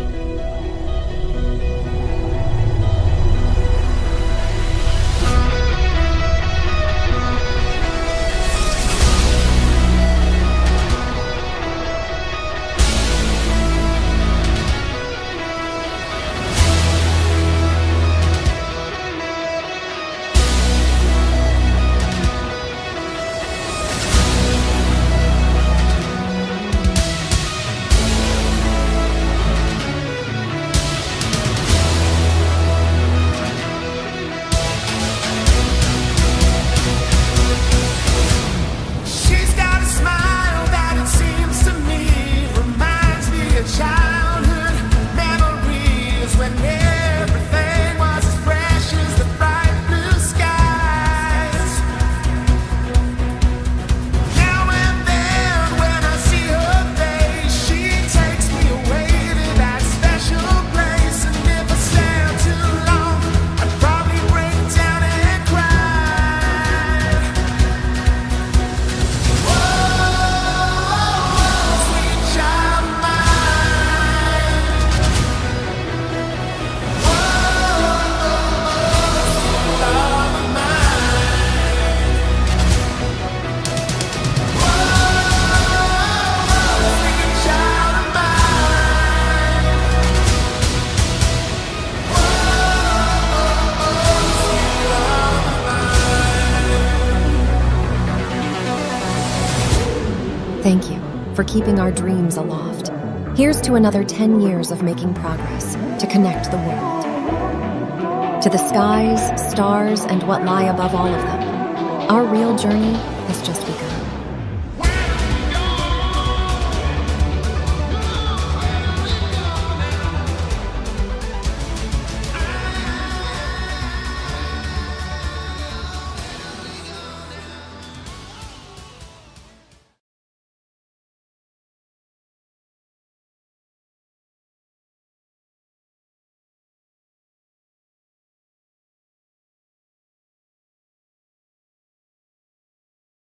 She's got a smile that it seems to me reminds me of childhood memories when everything was as fresh as the bright blue skies. Now and then when I see her face, she takes me away to that special place. And if I stare too long, I'd probably break down and cry. Sweet child of mine. Love of mine. Sweet child of Thank you for keeping our dreams aloft. Here's to another 10 years of making progress to connect the world. To the skies, stars, and what lie above all of them. Our real journey has just begun.